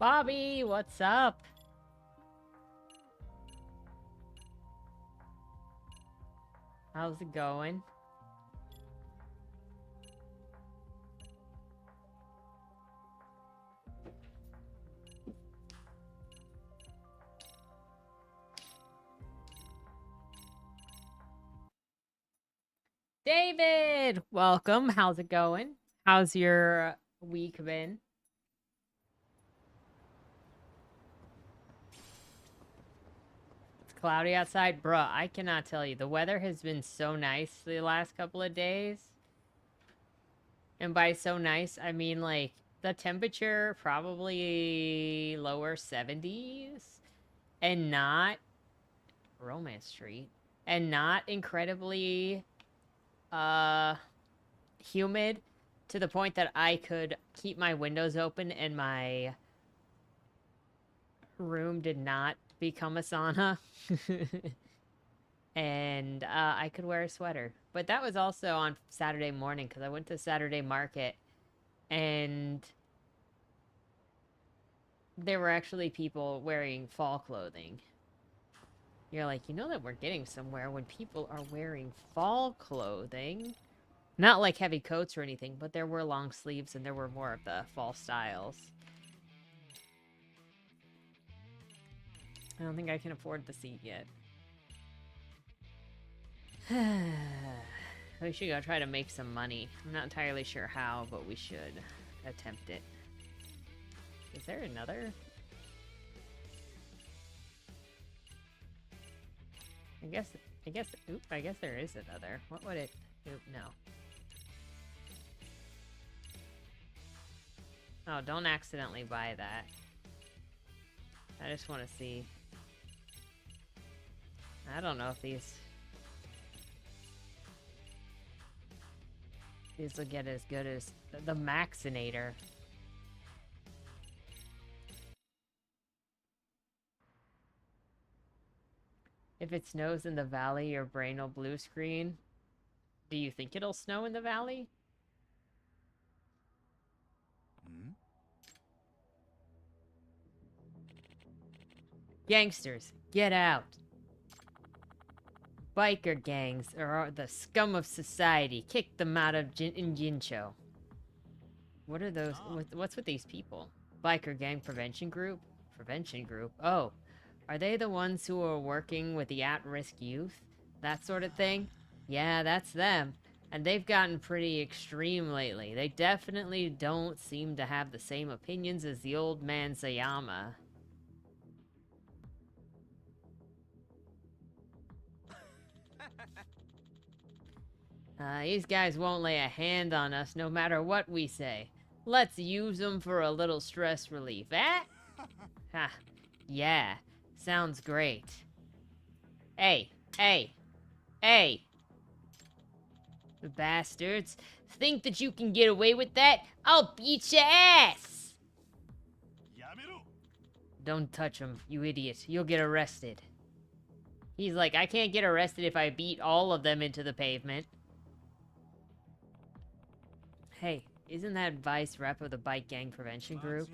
Bobby, what's up? How's it going? David, welcome. How's it going? How's your week been? It's cloudy outside. Bruh, I cannot tell you. The weather has been so nice the last couple of days. And by so nice, I mean like the temperature probably lower 70s and not Romance Street and not incredibly humid to the point that I could keep my windows open and my room did not become a sauna. And I could wear a sweater. But that was also on Saturday morning because I went to Saturday market and there were actually people wearing fall clothing. You're like, you know that we're getting somewhere when people are wearing fall clothing. Not like heavy coats or anything, but there were long sleeves and there were more of the fall styles. I don't think I can afford the seat yet. We should go try to make some money. I'm not entirely sure how, but we should attempt it. Is there another? I guess there is another. What would it? Oop, no. Oh, don't accidentally buy that. I just want to see. I don't know if these will get as good as the Maxinator. If it snows in the valley, your brain will blue screen. Do you think it'll snow in the valley? Gangsters, get out. Biker gangs are the scum of society. Kick them out of Jincho. What are those? What's with these people? Biker gang prevention group? Prevention group? Oh. Are they the ones who are working with the at-risk youth? That sort of thing? Yeah, that's them. And they've gotten pretty extreme lately. They definitely don't seem to have the same opinions as the old man Sayama. These guys won't lay a hand on us no matter what we say. Let's use them for a little stress relief, eh? Ha, yeah, sounds great. Hey, hey, hey! The bastards think that you can get away with that? I'll beat your ass! Don't touch him, you idiot. You'll get arrested. He's like, I can't get arrested if I beat all of them into the pavement. Hey, isn't that Vice rep of the Bike Gang Prevention Group?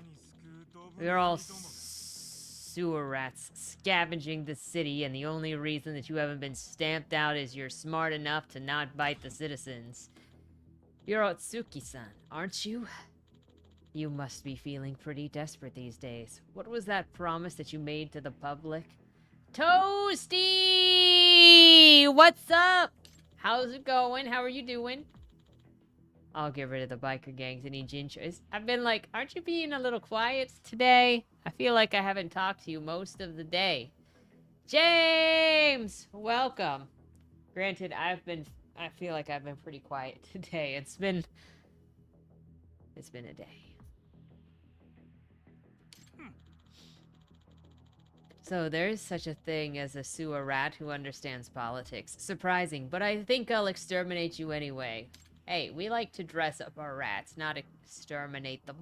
We're all sewer rats scavenging the city, and the only reason that you haven't been stamped out is you're smart enough to not bite the citizens. You're Otsuki-san, aren't you? You must be feeling pretty desperate these days. What was that promise that you made to the public? Toasty! What's up? How's it going? How are you doing? I'll get rid of the biker gangs and Jinchos. I've been like, aren't you being a little quiet today? I feel like I haven't talked to you most of the day. James! Welcome. Granted, I feel like I've been pretty quiet today. It's been a day. So there's such a thing as a sewer rat who understands politics. Surprising, but I think I'll exterminate you anyway. Hey, we like to dress up our rats, not exterminate them.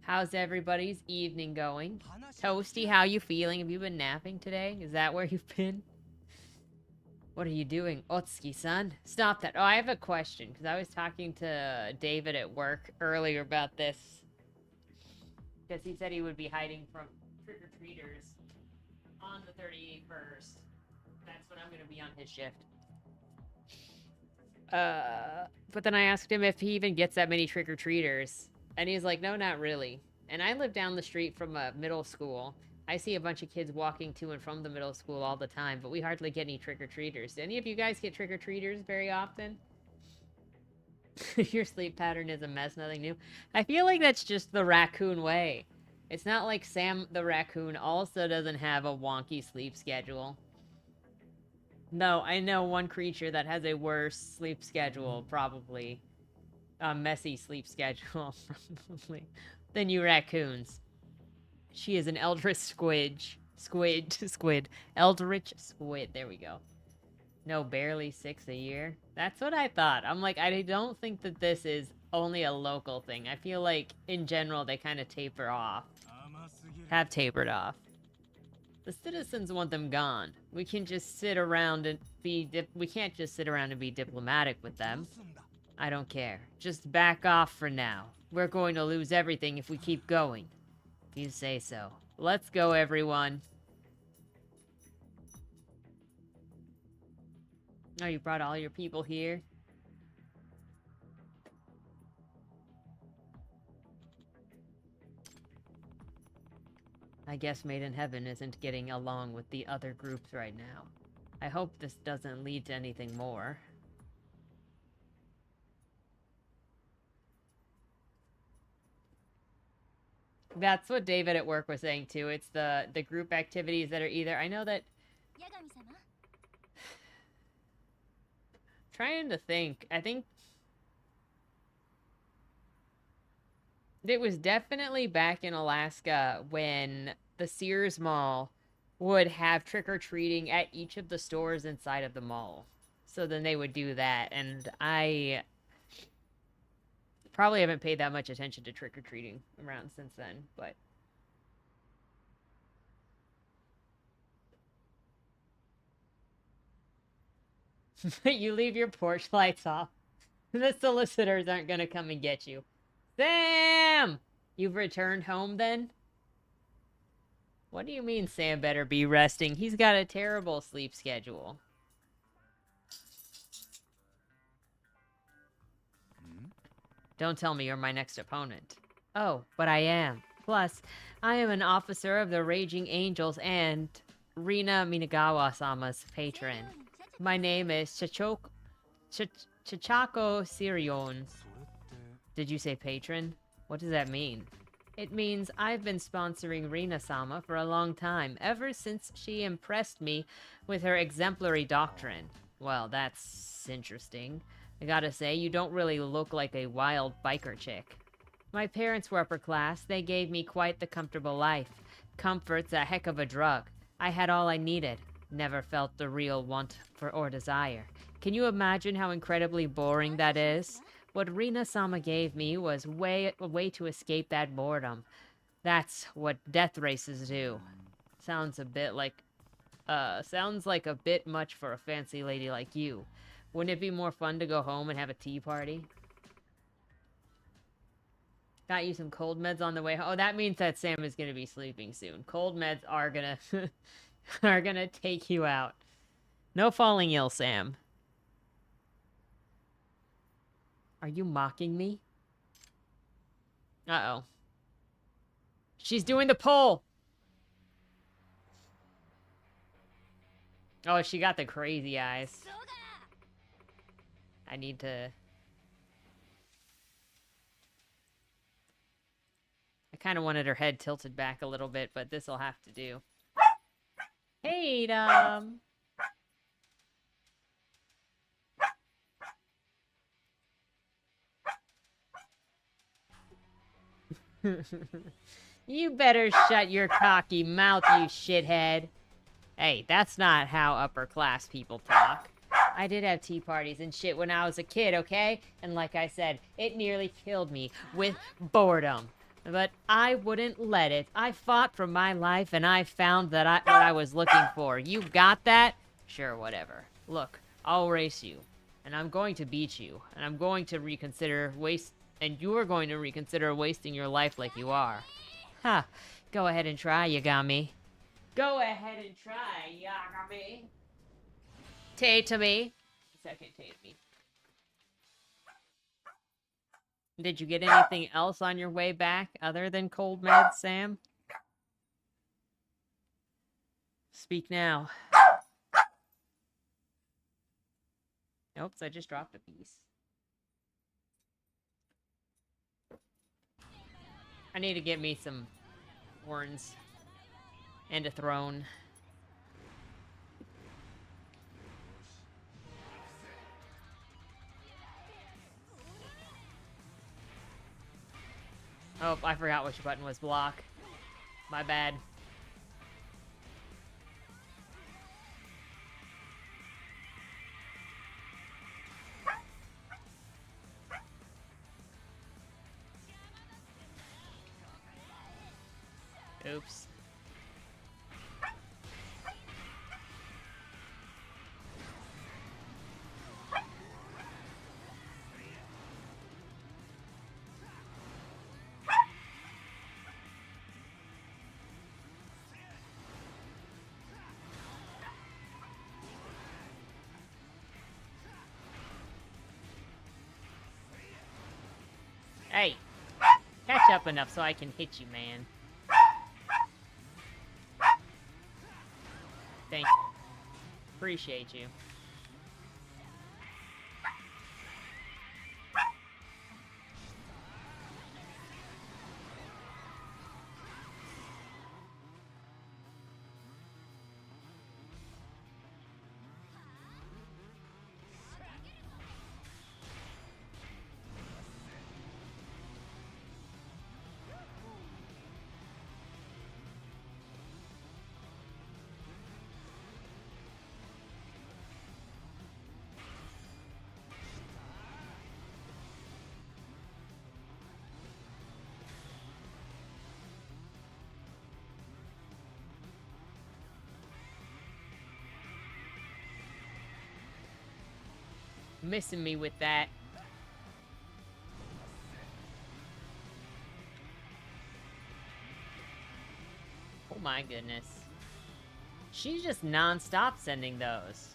How's everybody's evening going? Toasty, how you feeling? Have you been napping today? Is that where you've been? What are you doing, Otsuki-san? Stop that. Oh, I have a question, because I was talking to David at work earlier about this. Because he said he would be hiding from trick-or-treaters on the 31st. That's when I'm going to be on his shift. But then I asked him if he even gets that many trick-or-treaters. And he's like, no, not really. And I live down the street from a middle school. I see a bunch of kids walking to and from the middle school all the time, but we hardly get any trick-or-treaters. Do any of you guys get trick-or-treaters very often? Your sleep pattern is a mess, nothing new. I feel like that's just the raccoon way. It's not like Sam the raccoon also doesn't have a wonky sleep schedule. No, I know one creature that has a worse sleep schedule, probably. A messy sleep schedule, probably, than you raccoons. She is an eldritch squid. Eldritch squid, there we go. No, barely 6 a year. That's what I thought. I'm like, I don't think that this is only a local thing. I feel like, in general, they kind of taper off. Have tapered off. The citizens want them gone. We can just sit around and we can't just sit around and be diplomatic with them. I don't care. Just back off for now. We're going to lose everything if we keep going. If you say so. Let's go, everyone. Oh, you brought all your people here? I guess Made in Heaven isn't getting along with the other groups right now. I hope this doesn't lead to anything more. That's what David at work was saying too. It's the group activities that are either... I know that... Trying to think. I think... It was definitely back in Alaska when the Sears Mall would have trick-or-treating at each of the stores inside of the mall. So then they would do that, and I probably haven't paid that much attention to trick-or-treating around since then, but... You leave your porch lights off. The solicitors aren't gonna come and get you. Sam! You've returned home then? What do you mean Sam better be resting? He's got a terrible sleep schedule. Don't tell me you're my next opponent. Oh, but I am. Plus, I am an officer of the Raging Angels and Rina Minagawa-sama's patron. My name is Chachako Sirion. Did you say patron? What does that mean? It means I've been sponsoring Rina-sama for a long time, ever since she impressed me with her exemplary doctrine. Well, that's interesting. I gotta say, you don't really look like a wild biker chick. My parents were upper class. They gave me quite the comfortable life. Comfort's a heck of a drug. I had all I needed. Never felt the real want for or desire. Can you imagine how incredibly boring that is? What Rina-sama gave me was a way to escape that boredom. That's what death races do. Sounds a bit like... sounds like a bit much for a fancy lady like you. Wouldn't it be more fun to go home and have a tea party? Got you some cold meds on the way home. Oh, that means that Sam is gonna be sleeping soon. Cold meds are gonna... are gonna take you out. No falling ill, Sam. Are you mocking me? Uh-oh. She's doing the pull! Oh, she got the crazy eyes. I need to... I kind of wanted her head tilted back a little bit, but this'll have to do. Hey, You better shut your cocky mouth, you shithead. Hey, that's not how upper class people talk. I did have tea parties and shit when I was a kid, okay? And like I said, it nearly killed me with boredom. But I wouldn't let it. I fought for my life and I found that what I was looking for. You got that? Sure, whatever. Look, I'll race you, and I'm going to beat you, and I'm going to and you're going to reconsider wasting your life like you are. Ha! Go ahead and try, Yagami. Go ahead and try, Yagami. Tatami. Second Tatami. Did you get anything else on your way back other than cold meds, Sam? Speak now. Oops, I just dropped a piece. I need to get me some horns and a throne. Oh, I forgot which button was block. My bad. Oops. Hey, catch up enough so I can hit you, man. Thank you. Appreciate you. Missing me with that. Oh my goodness. She's just non-stop sending those.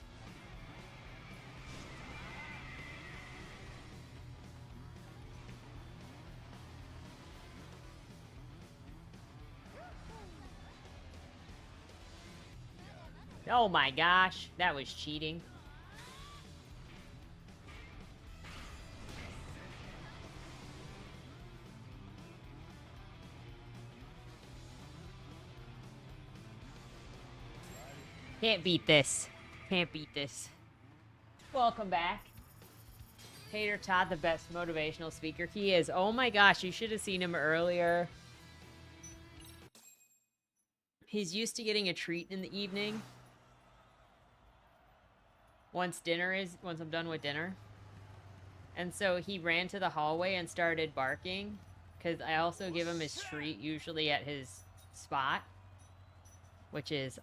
Oh my gosh, that was cheating. Can't beat this. Can't beat this. Welcome back. Tater Todd, the best motivational speaker. He is. Oh my gosh, you should have seen him earlier. He's used to getting a treat in the evening. Once I'm done with dinner. And so he ran to the hallway and started barking. Because I also give him his treat usually at his spot. Which is...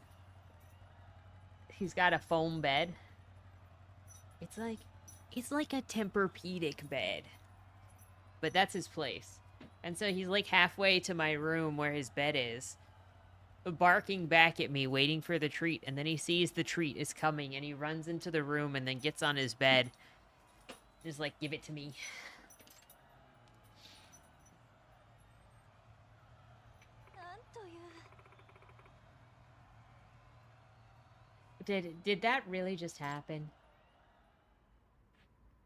he's got a foam bed. It's like a Tempur-Pedic bed. But that's his place. And so he's like halfway to my room where his bed is, barking back at me, waiting for the treat, and then he sees the treat is coming, and he runs into the room and then gets on his bed. Just like, give it to me. Did that really just happen?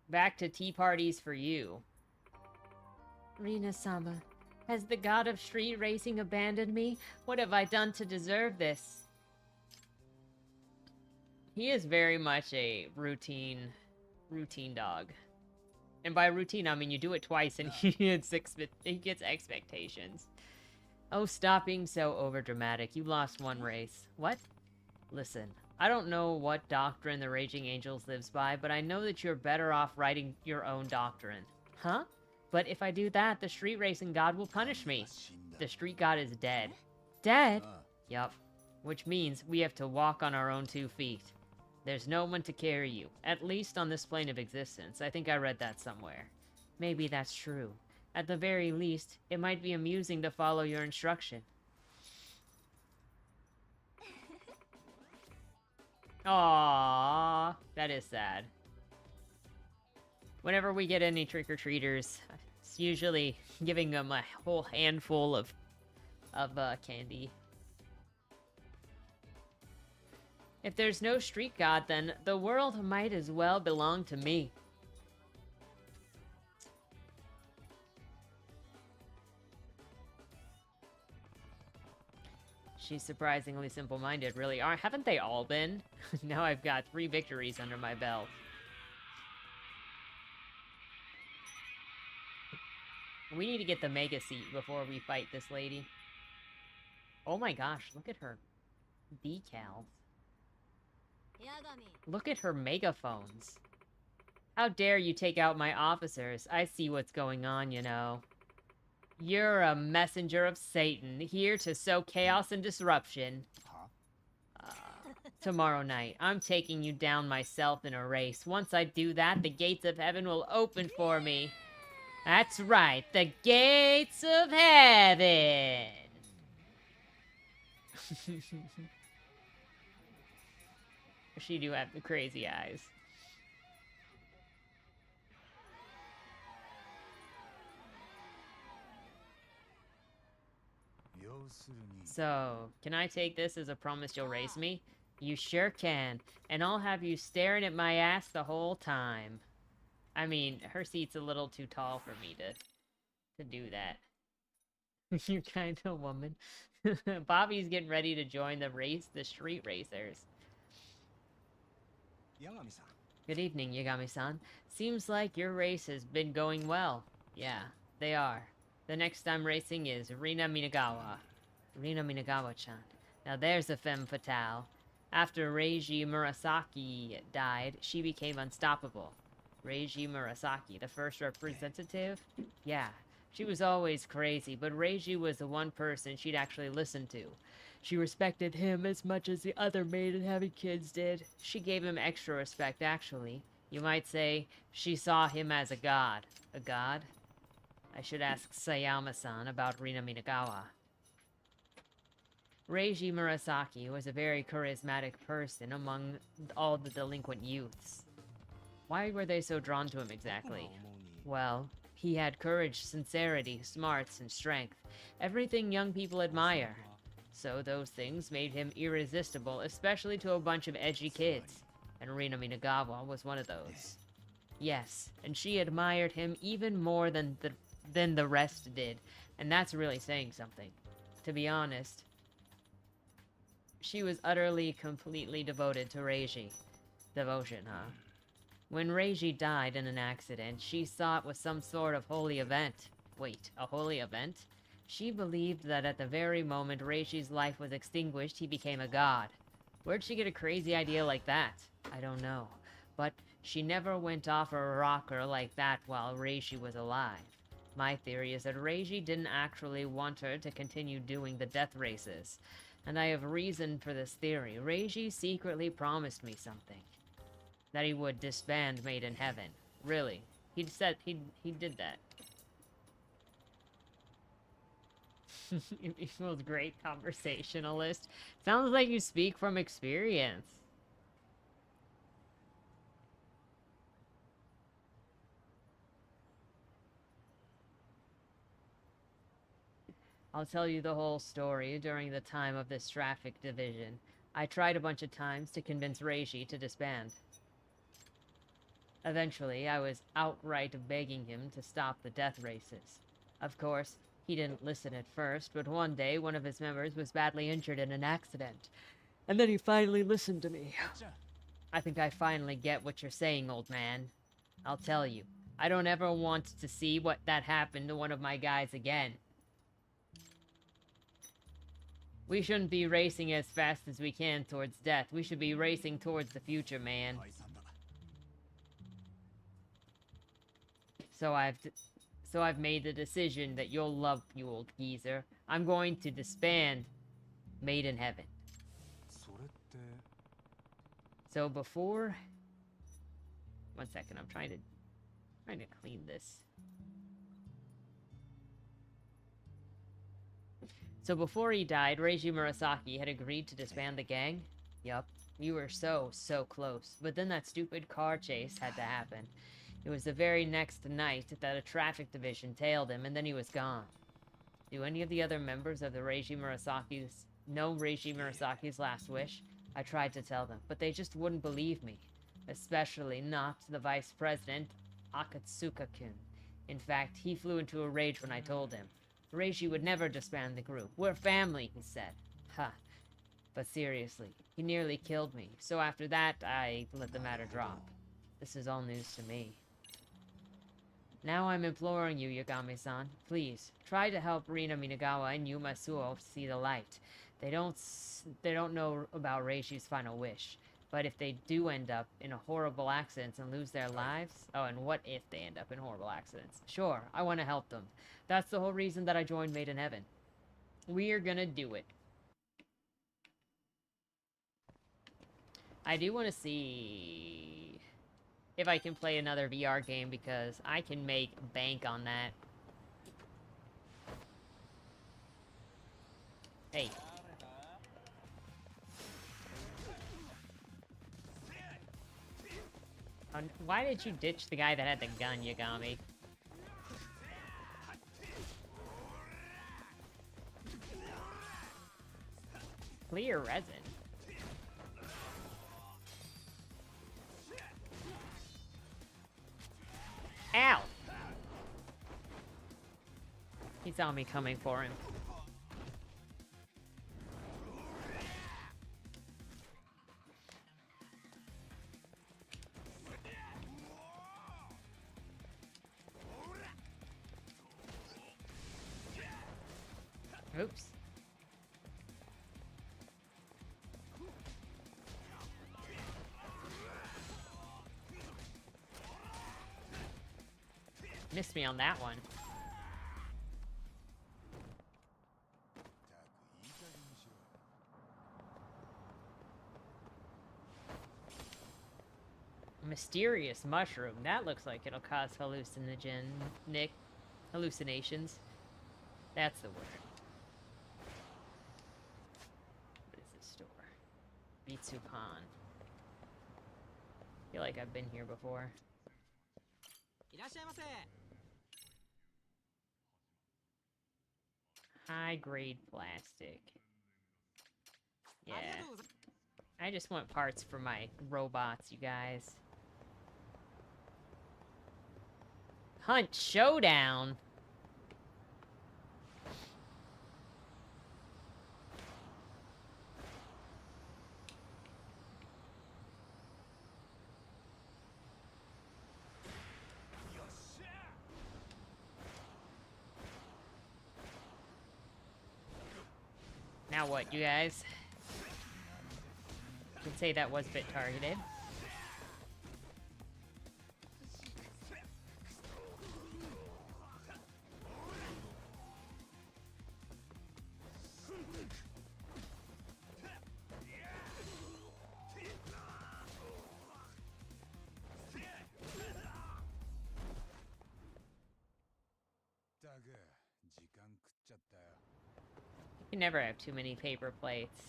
Back to tea parties for you. Rina-sama, has the god of street racing abandoned me? What have I done to deserve this? He is very much a routine dog. And by routine, I mean you do it twice and he gets expectations. Oh, stop being so overdramatic. You lost one race. What? Listen, I don't know what doctrine the Raging Angels lives by, but I know that you're better off writing your own doctrine. Huh? But if I do that, the street racing god will punish me. The street god is dead. Dead? Yup. Which means we have to walk on our own 2 feet. There's no one to carry you, at least on this plane of existence. I think I read that somewhere. Maybe that's true. At the very least, it might be amusing to follow your instruction. Aww, that is sad. Whenever we get any trick-or-treaters, it's usually giving them a whole handful of candy. If there's no street god, then the world might as well belong to me. She's surprisingly simple-minded, really. Haven't they all been? Now I've got 3 victories under my belt. We need to get the mega seat before we fight this lady. Oh my gosh, look at her decals. Look at her megaphones. How dare you take out my officers? I see what's going on, you know. You're a messenger of Satan, here to sow chaos and disruption. Tomorrow night, I'm taking you down myself in a race. Once I do that, the gates of heaven will open for me. That's right, the gates of heaven! She do have the crazy eyes. So, can I take this as a promise you'll raise me? You sure can, and I'll have you staring at my ass the whole time. I mean, her seat's a little too tall for me to do that. You kind of woman. Bobby's getting ready to join the street racers. Good evening, Yagami-san. Seems like your race has been going well. Yeah, they are. The next I'm racing is Rina Minagawa. Rina Minagawa-chan. Now there's a femme fatale. After Reiji Murasaki died, she became unstoppable. Reiji Murasaki, the first representative? Yeah, she was always crazy, but Reiji was the one person she'd actually listen to. She respected him as much as the other maiden-having kids did. She gave him extra respect, actually. You might say she saw him as a god. A god? I should ask Sayama-san about Rina Minagawa. Reiji Murasaki was a very charismatic person among all the delinquent youths. Why were they so drawn to him exactly? Well, he had courage, sincerity, smarts, and strength. Everything young people admire. So those things made him irresistible, especially to a bunch of edgy kids. And Rina Minagawa was one of those. Yes, and she admired him even more than the rest did. And that's really saying something. To be honest, she was utterly, completely devoted to Reiji. Devotion, huh? When Reiji died in an accident, she saw it was some sort of holy event. Wait, a holy event? She believed that at the very moment Reiji's life was extinguished, he became a god. Where'd she get a crazy idea like that? I don't know. But she never went off a rocker like that while Reiji was alive. My theory is that Reiji didn't actually want her to continue doing the death races. And I have reason for this theory. Reiji secretly promised me something. That he would disband Made in Heaven. Really. He said he did that. Equals great conversationalist. Sounds like you speak from experience. I'll tell you the whole story during the time of this traffic division. I tried a bunch of times to convince Reiji to disband. Eventually, I was outright begging him to stop the death races. Of course, he didn't listen at first, but one day one of his members was badly injured in an accident. And then he finally listened to me. I think I finally get what you're saying, old man. I'll tell you, I don't ever want to see what that happened to one of my guys again. We shouldn't be racing as fast as we can towards death. We should be racing towards the future, man. So I've made the decision that you'll love, you old geezer. I'm going to disband Made in Heaven. So before... One second, I'm trying to clean this. So before he died, Reiji Murasaki had agreed to disband the gang. Yup, we were so close. But then that stupid car chase had to happen. It was the very next night that a traffic division tailed him, and then he was gone. Do any of the other members of the Reiji Murasaki's know Reiji Murasaki's last wish? I tried to tell them, but they just wouldn't believe me. Especially not the vice president, Akatsuka-kun. In fact, he flew into a rage when I told him. Reishi would never disband the group. We're family, he said. Ha. But seriously, he nearly killed me. So after that, I let the matter drop. This is all news to me. Now I'm imploring you, Yagami-san. Please, try to help Rina Minagawa and Yuma Suo see the light. They don't know about Reishi's final wish. But if they do end up in a horrible accidents and lose their lives... Oh, and what if they end up in horrible accidents? Sure, I want to help them. That's the whole reason that I joined Made in Heaven. We are gonna do it. I do want to see if I can play another VR game, because I can make bank on that. Hey. Why did you ditch the guy that had the gun, Yagami? Clear resin. Ow! He saw me coming for him. Oops. Missed me on that one. Mysterious mushroom. That looks like it'll cause hallucinations. That's the word. What is this store? Bitsupan. I feel like I've been here before. High-grade plastic. Yeah. I just want parts for my robots, you guys. Hunt Showdown? Now what, you guys? You can say that was a bit targeted. You can never have too many paper plates.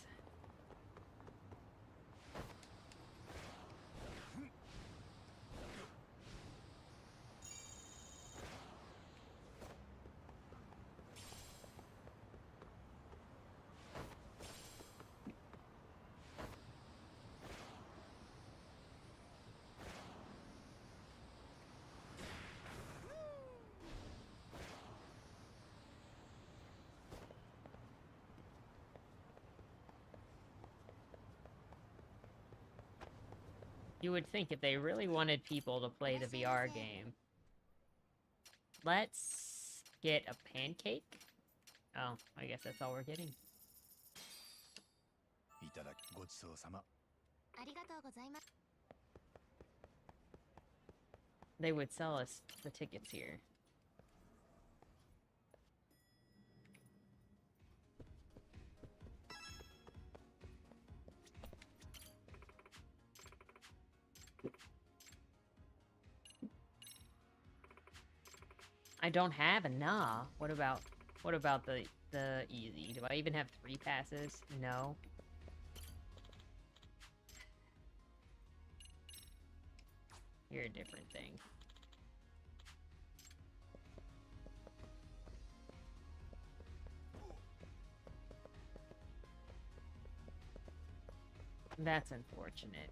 You would think if they really wanted people to play the VR game. Let's get a pancake. Oh, I guess that's all we're getting. They would sell us the tickets here. I don't have enough. What about the easy? Do I even have 3 passes? No. You're a different thing. That's unfortunate.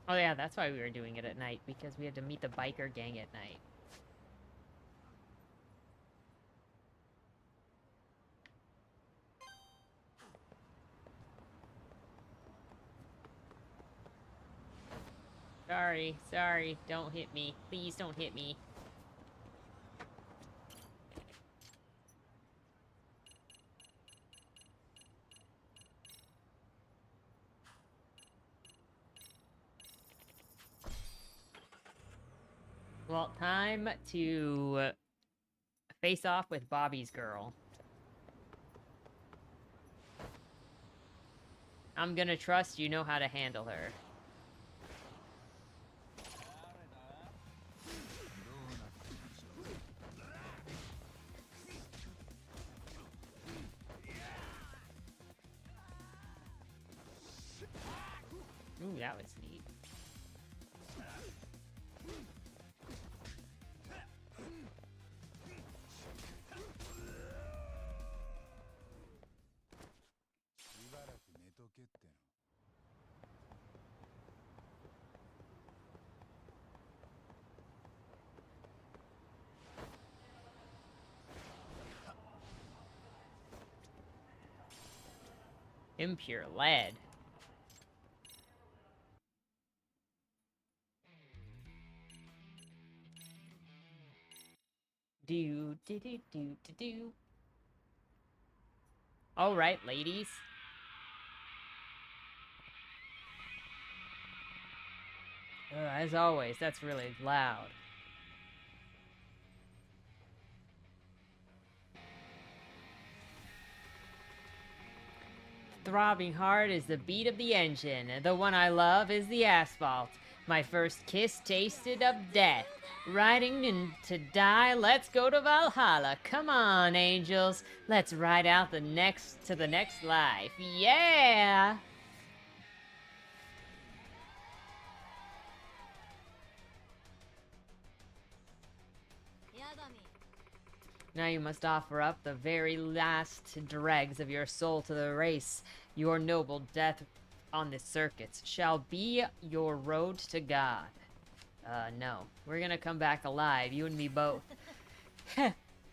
Oh yeah, that's why we were doing it at night, because we had to meet the biker gang at night. Sorry, don't hit me. Please don't hit me. Well, time to face off with Bobby's girl. I'm gonna trust you know how to handle her. Ooh, that was neat. Impure lead. Do. All right, ladies. As always, that's really loud. Throbbing heart is the beat of the engine. The one I love is the asphalt. My first kiss tasted of death. Riding in to die, let's go to Valhalla. Come on, angels. Let's ride out to the next life. Yeah! Now you must offer up the very last dregs of your soul to the race. Your noble death on the circuits shall be your road to God. No. We're gonna come back alive, you and me both.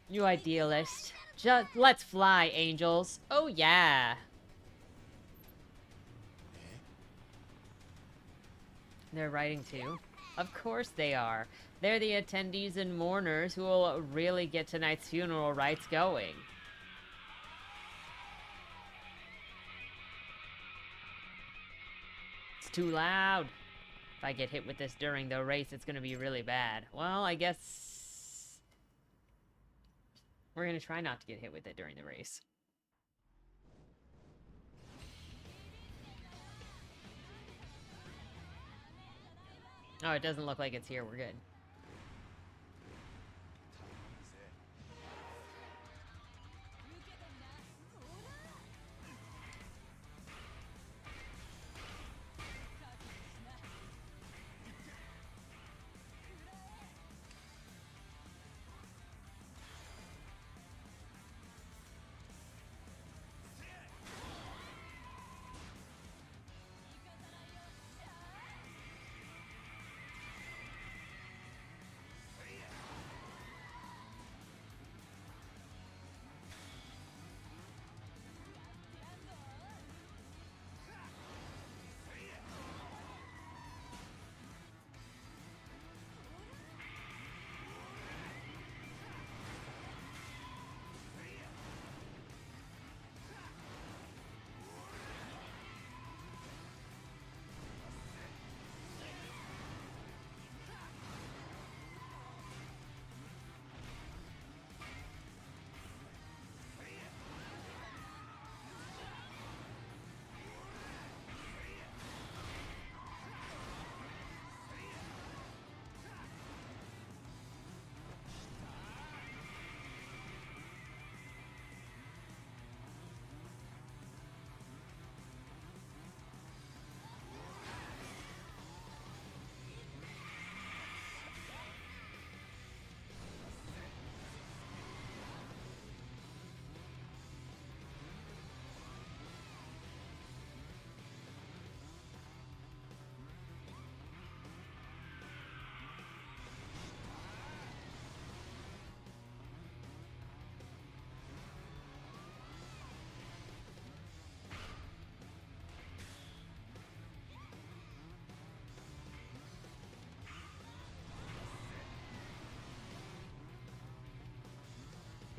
You idealist. Just let's fly, angels. Oh yeah. They're writing too? Of course they are. They're the attendees and mourners who will really get tonight's funeral rites going. It's too loud. If I get hit with this during the race, it's gonna be really bad. Well, I guess we're gonna try not to get hit with it during the race. Oh, it doesn't look like it's here. We're good.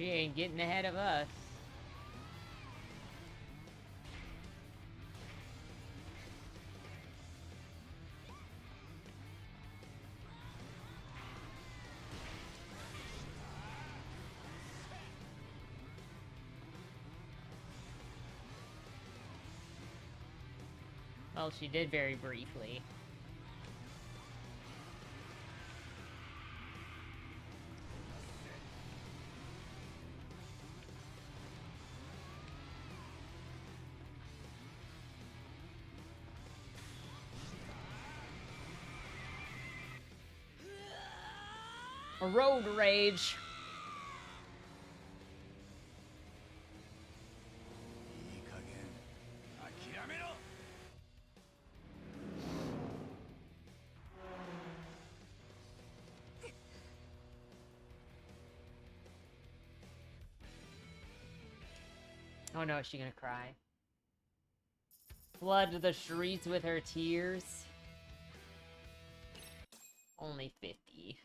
She ain't getting ahead of us. Well, she did very briefly. A road rage. Oh no, is she gonna cry? Flood the streets with her tears. Only 50.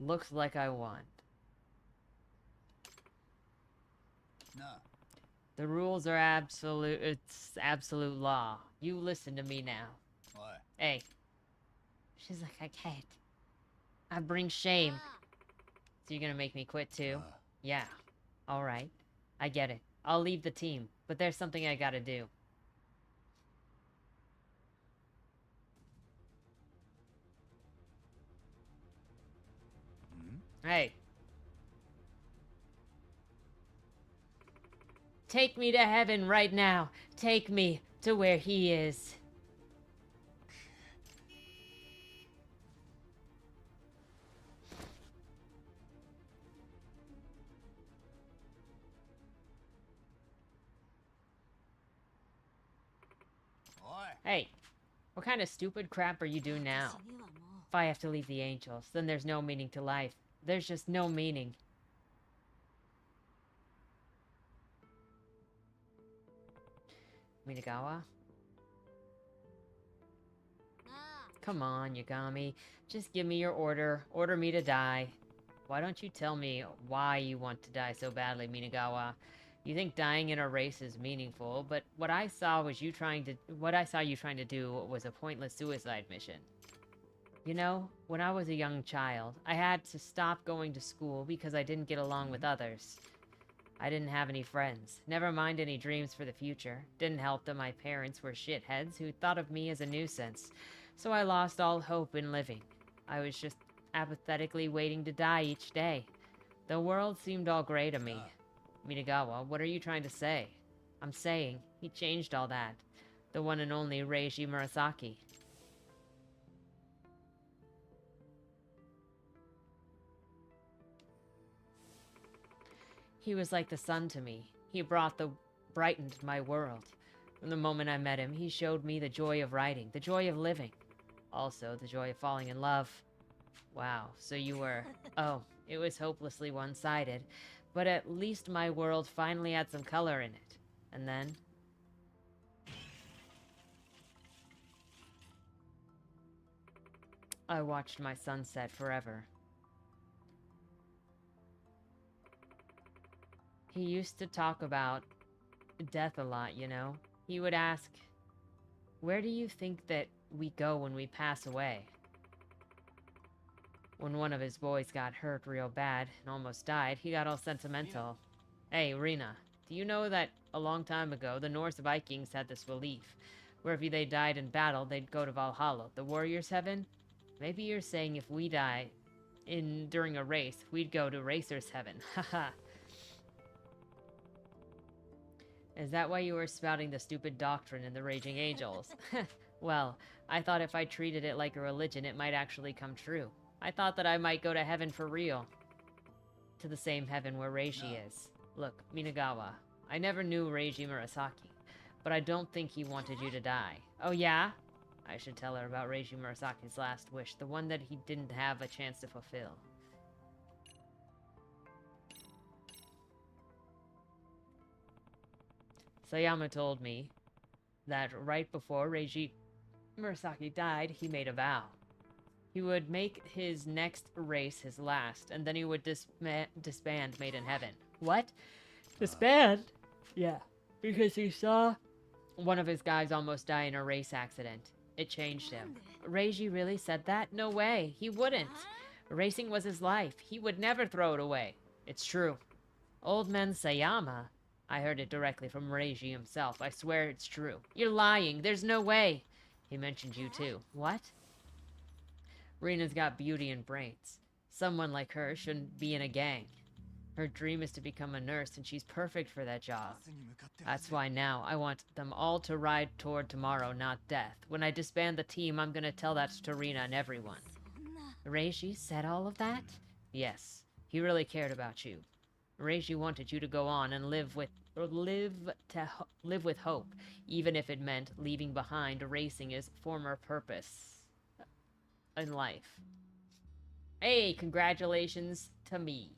Looks like I won. No. The rules are absolute. It's absolute law. You listen to me now. What? Hey. She's like, I can't. I bring shame. So you're gonna make me quit too? Yeah. Alright. I get it. I'll leave the team. But there's something I gotta do. Hey. Take me to heaven right now. Take me to where he is. Hey, what kind of stupid crap are you doing now? If I have to leave the angels, then there's no meaning to life. There's just no meaning. Minagawa? Come on, Yagami. Just give me your order. Order me to die. Why don't you tell me why you want to die so badly, Minagawa? You think dying in a race is meaningful, but what I saw you trying to do was a pointless suicide mission. You know, when I was a young child, I had to stop going to school because I didn't get along with others. I didn't have any friends, never mind any dreams for the future. Didn't help that my parents were shitheads who thought of me as a nuisance, so I lost all hope in living. I was just apathetically waiting to die each day. The world seemed all gray to me. Minagawa, what are you trying to say? I'm saying, he changed all that. The one and only Reiji Murasaki. He was like the sun to me. He brightened my world. From the moment I met him, he showed me the joy of writing, the joy of living. Also, the joy of falling in love. Wow, so you were... Oh, it was hopelessly one-sided. But at least my world finally had some color in it. And then... I watched my sunset forever. He used to talk about death a lot, you know? He would ask, where do you think that we go when we pass away? When one of his boys got hurt real bad and almost died, he got all sentimental. Hey, Rina, do you know that a long time ago, the Norse Vikings had this belief, where if they died in battle, they'd go to Valhalla, the warrior's heaven? Maybe you're saying if we die during a race, we'd go to racer's heaven. Haha. Is that why you were spouting the stupid doctrine in the Raging Angels? Well, I thought if I treated it like a religion, it might actually come true. I thought that I might go to heaven for real. To the same heaven where Reishi is. Look, Minagawa, I never knew Reiji Murasaki, but I don't think he wanted you to die. Oh yeah? I should tell her about Reiji Murasaki's last wish, the one that he didn't have a chance to fulfill. Sayama told me that right before Reiji Murasaki died, he made a vow. He would make his next race his last, and then he would disband Made in Heaven. What? Disband? Yeah. Because he saw one of his guys almost die in a race accident. It changed him. Reiji really said that? No way. He wouldn't. Racing was his life. He would never throw it away. It's true. Old man Sayama. I heard it directly from Reiji himself. I swear it's true. You're lying. There's no way. He mentioned you too. What? Rina's got beauty and brains. Someone like her shouldn't be in a gang. Her dream is to become a nurse, and she's perfect for that job. That's why now I want them all to ride toward tomorrow, not death. When I disband the team, I'm gonna tell that to Rina and everyone. Reiji said all of that? Yes. He really cared about you. Reiji wanted you to go on and live with hope, even if it meant leaving behind racing his former purpose in life. Hey, congratulations to me.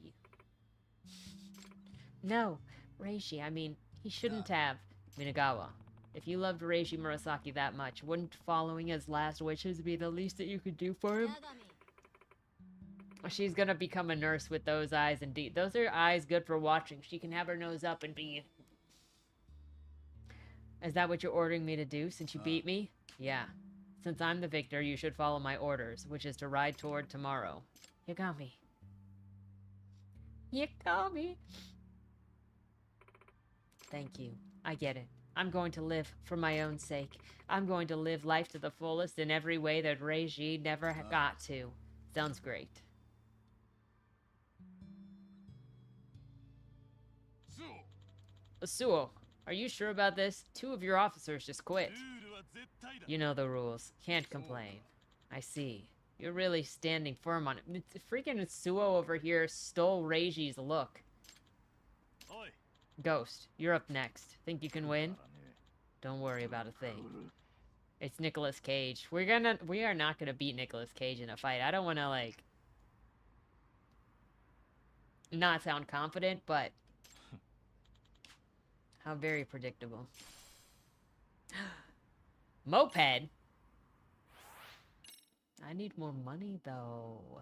No, Reiji, I mean, he shouldn't have. Minagawa, if you loved Reiji Murasaki that much, wouldn't following his last wishes be the least that you could do for him? She's gonna become a nurse with those eyes, indeed. Those are eyes good for watching. She can have her nose up and be... Is that what you're ordering me to do, since you beat me? Yeah. Since I'm the victor, you should follow my orders, which is to ride toward tomorrow. Yagami. Yagami. Thank you. I get it. I'm going to live for my own sake. I'm going to live life to the fullest in every way that Reiji never got to. Sounds great. Suo, are you sure about this? 2 of your officers just quit. You know the rules. Can't complain. I see. You're really standing firm on it. It's freaking Suo over here stole Reiji's look. Ghost, you're up next. Think you can win? Don't worry about a thing. It's Nicolas Cage. We are not gonna beat Nicolas Cage in a fight. I don't wanna, like, not sound confident, but how very predictable. Moped? I need more money, though.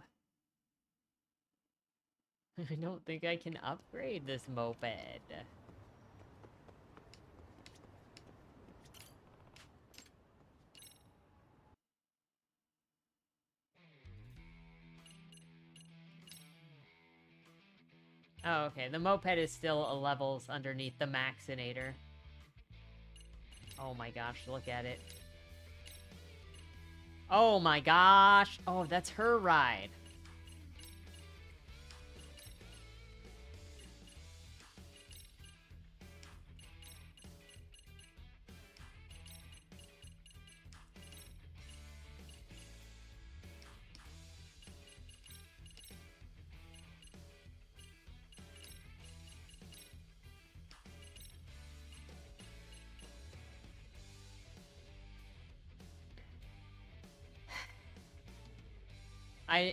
I don't think I can upgrade this moped. Oh, okay. The moped is still a levels underneath the Maxinator. Oh my gosh, look at it. Oh my gosh! Oh, that's her ride.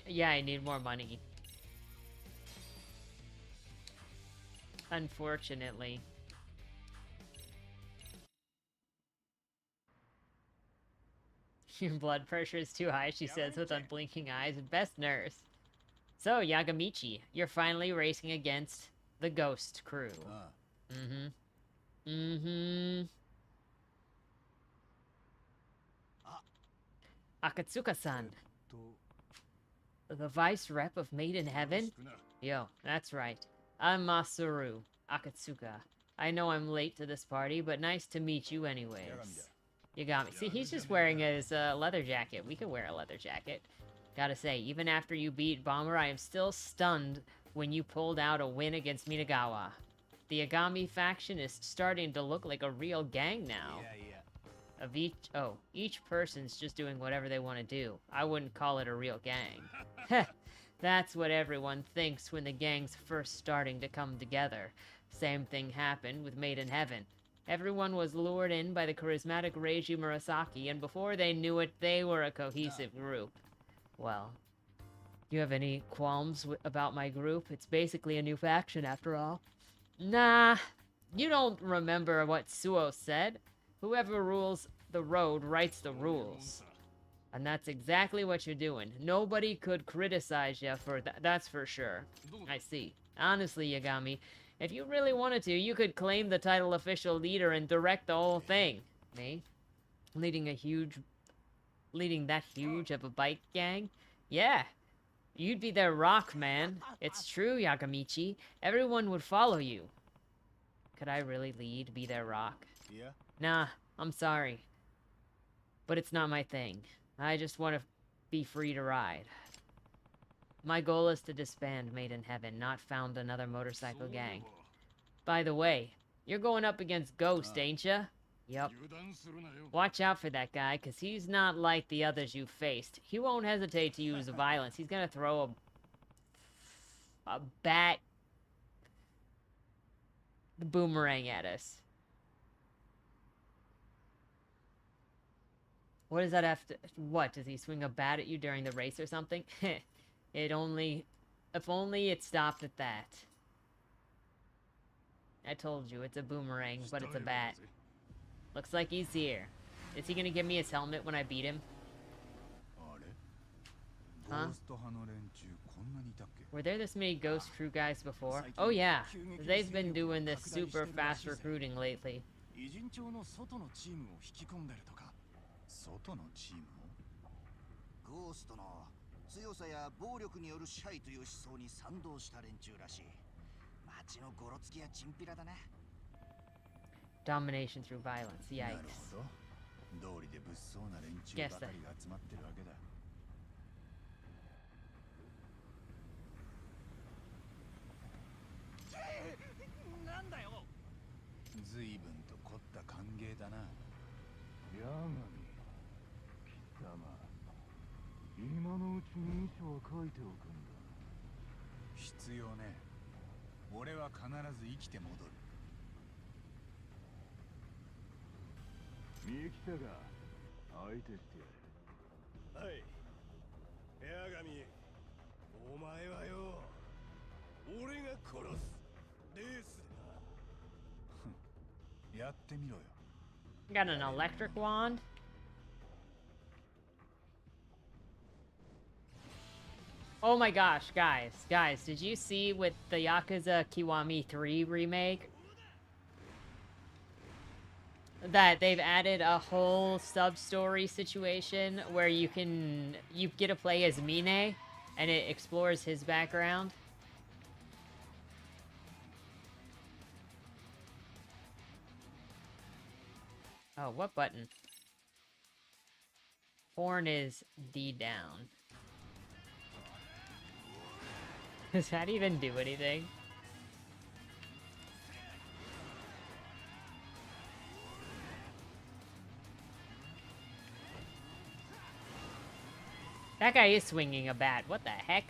Yeah, I need more money. Unfortunately. Your blood pressure is too high, she says with unblinking eyes. Best nurse. So, Yagamichi, you're finally racing against the Ghost crew. Akatsuka-san. The vice rep of Made in Heaven? Yo, that's right. I'm Masaru Akatsuka. I know I'm late to this party, but nice to meet you anyways. You got me. See, he's just wearing his leather jacket. We can wear a leather jacket. Gotta say, even after you beat Bomber, I am still stunned when you pulled out a win against Minagawa. The Agami faction is starting to look like a real gang now. Each person's just doing whatever they want to do. I wouldn't call it a real gang. Heh, that's what everyone thinks when the gang's first starting to come together. Same thing happened with Made in Heaven. Everyone was lured in by the charismatic Reiji Murasaki, and before they knew it, they were a cohesive group. Well, do you have any qualms about my group? It's basically a new faction after all. Nah, you don't remember what Suo said? Whoever rules the road writes the rules. And that's exactly what you're doing. Nobody could criticize you for that, that's for sure. I see. Honestly, Yagami, if you really wanted to, you could claim the title official leader and direct the whole thing. Me? Leading that huge of a bike gang? Yeah. You'd be their rock, man. It's true, Yagamichi. Everyone would follow you. Could I really be their rock? Yeah. Nah, I'm sorry. But it's not my thing. I just want to be free to ride. My goal is to disband Made in Heaven, not found another motorcycle gang. By the way, you're going up against Ghost, ain't ya? Yup. Watch out for that guy, cause he's not like the others you faced. He won't hesitate to use violence. He's gonna throw a bat boomerang at us. What does that have to... What, does he swing a bat at you during the race or something? If only it stopped at that. I told you, it's a boomerang, but it's a bat. Looks like he's here. Is he gonna give me his helmet when I beat him? Huh? Were there this many Ghost Crew guys before? Oh yeah, they've been doing this super fast recruiting lately. 外のチームをゴーストの強さや暴力による支配という思想に賛同した連中らしい。町のゴロつきやチンピラだね。Domination through violence. Yikes. なるほど。道理で物騒な連中ばかりが集まってるわけだ。なんだよ。随分と凝った歓迎だな。ヤガミ。今のうちに遺書を書いておくんだ。必要ね。俺は必ず生きて戻る。見来たが相手してやる。はい。ヤガミ、お前はよ、俺が殺す。レースでな。やってみろよ。Got an electric wand? Oh my gosh, guys, did you see with the Yakuza Kiwami 3 remake that they've added a whole sub-story situation where you get to play as Mine and it explores his background? Oh, what button? Horn is D down. Does that even do anything? That guy is swinging a bat. What the heck?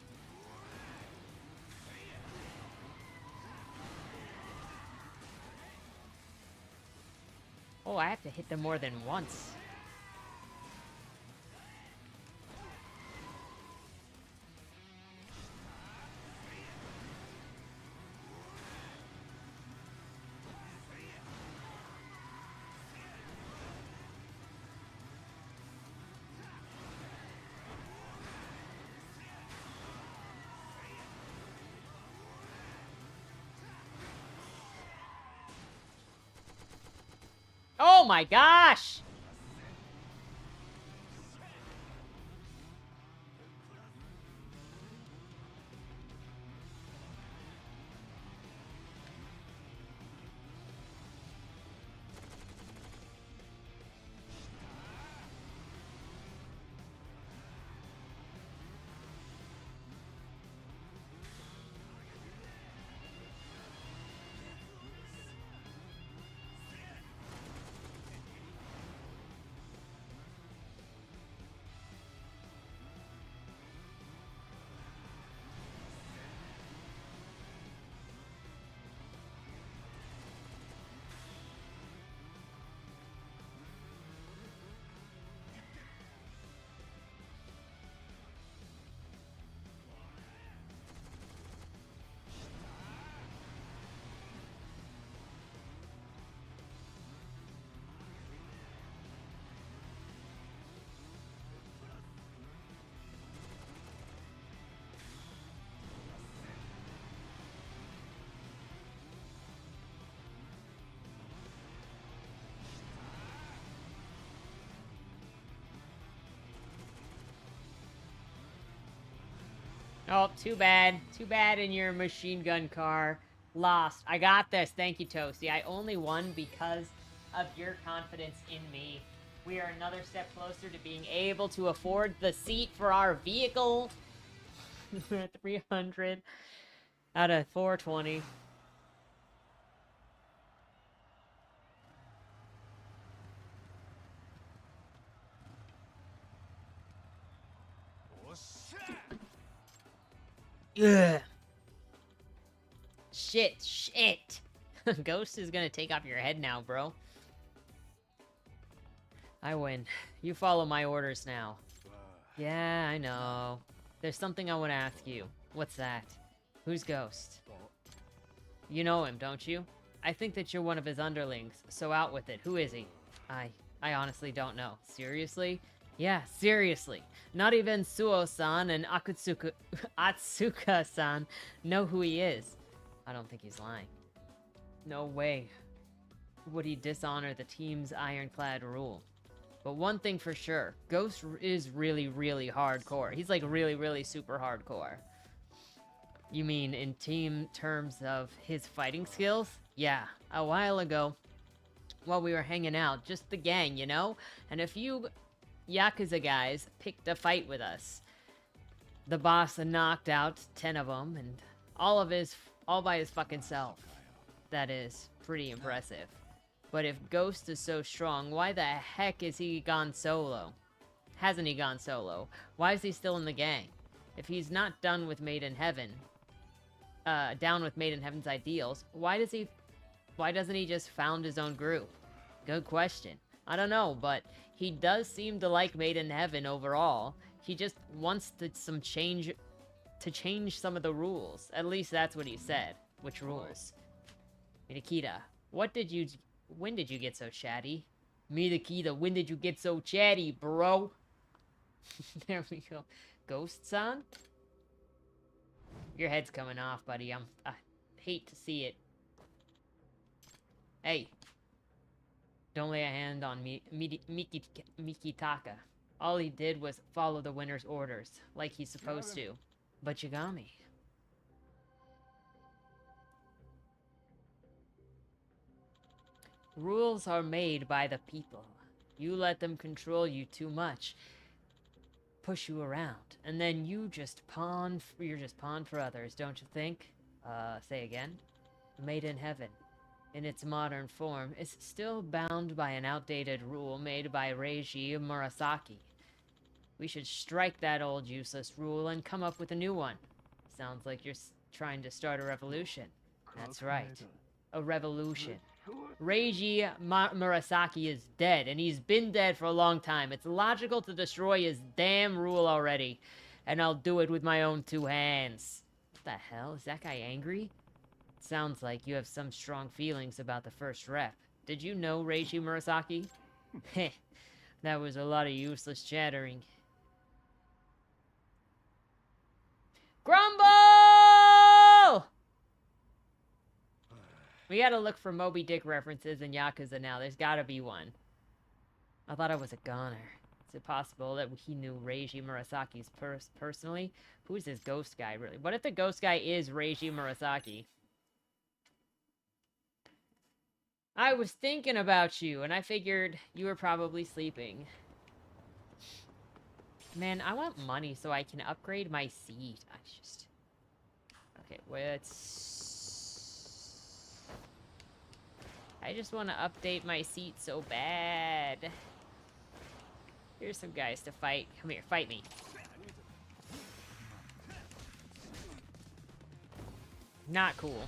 Oh, I have to hit them more than once. Oh my gosh! Oh, too bad. Too bad in your machine gun car. Lost. I got this. Thank you, Toasty. I only won because of your confidence in me. We are another step closer to being able to afford the seat for our vehicle. We're at 300 out of 420. Ugh. Shit. Ghost is gonna take off your head now, bro. I win. You follow my orders now. Yeah, I know. There's something I want to ask you. What's that? Who's Ghost? You know him, don't you? I think that you're one of his underlings, so out with it. Who is he? I honestly don't know. Seriously? Yeah, seriously. Not even Suo-san and Atsuka-san know who he is. I don't think he's lying. No way would he dishonor the team's ironclad rule. But one thing for sure, Ghost is really, really hardcore. He's like really, really super hardcore. You mean in team terms of his fighting skills? Yeah, a while ago, while we were hanging out, just the gang, you know? And a few Yakuza guys picked a fight with us. The boss knocked out 10 of them, and all by his fucking self. That is pretty impressive. But if Ghost is so strong, why the heck is he gone solo? Hasn't he gone solo? Why is he still in the gang? If he's not done with Made in Heaven, down with Made in Heaven's ideals, why doesn't he just found his own group? Good question. I don't know, but he does seem to like Made in Heaven overall. He just wants to change some of the rules. At least that's what he said. Which rules? Nikita, when did you get so chatty? Nikita, when did you get so chatty, bro? There we go. Ghost-san? Your head's coming off, buddy. I hate to see it. Hey. Don't lay a hand on Mikitaka. All he did was follow the winner's orders, like he's supposed to. But you got me. Rules are made by the people. You let them control you too much, push you around, and then you're just pawn for others, don't you think? Say again? Made in Heaven, in its modern form, is still bound by an outdated rule made by Reiji Murasaki. We should strike that old useless rule and come up with a new one. Sounds like you're trying to start a revolution. That's right. A revolution. Reiji Murasaki is dead, and he's been dead for a long time. It's logical to destroy his damn rule already, and I'll do it with my own two hands. What the hell? Is that guy angry? Sounds like you have some strong feelings about the first rep. Did you know Reiji Murasaki? Heh, that was a lot of useless chattering. Grumble! We gotta look for Moby Dick references in Yakuza now. There's gotta be one. I thought I was a goner. Is it possible that he knew Reiji Murasaki's personally? Who's this ghost guy, really? What if the ghost guy is Reiji Murasaki? I was thinking about you, and I figured you were probably sleeping. Man, I want money so I can upgrade my seat. Okay, I just want to update my seat so bad. Here's some guys to fight. Come here, fight me. Not cool.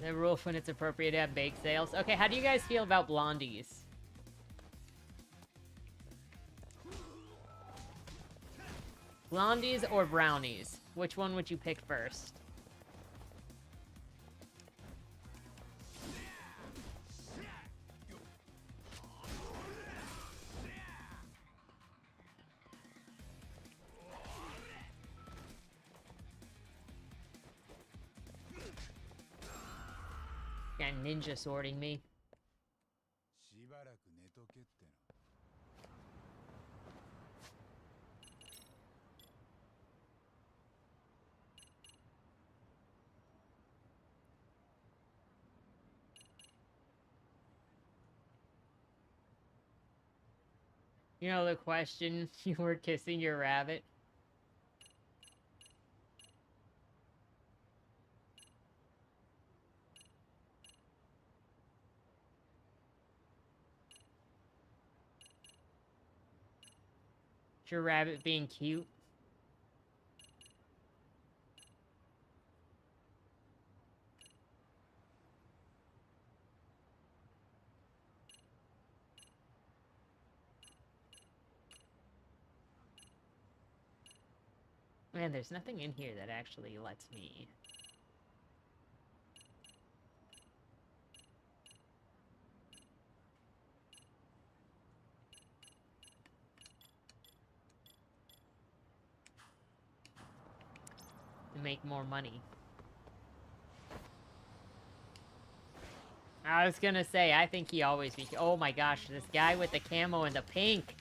The rule when it's appropriate to have bake sales. Okay, how do you guys feel about blondies? Blondies or brownies? Which one would you pick first? Got ninja swording me. You know the question, you were kissing your rabbit? Is your rabbit being cute? Man, there's nothing in here that actually lets me... make more money. I was gonna say, I think he always be... Oh my gosh, this guy with the camo and the pink!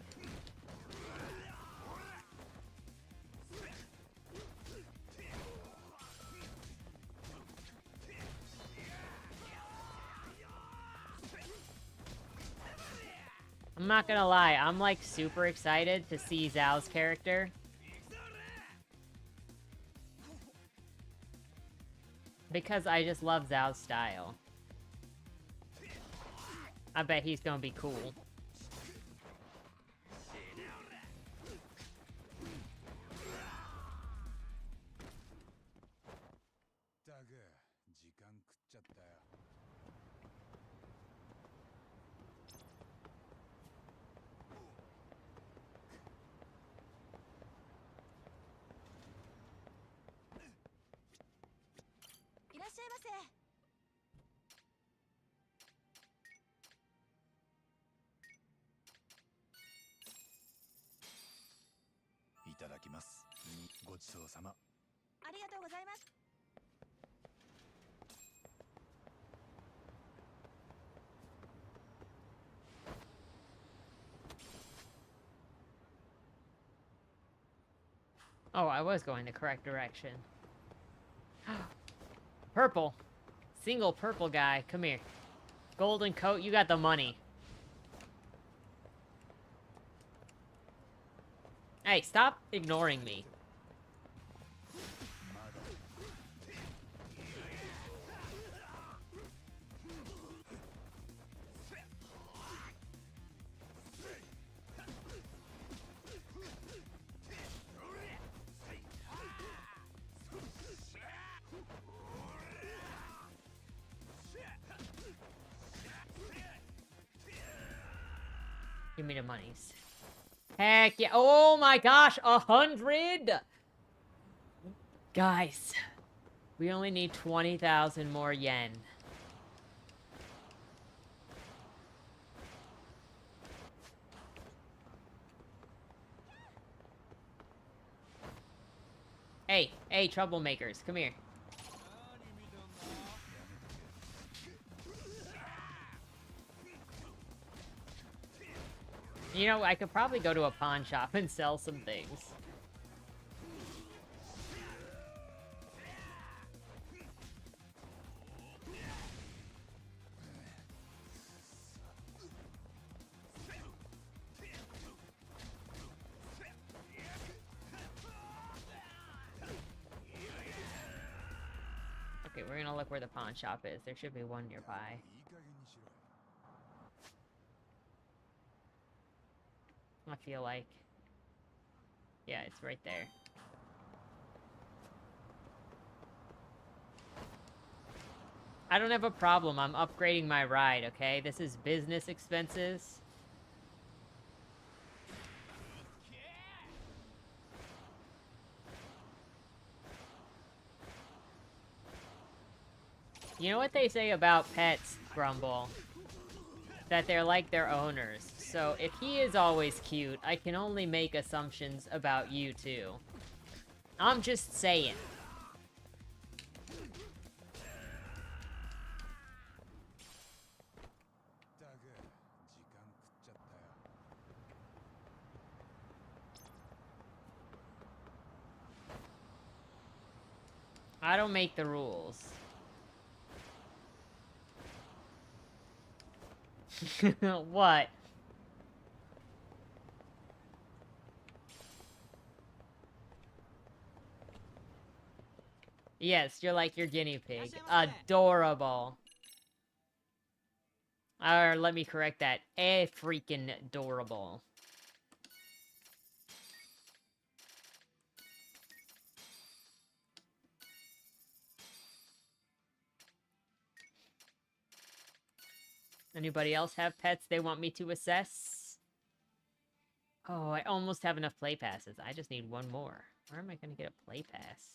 I'm not gonna lie, I'm like super excited to see Zhao's character. Because I just love Zhao's style. I bet he's gonna be cool. Oh, I was going the correct direction. Purple. Single purple guy. Come here. Golden coat, you got the money. Hey, stop ignoring me. Give me the monies. Heck yeah. Oh my gosh, 100! Guys, we only need 20,000 more yen. Hey, hey, troublemakers, come here. You know, I could probably go to a pawn shop and sell some things. Okay, we're gonna look where the pawn shop is. There should be one nearby. I feel like... Yeah, it's right there. I don't have a problem. I'm upgrading my ride, okay? This is business expenses. You know what they say about pets, Grumble? That they're like their owners. So if he is always cute, I can only make assumptions about you too. I'm just saying. I don't make the rules. What? Yes, you're like your guinea pig. Adorable. Or let me correct that. Freaking adorable. Anybody else have pets they want me to assess? Oh, I almost have enough play passes. I just need one more. Where am I going to get a play pass?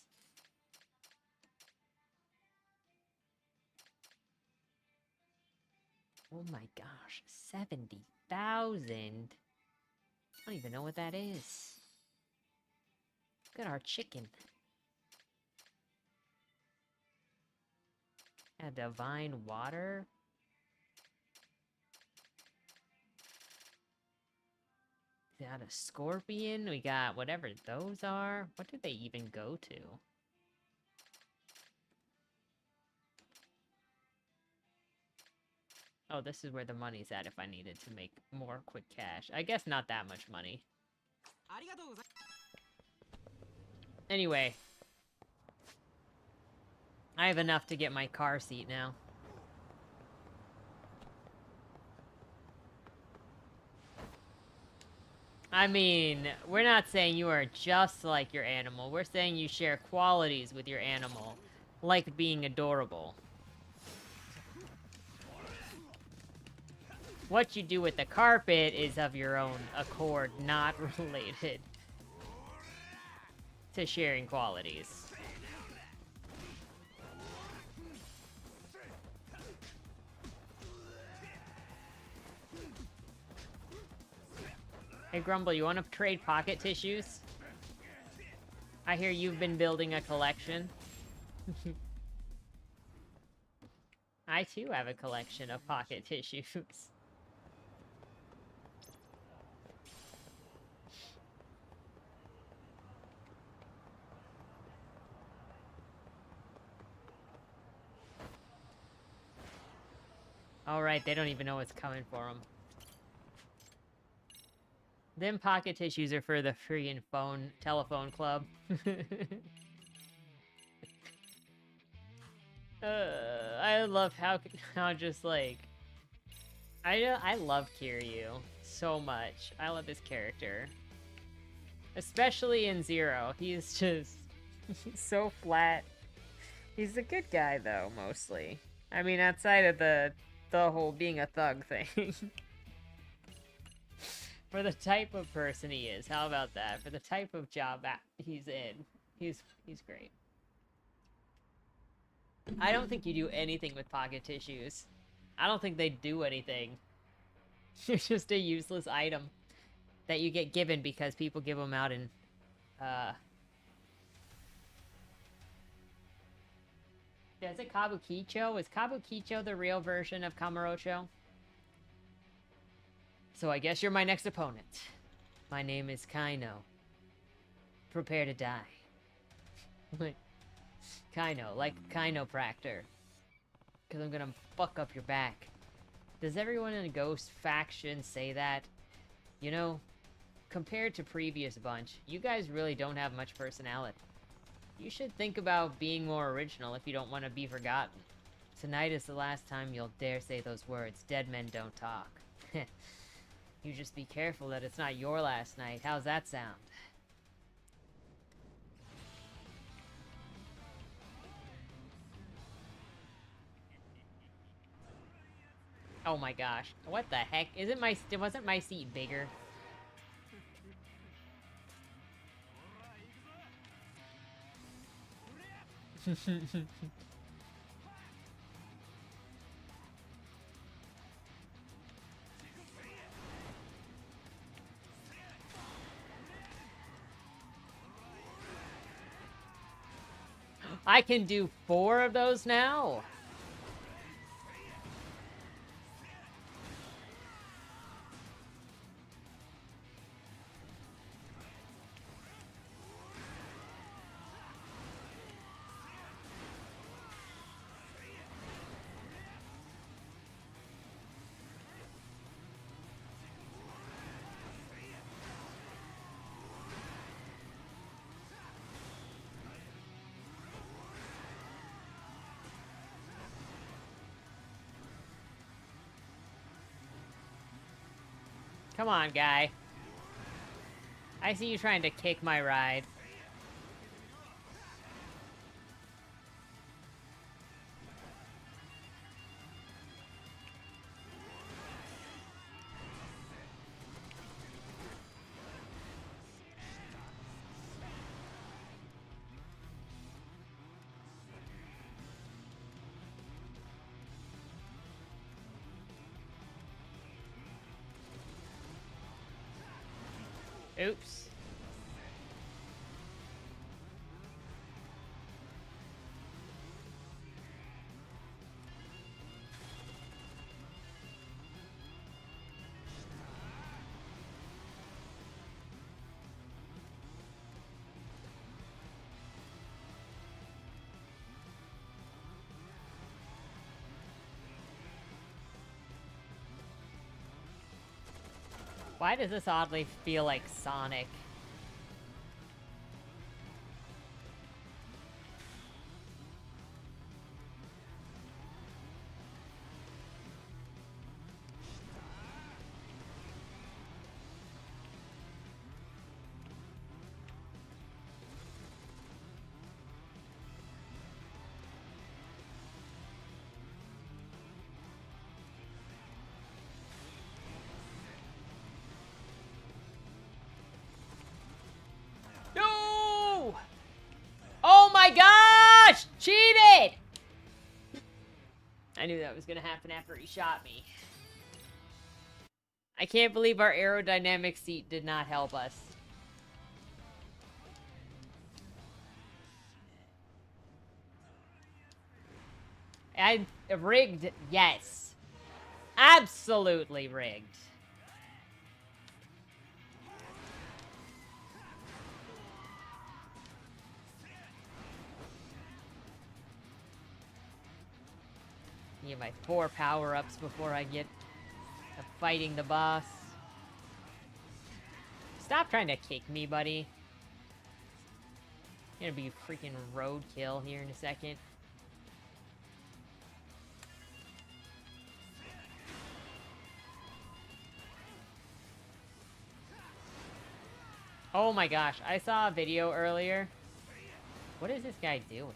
Oh my gosh, 70,000. I don't even know what that is. Look at our chicken. A divine water. We got a scorpion. We got whatever those are. What do they even go to? Oh, this is where the money's at if I needed to make more quick cash. I guess not that much money. Anyway. I have enough to get my car seat now. I mean, we're not saying you are just like your animal. We're saying you share qualities with your animal, like being adorable. What you do with the carpet is of your own accord, not related to sharing qualities. Hey Grumble, you want to trade pocket tissues? I hear you've been building a collection. I too have a collection of pocket tissues. Alright, they don't even know what's coming for them. Them pocket tissues are for the freaking telephone club. I love how just like... I love Kiryu so much. I love his character. Especially in Zero. He's just... he's so flat. He's a good guy though, mostly. I mean, outside of the whole being a thug thing. For the type of person he is, how about that? For the type of job he's in, he's great. I don't think you do anything with pocket tissues. I don't think they do anything. It's just a useless item that you get given because people give them out in, Yeah, is it Kabukicho? Is Kabukicho the real version of Kamurocho? So I guess you're my next opponent. My name is Kaino. Prepare to die. Kaino, like Kainopractor. Because I'm gonna fuck up your back. Does everyone in the Ghost faction say that? You know, compared to previous bunch, you guys really don't have much personality. You should think about being more original if you don't want to be forgotten. Tonight is the last time you'll dare say those words. Dead men don't talk. You just be careful that it's not your last night. How's that sound? Oh my gosh. What the heck? Wasn't my seat bigger? I can do 4 of those now? Come on, guy. I see you trying to kick my ride. Oops. Why does this oddly feel like Sonic? No! Oh my gosh! Cheated! I knew that was gonna happen after he shot me. I can't believe our aerodynamic seat did not help us. I rigged, yes. Absolutely rigged. Get my 4 power-ups before I get to fighting the boss. Stop trying to kick me, buddy. Gonna be freaking roadkill here in a second. Oh my gosh, I saw a video earlier. What is this guy doing?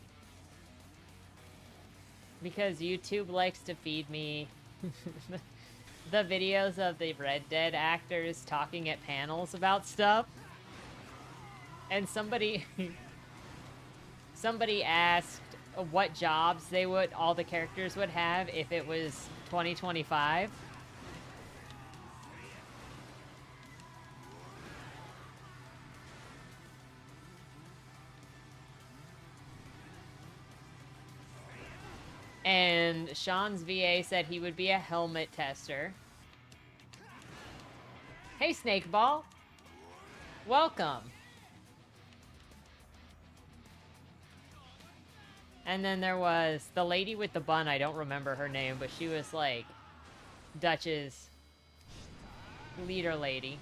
Because YouTube likes to feed me the videos of the Red Dead actors talking at panels about stuff. And somebody asked what jobs all the characters would have if it was 2025. And Sean's VA said he would be a helmet tester. Hey, Snakeball. Welcome. And then there was the lady with the bun. I don't remember her name, but she was like Dutch's leader lady.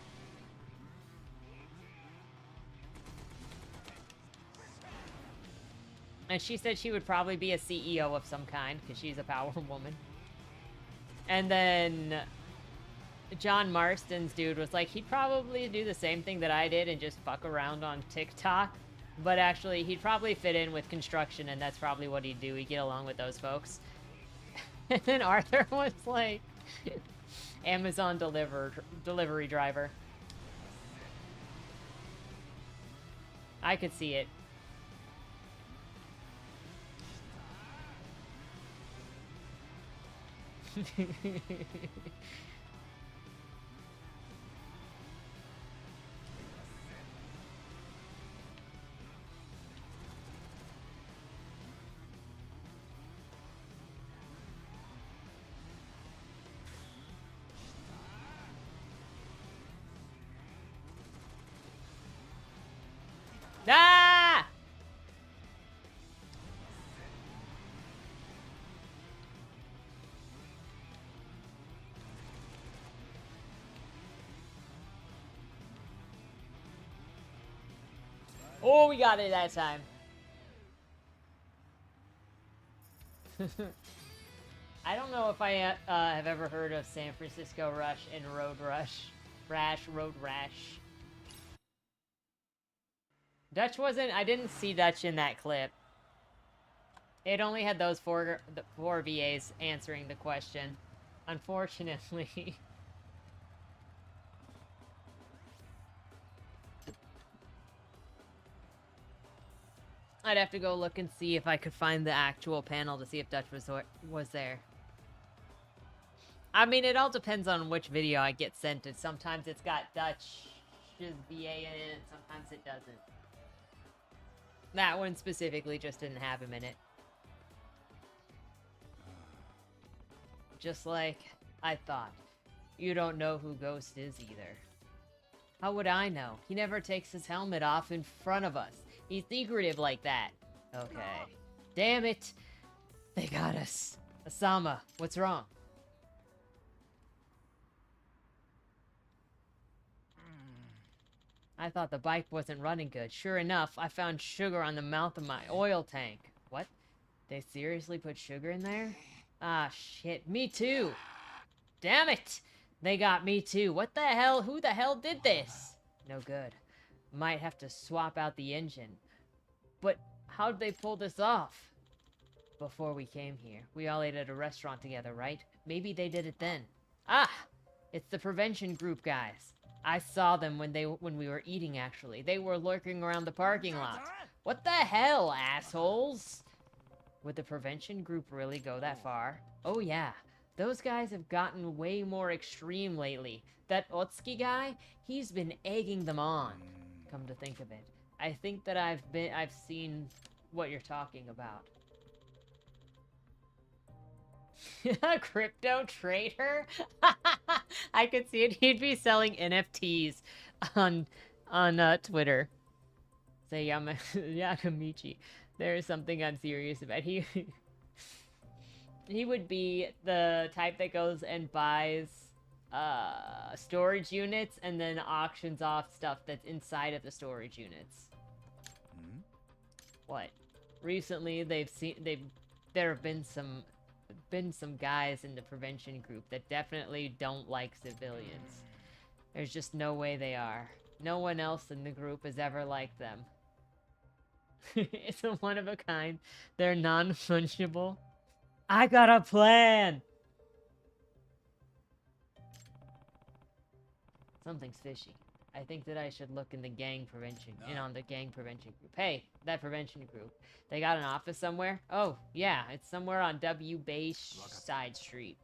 And she said she would probably be a CEO of some kind, because she's a power woman. And then John Marston's dude was like, he'd probably do the same thing that I did and just fuck around on TikTok. But actually, he'd probably fit in with construction, and that's probably what he'd do. He'd get along with those folks. And then Arthur was like, Amazon delivery driver. I could see it. Ah! Oh, we got it that time. I don't know if I have ever heard of San Francisco Rush and Road Rush Road rash. Dutch wasn't... I didn't see Dutch in that clip. It only had those four VAs answering the question. Unfortunately. I'd have to go look and see if I could find the actual panel to see if Dutch was there. I mean, it all depends on which video I get sent to. Sometimes it's got Dutch's VA in it, sometimes it doesn't. That one specifically just didn't have him in it. Just like I thought. You don't know who Ghost is either. How would I know? He never takes his helmet off in front of us. He's secretive like that. Okay. Damn it! They got us. Asama, what's wrong? I thought the bike wasn't running good. Sure enough, I found sugar on the mouth of my oil tank. What? They seriously put sugar in there? Ah, shit. Me too. Damn it! They got me too. What the hell? Who the hell did this? No good. Might have to swap out the engine. But how'd they pull this off? Before we came here, we all ate at a restaurant together, right? Maybe they did it then. Ah! It's the prevention group guys. I saw them when we were eating, actually. They were lurking around the parking lot. What the hell, assholes? Would the prevention group really go that far? Oh yeah. Those guys have gotten way more extreme lately. That Otsuki guy, he's been egging them on. Come to think of it. I think that I've seen what you're talking about. Crypto trader? I could see it. He'd be selling NFTs on Twitter. Say Yakamichi. There is something I'm serious about. He would be the type that goes and buys storage units and then auctions off stuff that's inside of the storage units. What? Recently there have been some guys in the prevention group that definitely don't like civilians. There's just no way they are. No one else in the group has ever liked them. It's a one of a kind. They're non-fungible. I got a plan! Something's fishy. I think that I should look in the gang prevention, on the gang prevention group. Hey, that prevention group. They got an office somewhere? Oh, yeah, it's somewhere on W Bay Side Street.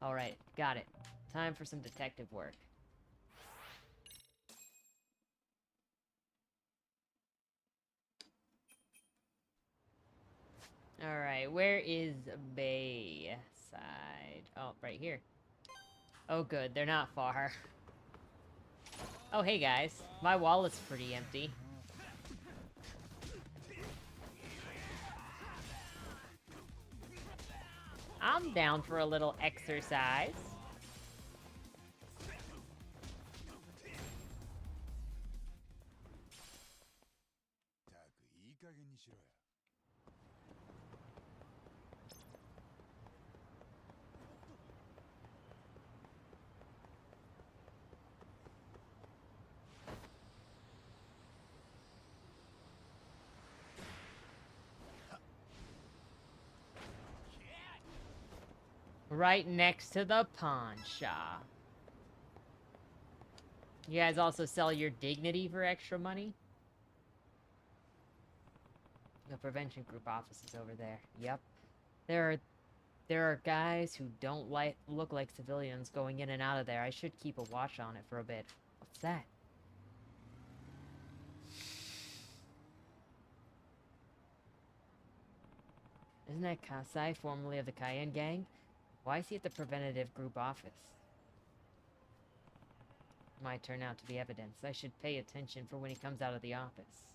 Alright, got it. Time for some detective work. Alright, where is Bay Side? Oh, right here. Oh good, they're not far. Oh, hey guys. My wallet's pretty empty. I'm down for a little exercise. Right next to the pawn shop. You guys also sell your dignity for extra money? The prevention group office is over there. Yep. There are guys who don't look like civilians going in and out of there. I should keep a watch on it for a bit. What's that? Isn't that Kasai, formerly of the Cayenne Gang? Why is he at the preventative group office? Might turn out to be evidence. I should pay attention for when he comes out of the office.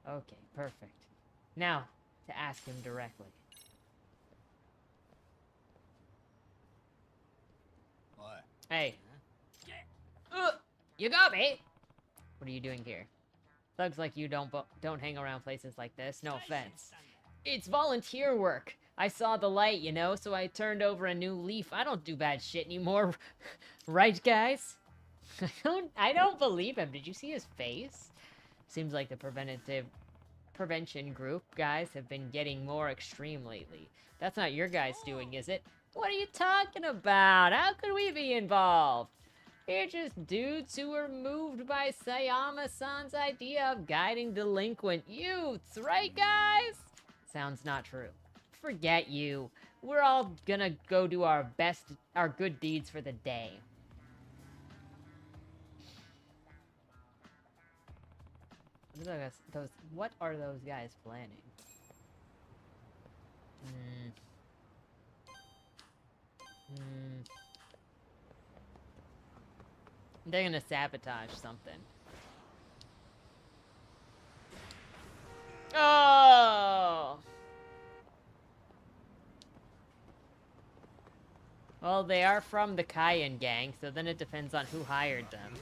Okay, perfect. Now, to ask him directly. What? Hey. You got me! What are you doing here? Thugs like you don't hang around places like this, no offense. It's volunteer work. I saw the light, you know, so I turned over a new leaf. I don't do bad shit anymore. Right, guys? I don't believe him. Did you see his face? Seems like the prevention group guys have been getting more extreme lately. That's not your guys' doing, is it? What are you talking about? How could we be involved? We're just dudes who were moved by Sayama-san's idea of guiding delinquent youths, right, guys? Sounds not true. Forget you. We're all gonna go do our good deeds for the day. What are those guys planning? They're gonna sabotage something. Oh! Well, they are from the Cayenne gang, so then it depends on who hired them.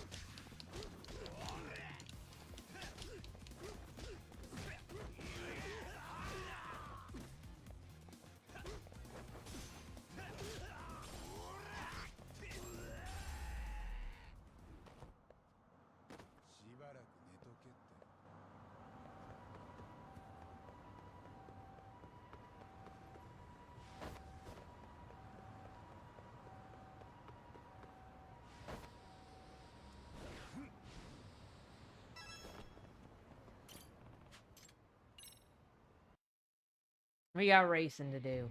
We got racing to do.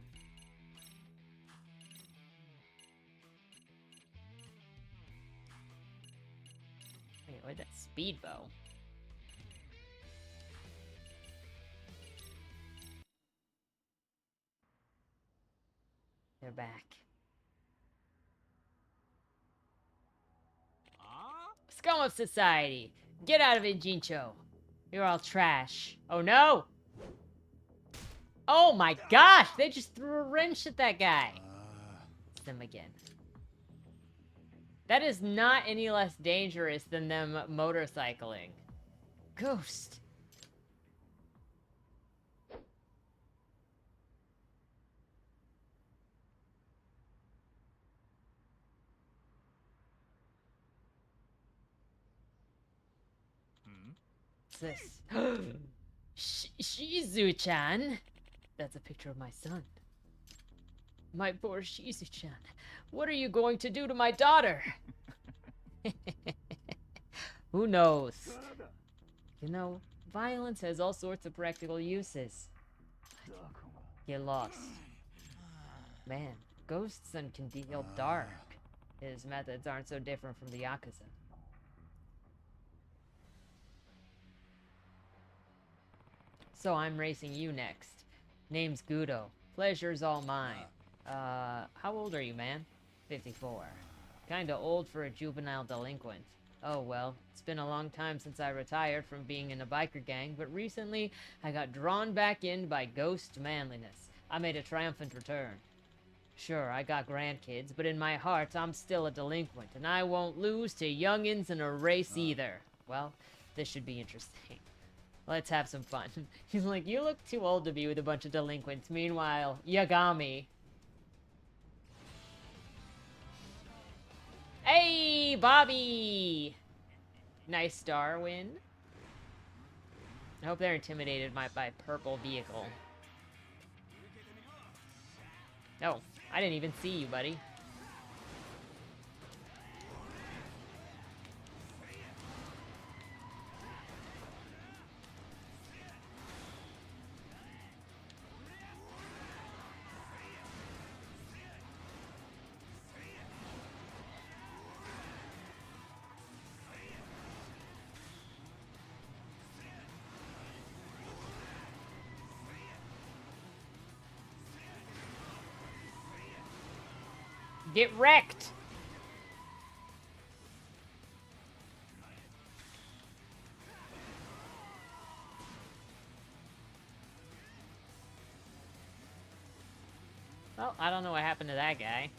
Wait, where'd that speedbow? They're back. Scum of society! Get out of it, Jincho! You're all trash. Oh no! Oh my gosh! They just threw a wrench at that guy! It's them again. That is not any less dangerous than them motorcycling. Ghost! What's this? Shizu-chan? That's a picture of my son. My poor Shizu-chan. What are you going to do to my daughter? Who knows? You know, violence has all sorts of practical uses. Get lost. Man, Ghost Son can deal dark. His methods aren't so different from the yakuza. So I'm racing you next. Name's Gudo. Pleasure's all mine. How old are you, man? 54. Kinda old for a juvenile delinquent. Oh well, it's been a long time since I retired from being in a biker gang, but recently I got drawn back in by ghost manliness. I made a triumphant return. Sure, I got grandkids, but in my heart I'm still a delinquent, and I won't lose to youngins in a race either. Well, this should be interesting. Let's have some fun. He's like, you look too old to be with a bunch of delinquents. Meanwhile, Yagami. Hey, Bobby! Nice star win. I hope they're intimidated by purple vehicle. Oh, I didn't even see you, buddy. Get wrecked! Well, I don't know what happened to that guy.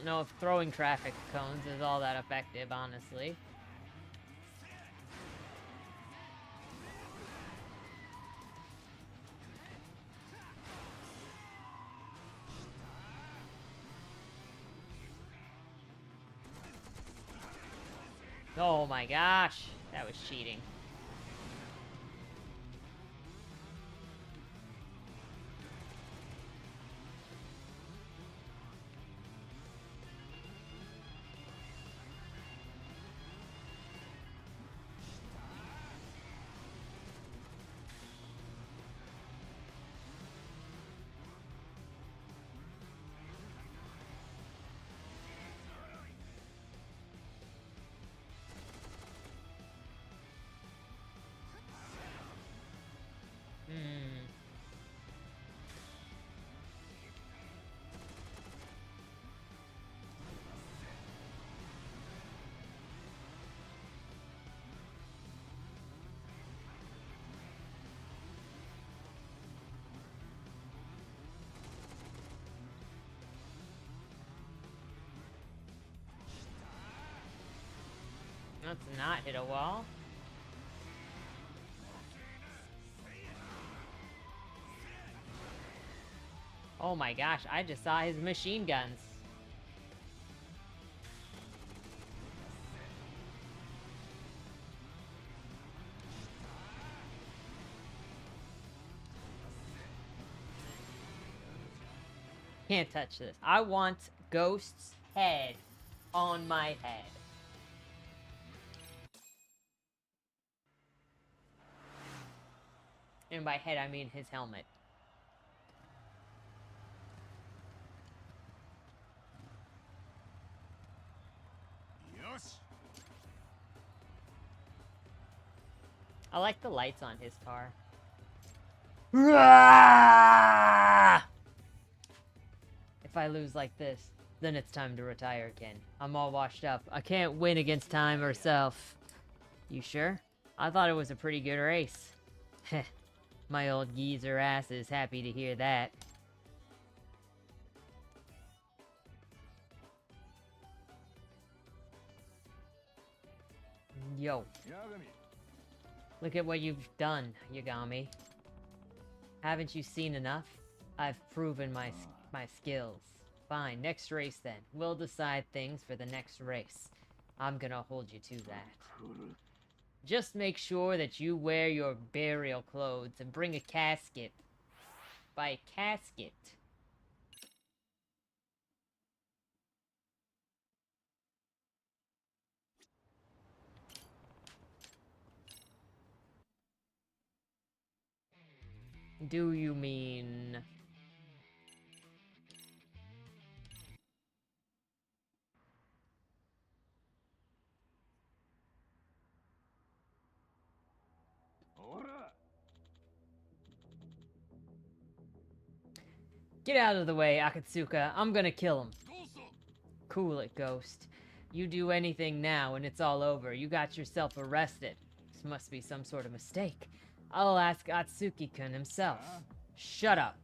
don't know if throwing traffic cones is all that effective, honestly. Oh my gosh, that was cheating. Let's not hit a wall. Oh my gosh, I just saw his machine guns. Can't touch this. I want Ghost's head on my head. And by head, I mean his helmet. I like the lights on his car. If I lose like this, then it's time to retire again. I'm all washed up. I can't win against time or self. You sure? I thought it was a pretty good race. Heh. My old geezer ass is happy to hear that. Yo. Look at what you've done, Yagami. Haven't you seen enough? I've proven my skills. Fine, next race then. We'll decide things for the next race. I'm gonna hold you to that. Just make sure that you wear your burial clothes and bring a casket. By casket. Do you mean... Get out of the way, Akatsuka. I'm gonna kill him. Cool it, Ghost. You do anything now and it's all over. You got yourself arrested. This must be some sort of mistake. I'll ask Atsuki-kun himself. Shut up.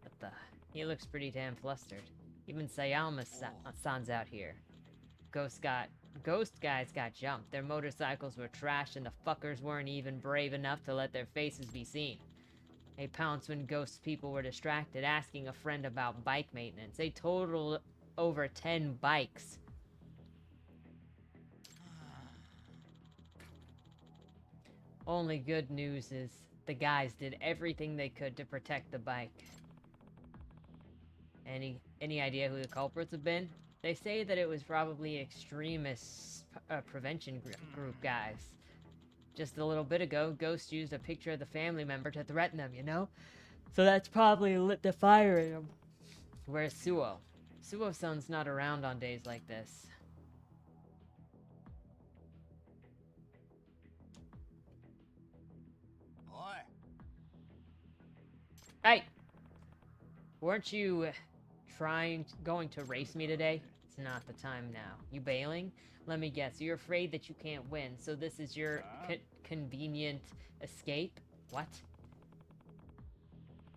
What the... He looks pretty damn flustered. Even Sayama-san's out here. Ghost guys got jumped. Their motorcycles were trashed and the fuckers weren't even brave enough to let their faces be seen. They pounced when Ghost's people were distracted, asking a friend about bike maintenance. They totaled over 10 bikes. Only good news is the guys did everything they could to protect the bike. Any idea who the culprits have been? They say that it was probably extremist prevention group guys. Just a little bit ago, Ghost used a picture of the family member to threaten them, you know? So that's probably lit the fire in him. Where's Suo? Suo-san's not around on days like this. Hey! Weren't you going to race me today? It's not the time now. You bailing? Let me guess, you're afraid that you can't win, so this is your convenient escape? What?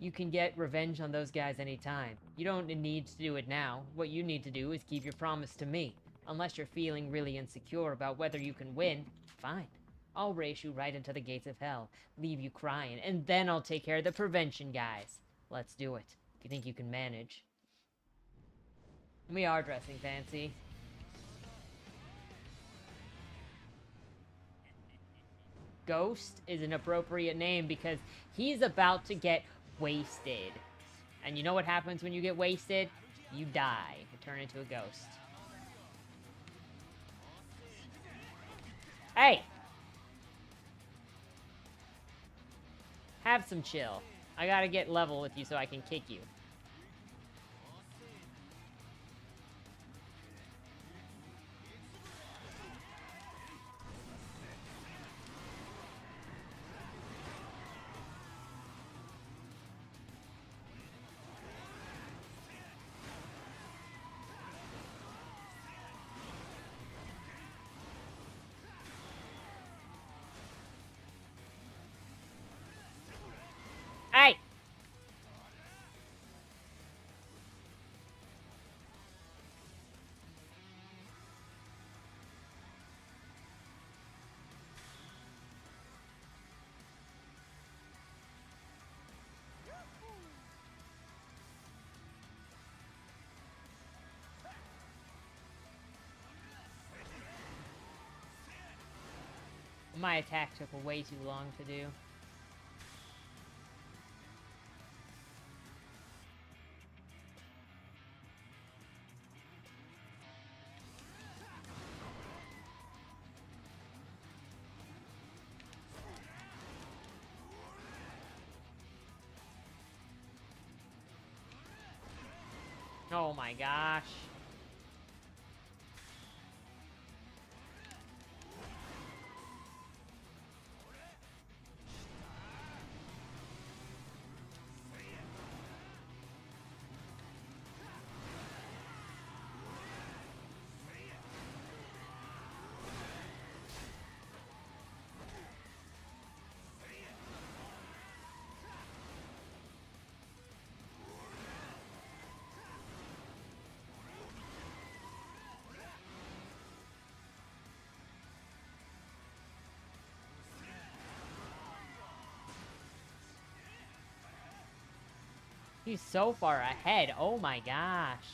You can get revenge on those guys anytime. You don't need to do it now. What you need to do is keep your promise to me. Unless you're feeling really insecure about whether you can win, fine. I'll race you right into the gates of hell, leave you crying, and then I'll take care of the prevention guys. Let's do it. If you think you can manage. We are dressing fancy. Ghost is an appropriate name because he's about to get wasted. And you know what happens when you get wasted? You die. You turn into a ghost. Hey! Have some chill. I gotta get level with you so I can kick you. Hey! My attack took way too long to do. Oh my gosh. He's so far ahead. Oh my gosh.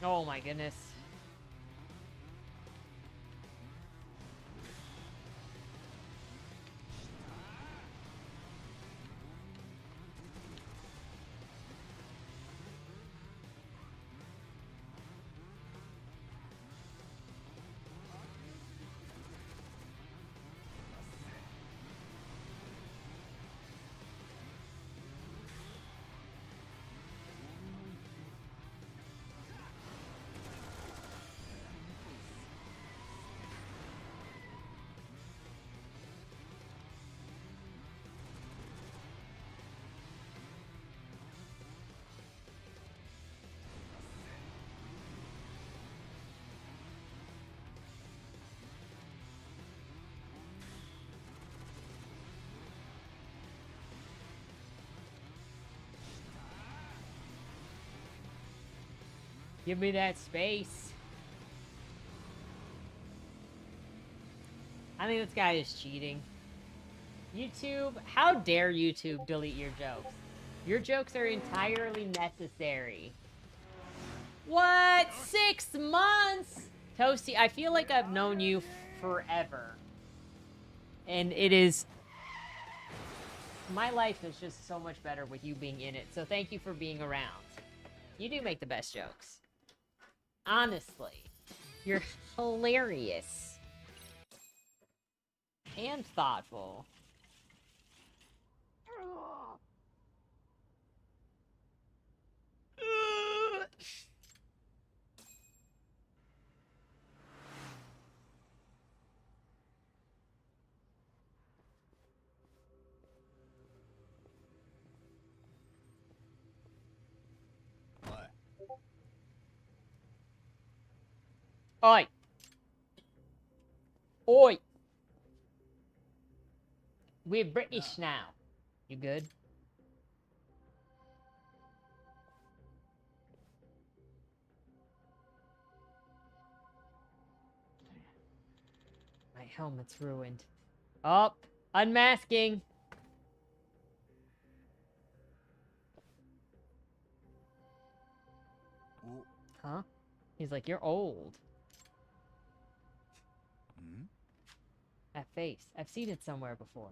Oh my goodness. Give me that space. I think this guy is cheating. YouTube, how dare YouTube delete your jokes? Your jokes are entirely necessary. What? 6 months? Toasty, I feel like I've known you forever. And it is my life is just so much better with you being in it, so thank you for being around. You do make the best jokes. Honestly. You're hilarious. And thoughtful. Oi! Oi! We're British now. You good? My helmet's ruined. Up! Unmasking! Huh? He's like, you're old. That face. I've seen it somewhere before.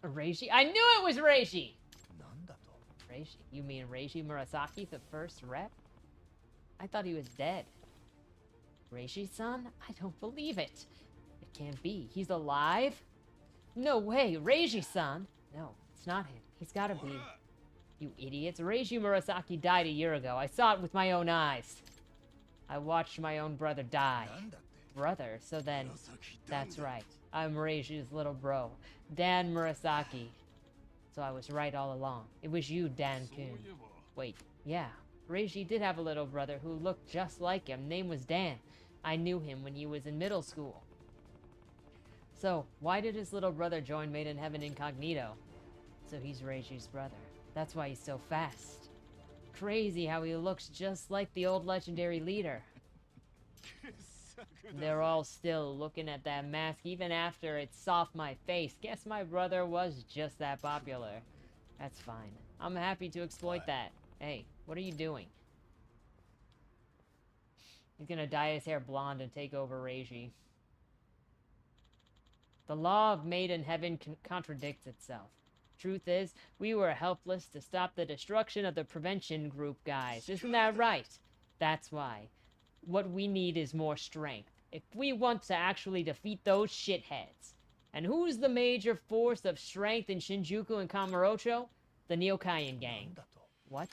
Reiji? I knew it was Reiji! Reiji? You mean Reiji Murasaki, the first rep? I thought he was dead. Reiji-san? I don't believe it. It can't be. He's alive? No way. Reiji-san? No, it's not him. He's gotta be. You idiots. Reiji Murasaki died a year ago. I saw it with my own eyes. I watched my own brother die. Brother? So then, that's right. I'm Reiji's little bro, Dan Murasaki. So I was right all along. It was you, Dan-kun. Wait, yeah. Reiji did have a little brother who looked just like him. Name was Dan. I knew him when he was in middle school. So, why did his little brother join Made in Heaven incognito? So he's Reiji's brother. That's why he's so fast. Crazy how he looks just like the old legendary leader. They're all still looking at that mask even after it's off my face. Guess my brother was just that popular. That's fine. I'm happy to exploit that. Hey, what are you doing? He's gonna dye his hair blonde and take over Reiji. The law of Made in Heaven contradicts itself. Truth is, we were helpless to stop the destruction of the prevention group guys. Isn't that right? That's why. What we need is more strength. If we want to actually defeat those shitheads. And who's the major force of strength in Shinjuku and Kamurocho? The Neokaian gang. What?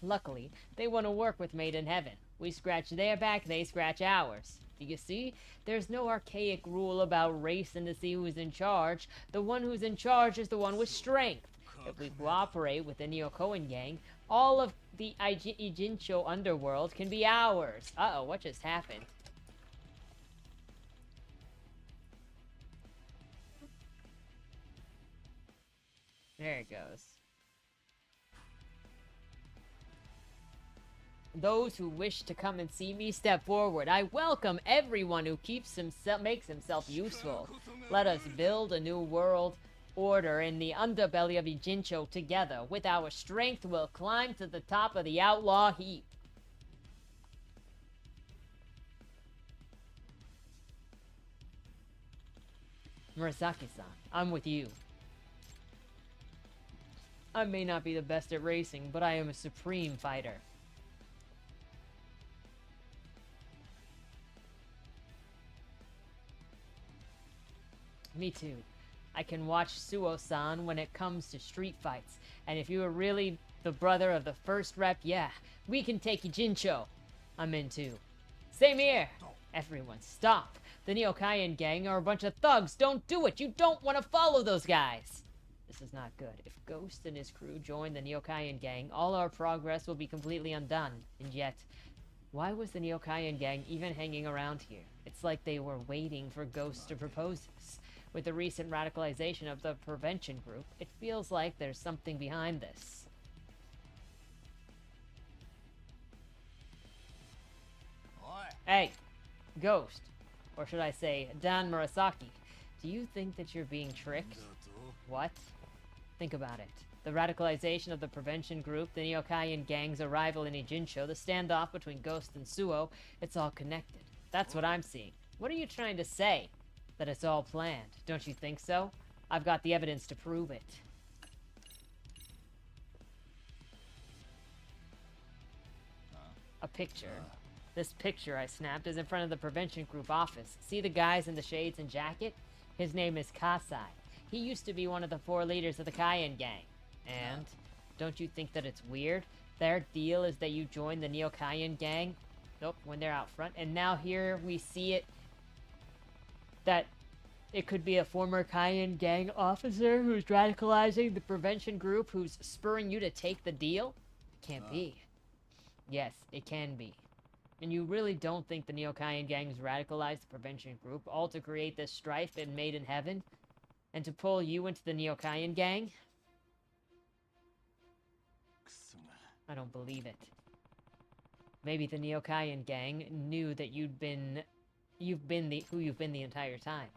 Luckily, they want to work with Made in Heaven. We scratch their back, they scratch ours. Do you see? There's no archaic rule about racing to see who's in charge. The one who's in charge is the one with strength. If we cooperate with the Neokoan gang, all of the Ijincho underworld can be ours. Uh-oh, what just happened? There it goes. Those who wish to come and see me, step forward. I welcome everyone who makes himself useful. Let us build a new world order in the underbelly of Ijincho together. With our strength, we'll climb to the top of the outlaw heap. Murasaki-san, I'm with you. I may not be the best at racing, but I am a supreme fighter. Me too. I can watch Suo-san when it comes to street fights. And if you are really the brother of the first rep, yeah, we can take Ijincho. I'm in too. Same here. Everyone, stop. The Neokaian gang are a bunch of thugs. Don't do it. You don't want to follow those guys. This is not good. If Ghost and his crew join the Neokaian gang, all our progress will be completely undone. And yet, why was the Neokaian gang even hanging around here? It's like they were waiting for Ghost to propose this. With the recent radicalization of the prevention group, it feels like there's something behind this. Hey, Ghost. Or should I say, Dan Murasaki. Do you think that you're being tricked? What? Think about it. The radicalization of the prevention group, the Neokaian gang's arrival in Ijincho, the standoff between Ghost and Suo, it's all connected. That's what I'm seeing. What are you trying to say? That it's all planned. Don't you think so? I've got the evidence to prove it. A picture. This picture I snapped is in front of the prevention group office. See the guys in the shades and jacket? His name is Kasai. He used to be one of the 4 leaders of the Cayenne gang. And don't you think that it's weird? Their deal is that you join the Neo Cayenne gang. Nope, when they're out front. And now here we see it that it could be a former Cayenne gang officer who's radicalizing the prevention group who's spurring you to take the deal? Can't be. Yes, it can be. And you really don't think the Neo Cayenne gangs radicalized the prevention group all to create this strife in Made in Heaven? And to pull you into the Neo Cayenne gang? I don't believe it. Maybe the Neo Cayenne gang knew that you've been the entire time.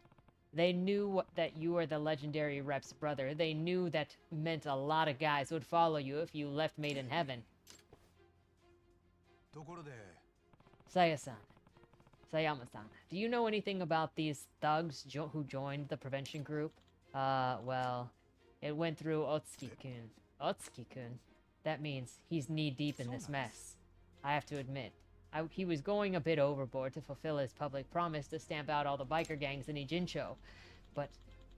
They knew that you were the legendary rep's brother. They knew that meant a lot of guys would follow you if you left Made in Heaven. Saya-san. Sayama-san. Do you know anything about these thugs who joined the prevention group? Well, it went through Otsuki-kun. Otsuki-kun? That means he's knee-deep in this mess. I have to admit, he was going a bit overboard to fulfill his public promise to stamp out all the biker gangs in Ijincho. But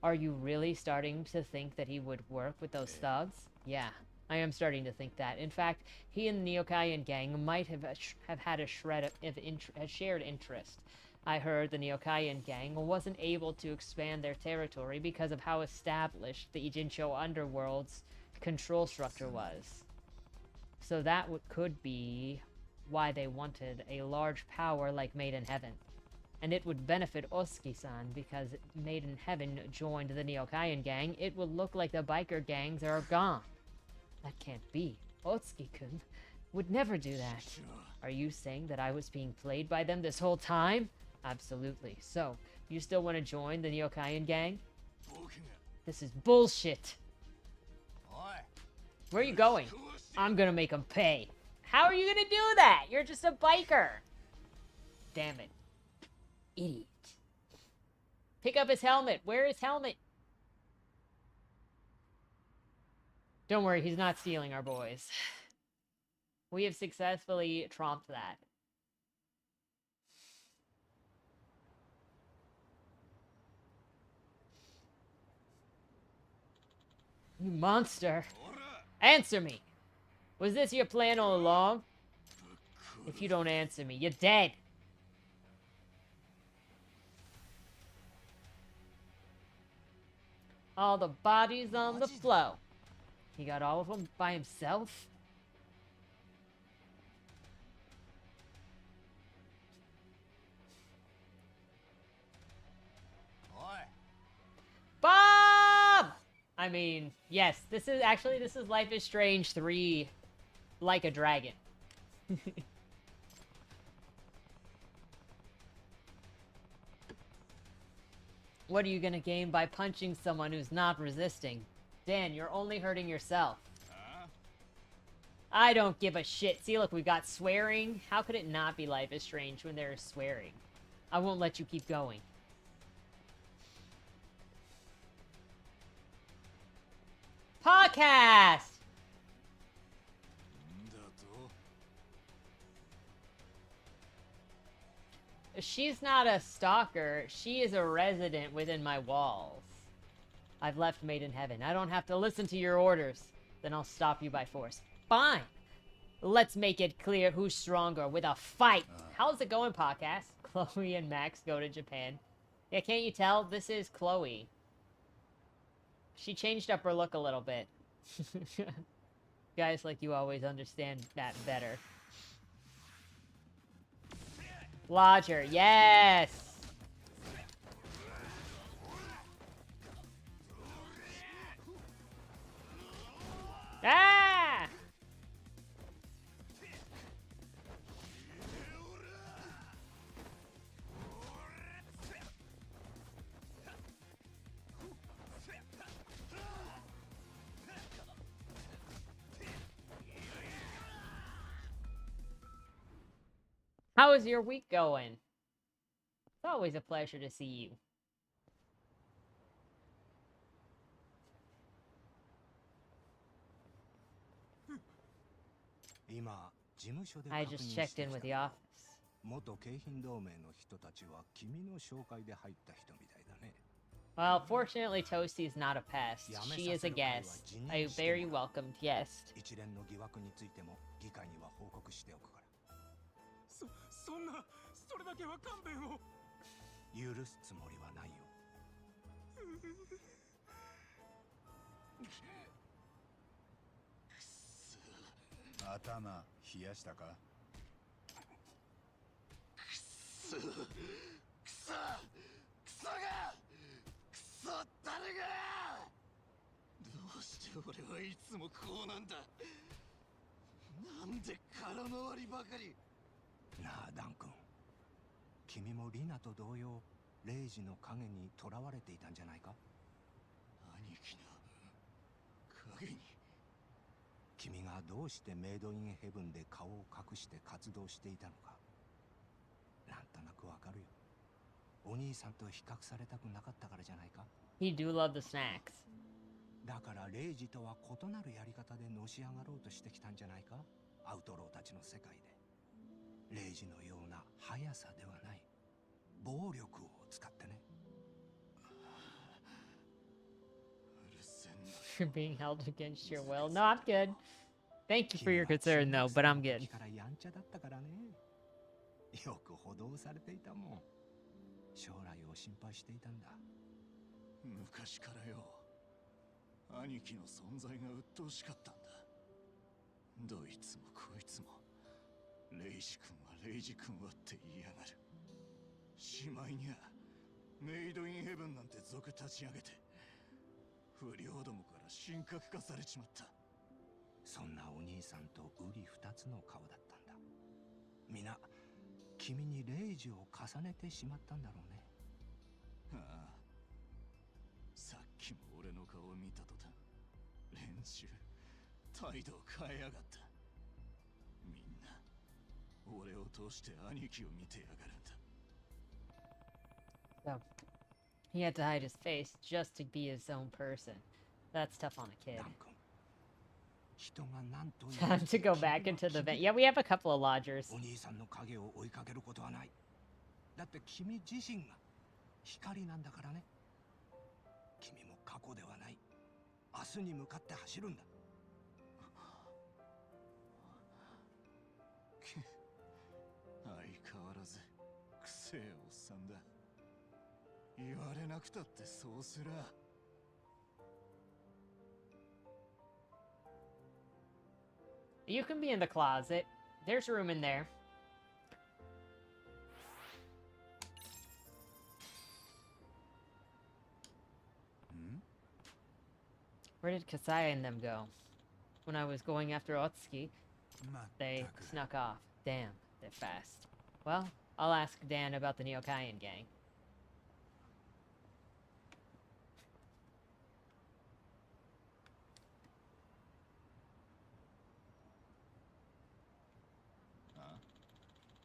are you really starting to think that he would work with those thugs? Yeah, I am starting to think that. In fact, he and the Neo Cayenne gang might have had a shred of a shared interest. I heard the Neo Cayenne gang wasn't able to expand their territory because of how established the Ijincho underworld's control structure was. So that could be why they wanted a large power like Made in Heaven. And it would benefit Osuki-san because Made in Heaven joined the Neo Cayenne gang. It would look like the biker gangs are gone. That can't be. Otsuki-kun would never do that. Are you saying that I was being played by them this whole time? Absolutely. So, you still want to join the Neo Cayenne gang? This is bullshit. Where are you going? I'm gonna make them pay. How are you gonna do that? You're just a biker. Damn it. Idiot. Pick up his helmet. Wear his helmet. Don't worry, he's not stealing our boys. We have successfully trumped that. You monster. Answer me. Was this your plan all along? If you don't answer me, you're dead. All the bodies on the floor. He got all of them by himself? Bob! I mean, yes, this is Life is Strange 3 like a dragon. What are you gonna gain by punching someone who's not resisting? Dan, you're only hurting yourself. I don't give a shit. See, look, we got swearing. How could it not be Life is Strange when there's swearing? I won't let you keep going. Podcast! She's not a stalker. She is a resident within my walls. I've left Made in Heaven. I don't have to listen to your orders. Then I'll stop you by force. Fine. Let's make it clear who's stronger with a fight. How's it going, podcast? Chloe and Max go to Japan. Yeah, can't you tell? This is Chloe. She changed up her look a little bit. Guys like you always understand that better. Lodger, yes! Ah! How is your week going? It's always a pleasure to see you. 今事務所で I 確 just 認 checked して in き with た the けど office. 元京浜同盟の人たちは君の紹介で入った人みたいだね。 Well, fortunately, Toasty is not a pest. She is a guest. A very welcomed guest. 一連の疑惑についても議会には報告しておくから。そんな、それだけは勘弁を。許すつもりはないよ。頭冷やしたか。くそが誰が。どうして俺はいつもこうなんだ。なんで空回りばかり。なあダン君、君もリナと同様レイジの影に囚われていたんじゃないか。兄貴の影に。君がどうしてメイドインヘブンで顔を隠して活動していたのか、なんとなくわかるよ。お兄さんと比較されたくなかったからじゃないか。 He do love the snacks. だからレイジとは異なるやり方でのし上がろうとしてきたんじゃないか。アウトローたちの世界でレイジのような速さではない暴力を使ってね。うるせんな。 You're being held against your will. No, I'm good. Thank you for your concern, though, but I'm good. 君は中学生の時からやんちゃだったからね。よく補導されていたもん。将来を心配していたんだ。昔からよ、兄貴の存在が鬱陶しかったんだ。どいつもこいつもレイジ君はレイジ君はって言いやがる。しまいにはメイドインヘブンなんて族立ち上げて不良どもから神格化されちまった。そんなお兄さんと瓜二つの顔だったんだ。皆君にレイジを重ねてしまったんだろうね。ああ、さっきも俺の顔を見た途端連中態度を変えやがった。みんな俺を通して兄貴を見てやがるんだ。 So, he had to hide his face just to be his own person. That's tough on a kid. ダン君、人が何と Time to go back into the vent. Yeah, we have a couple of lodgers. お兄さんの影を追いかけることはない。だって君自身が光なんだからね。君も過去ではない。明日に向かって走るんだ。相変わらずくせえおっさんだ。言われなくたってそうすら。 You can be in the closet. There's room in there. Where did Kasaya and them go? When I was going after Otsuki, they snuck off. Damn, they're fast. Well, I'll ask Dan about the Neokaian gang.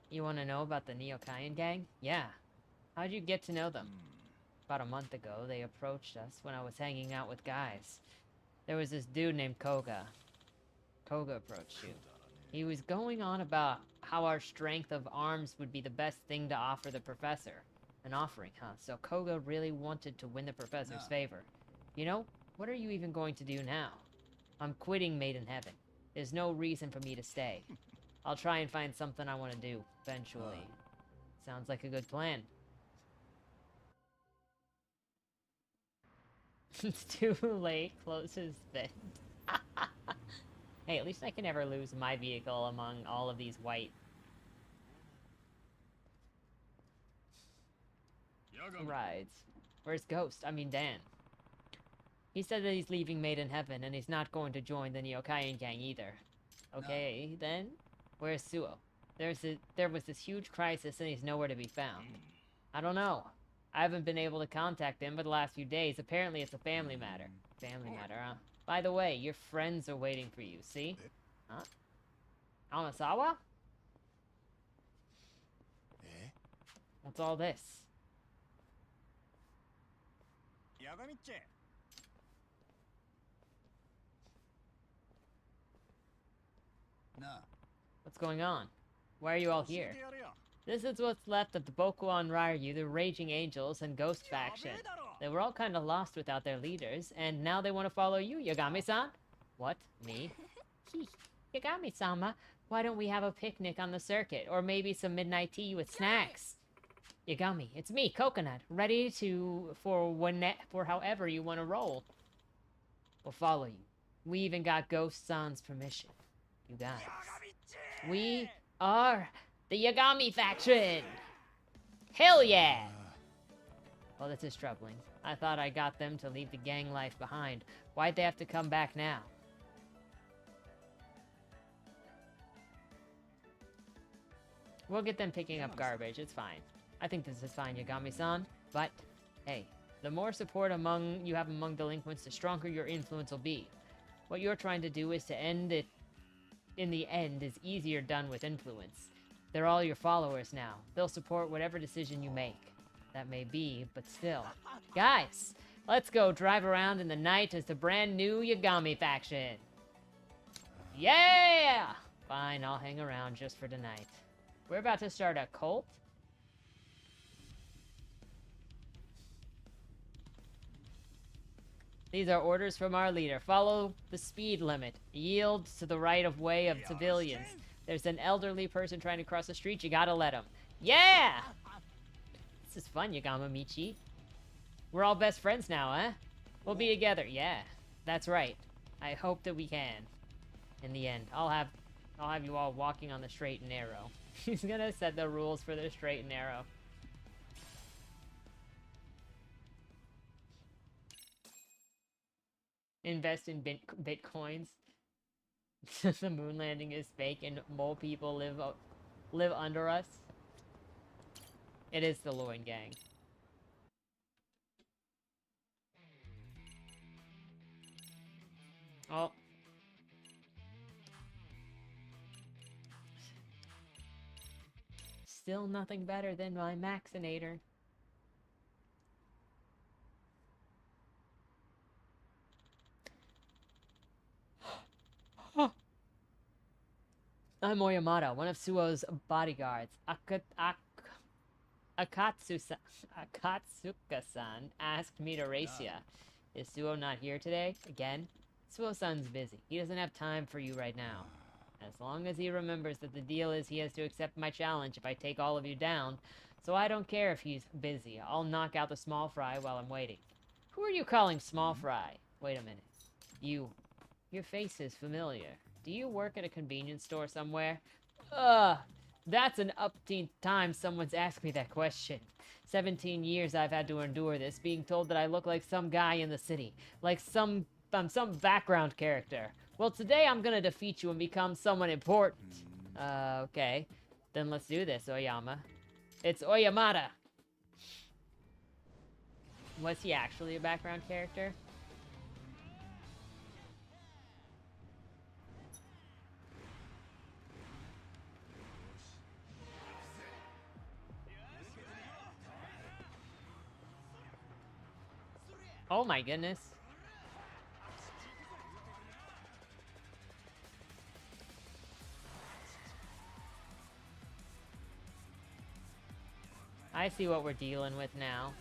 You want to know about the Neokaian gang? Yeah. How'd you get to know them? About a month ago, they approached us when I was hanging out with guys. There was this dude named Koga. Koga approached you. He was going on about how our strength of arms would be the best thing to offer the professor. An offering, huh? So Koga really wanted to win the professor's favor. You know, what are you even going to do now? I'm quitting Made in Heaven. There's no reason for me to stay. I'll try and find something I want to do, eventually. Sounds like a good plan. It's too late. Close his vent. Hey, at least I can never lose my vehicle among all of these white rides. Where's Ghost? I mean Dan. He said that he's leaving Made in Heaven and he's not going to join the Neokaian gang either. Okay, then? Where's Suo? There was this huge crisis and he's nowhere to be found. I don't know. I haven't been able to contact him for the last few days. Apparently it's a family matter. Family matter, huh? By the way, your friends are waiting for you, see? Huh? Amasawa? What's all this? ヤガミッチェ な What's going on? Why are you all 教え here? てやるよ This is what's left of the Bokuon Ryu, the Raging Angels, and Ghost faction. They were all kind of lost without their leaders, and now they want to follow you, Yagami-san. What? Me? Yagami-sama, why don't we have a picnic on the circuit, or maybe some midnight tea with snacks? Yagami, it's me, Coconut, ready for however you want to roll. We'll follow you. We even got Ghost-san's permission. You guys. We are the Yagami faction! Hell yeah! Well, this is troubling. I thought I got them to leave the gang life behind. Why'd they have to come back now? We'll get them picking up garbage, it's fine. I think this is fine, Yagami-san. But, hey, the more support you have among delinquents, the stronger your influence will be. What you're trying to do is to end it in the end is easier done with influence. They're all your followers now. They'll support whatever decision you make. That may be, but still. Guys, let's go drive around in the night as the brand new Yagami faction. Yeah! Fine, I'll hang around just for tonight. We're about to start a cult? These are orders from our leader. Follow the speed limit. Yield to the right of way of civilians. There's an elderly person trying to cross the street. You gotta let him. Yeah! This is fun, Yagami-michi. We're all best friends now, huh? We'll be together. Yeah, that's right. I hope that we can. In the end, I'll have you all walking on the straight and narrow. He's gonna set the rules for the straight and narrow. Invest in bitcoins. The moon landing is fake and mole people live under us. It is the Loin gang. Oh. Still nothing better than my Maxinator. I'm Oyamata, one of Suo's bodyguards. Akatsuka-san asked me to race ya. Is Suo not here today? Again? Suo-san's busy. He doesn't have time for you right now. As long as he remembers that the deal is he has to accept my challenge if I take all of you down. So I don't care if he's busy. I'll knock out the small fry while I'm waiting. Who are you calling small fry? Wait a minute. Your face is familiar. Do you work at a convenience store somewhere? That's an upteenth time someone's asked me that question. 17 years I've had to endure this, being told that I look like some guy in the city. Like some background character. Well, today I'm gonna defeat you and become someone important. Okay. Then let's do this, Oyama. It's Oyamata! Was he actually a background character? Oh my goodness. I see what we're dealing with now.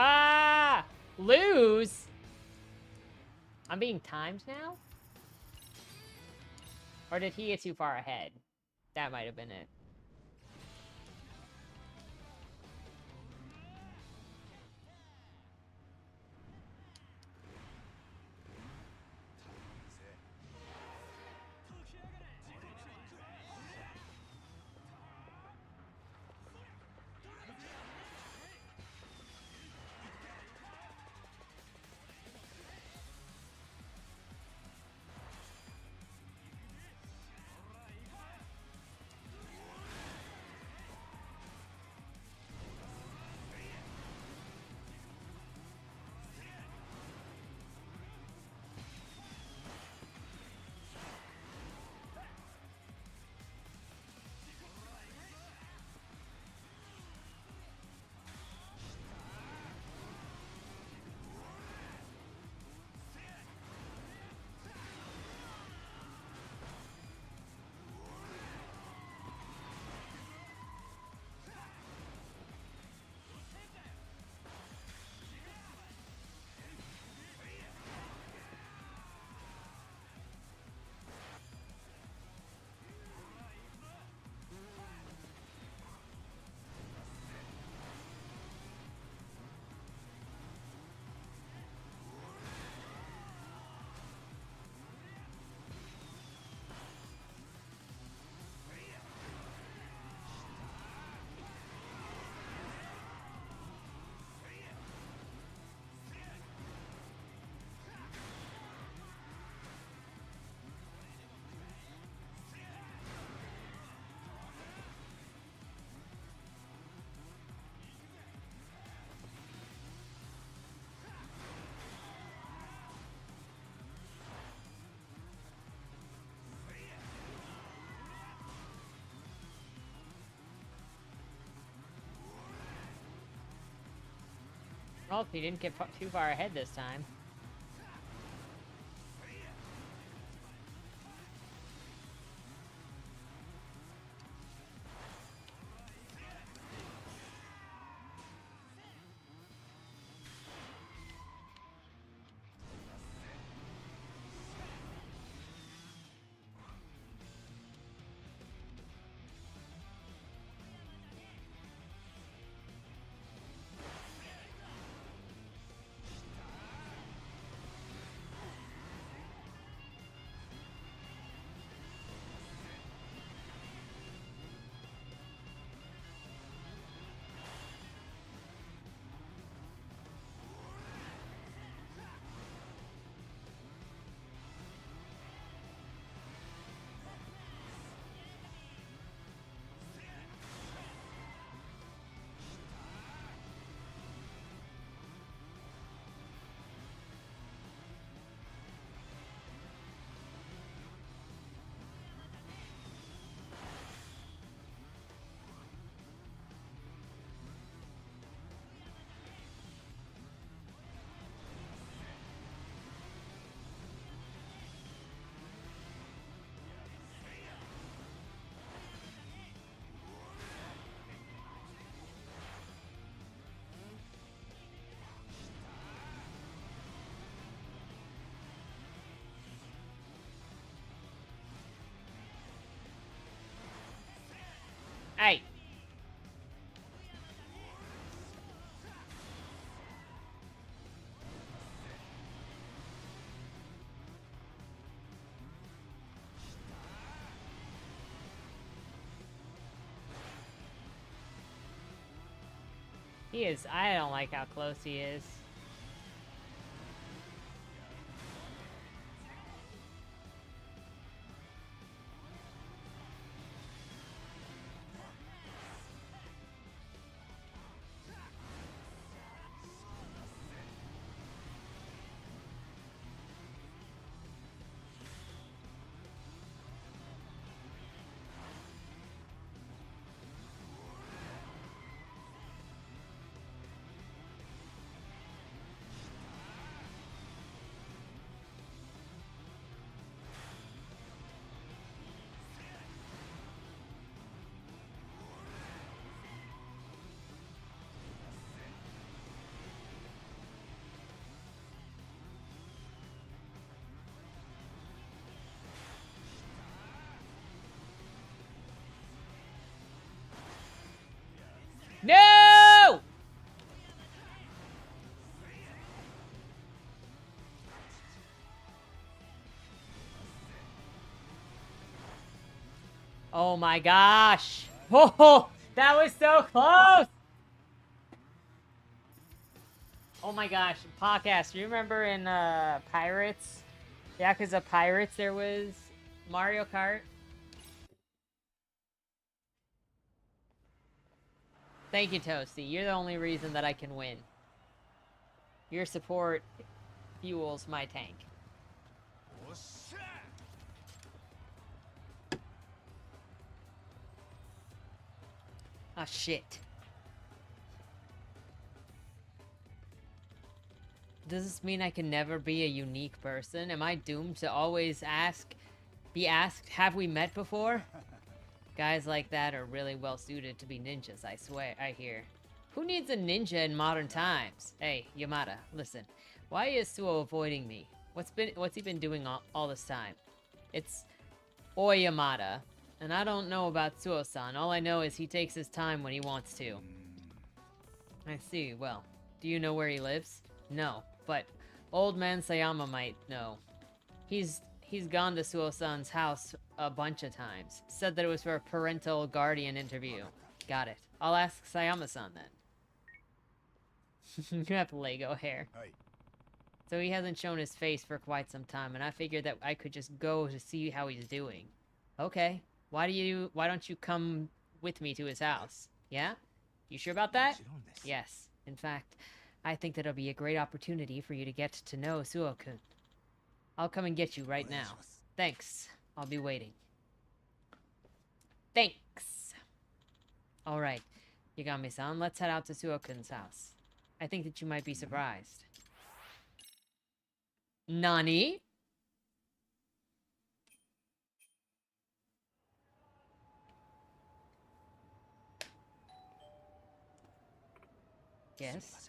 Ah! Lose? I'm being timed now? Or did he get too far ahead? That might have been it. Well, he didn't get too far ahead this time. Hey! He is. I don't like how close he is. No! Oh my gosh. Oh, that was so close. Oh my gosh. Podcast. You remember in Pirates? Yakuza Pirates, there was Mario Kart? Thank you, Toasty. You're the only reason that I can win. Your support fuels my tank. Ah, shit. Does this mean I can never be a unique person? Am I doomed to always be asked, have we met before? Guys like that are really well suited to be ninjas, I swear, I hear. Who needs a ninja in modern times? Hey, Yamada, listen. Why is Suo avoiding me? What's he been doing all this time? It's Oi Yamada. And I don't know about Suo-san. All I know is he takes his time when he wants to. I see. Well, do you know where he lives? No, but old man Sayama might know. He's gone to Suo-san's house a bunch of times. Said that it was for a parental guardian interview. Got it. I'll ask Sayama-san then. You have Lego hair. So he hasn't shown his face for quite some time, and I figured that I could just go to see how he's doing. Okay. Why don't you come with me to his house? Yeah? You sure about that? Yes. In fact, I think that'll be a great opportunity for you to get to know Suo-kun. I'll come and get you right now. Thanks. I'll be waiting. Thanks. Alright. Yagami-san, let's head out to Suo-kun's house. I think that you might be surprised. Nani? Yes?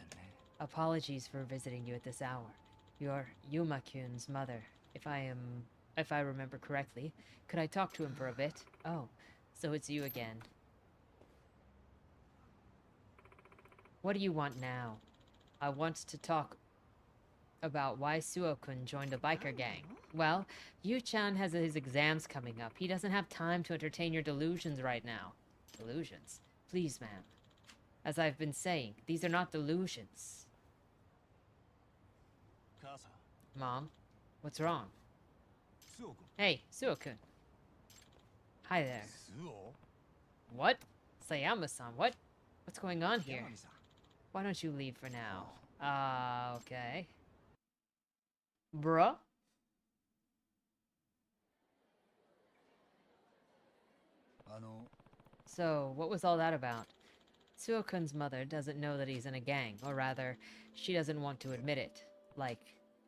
Apologies for visiting you at this hour. You're Yuma-kun's mother, if I remember correctly. Could I talk to him for a bit? Oh, so it's you again. What do you want now? I want to talk about why Suo-kun joined a biker gang. Well, Yu-chan has his exams coming up. He doesn't have time to entertain your delusions right now. Delusions? Please, ma'am. As I've been saying, these are not delusions. Mom, what's wrong? Hey, Suo-kun. Hi there. What? Sayama-san, what? What's going on here? Why don't you leave for now? Okay. Bruh? So, what was all that about? Suo-kun's mother doesn't know that he's in a gang, or rather, she doesn't want to admit it. Like,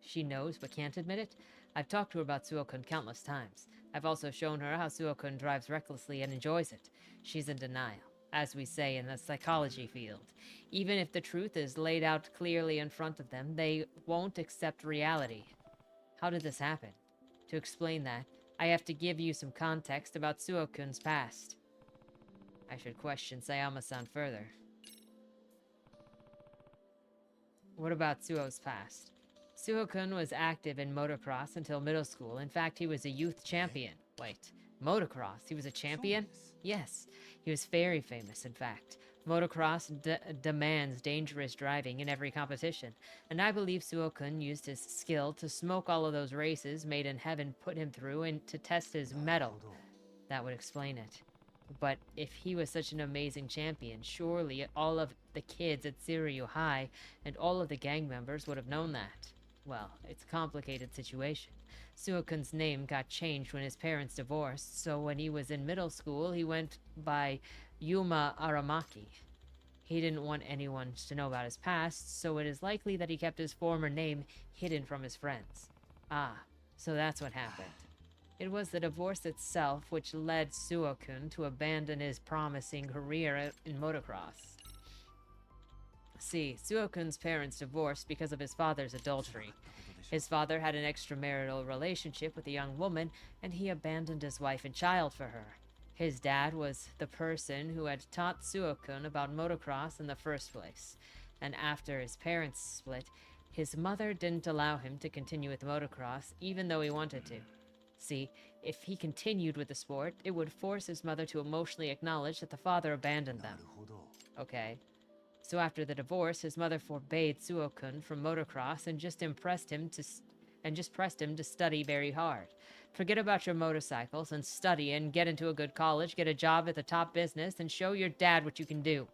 she knows but can't admit it? I've talked to her about Suo-kun countless times. I've also shown her how Suo-kun drives recklessly and enjoys it. She's in denial, as we say in the psychology field. Even if the truth is laid out clearly in front of them, they won't accept reality. How did this happen? To explain that, I have to give you some context about Suo-kun's past. I should question Sayama-san further. What about Suo's past? Suo-kun was active in motocross until middle school. In fact, he was a youth champion. Wait, motocross? He was a champion? Yes, he was very famous, in fact. Motocross demands dangerous driving in every competition, and I believe Suo-kun used his skill to smoke all of those races Made in Heaven put him through and to test his mettle. That would explain it. But if he was such an amazing champion, surely all of the kids at Ziryu High and all of the gang members would have known that. Well, it's a complicated situation. Suo-kun's name got changed when his parents divorced, so when he was in middle school, he went by Yuma Aramaki. He didn't want anyone to know about his past, so it is likely that he kept his former name hidden from his friends. Ah, so that's what happened. It was the divorce itself which led Suo-kun to abandon his promising career in motocross. See, Suo-kun's parents divorced because of his father's adultery. His father had an extramarital relationship with a young woman, and he abandoned his wife and child for her. His dad was the person who had taught Suo-kun about motocross in the first place, and after his parents split, his mother didn't allow him to continue with motocross, even though he wanted to. See, if he continued with the sport, it would force his mother to emotionally acknowledge that the father abandoned them. Okay. So after the divorce, his mother forbade Suo-kun from motocross and just pressed him to study very hard. Forget about your motorcycles and study and get into a good college, get a job at the top business, and show your dad what you can do.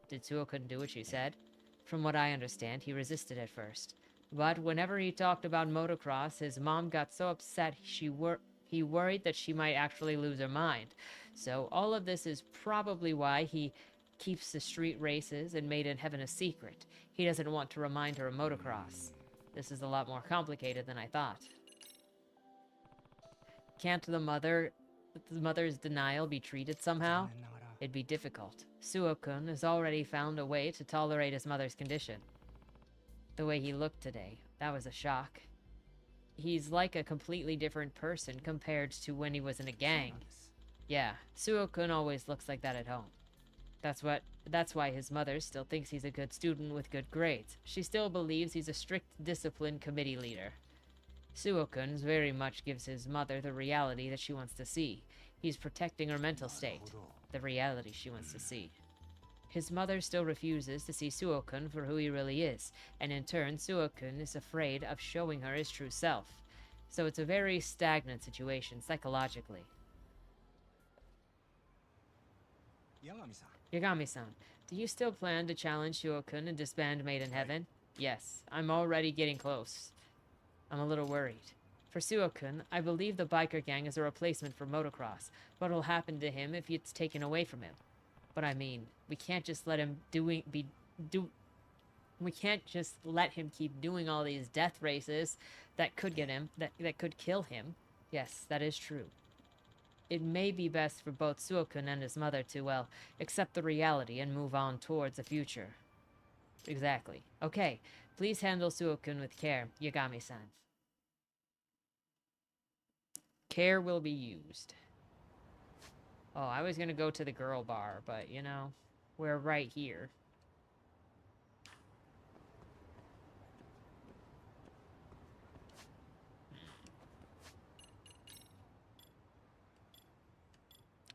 Did Suo-kun do what she said? From what I understand, he resisted at first. But whenever he talked about motocross, his mom got so upset he worried that she might actually lose her mind. So all of this is probably why he keeps the street races and Made in Heaven a secret. He doesn't want to remind her of motocross. This is a lot more complicated than I thought. Can't the mother's denial be treated somehow? It'd be difficult. Suo-kun has already found a way to tolerate his mother's condition. The way he looked today, that was a shock. He's like a completely different person compared to when he was in a gang. Yeah, Suo-kun always looks like that at home. That's why his mother still thinks he's a good student with good grades. She still believes he's a strict discipline committee leader. Suo-kun very much gives his mother the reality that she wants to see. He's protecting her mental state, the reality she wants to see. His mother still refuses to see Suo-kun for who he really is, and in turn, Suo-kun is afraid of showing her his true self. So it's a very stagnant situation, psychologically. Yagami-san, do you still plan to challenge Suo-kun and disband Made in Heaven? Yes, I'm already getting close. I'm a little worried. For Suo-kun, I believe the biker gang is a replacement for motocross. What will happen to him if it's taken away from him? But I mean, we can't just let him We can't just let him keep doing all these death races that could get him, that could kill him. Yes, that is true. It may be best for both Suokun and his mother to, well, accept the reality and move on towards the future. Exactly. Okay, please handle Suokun with care, Yagami-san. Care will be used. Oh, I was gonna go to the girl bar, but, you know, we're right here.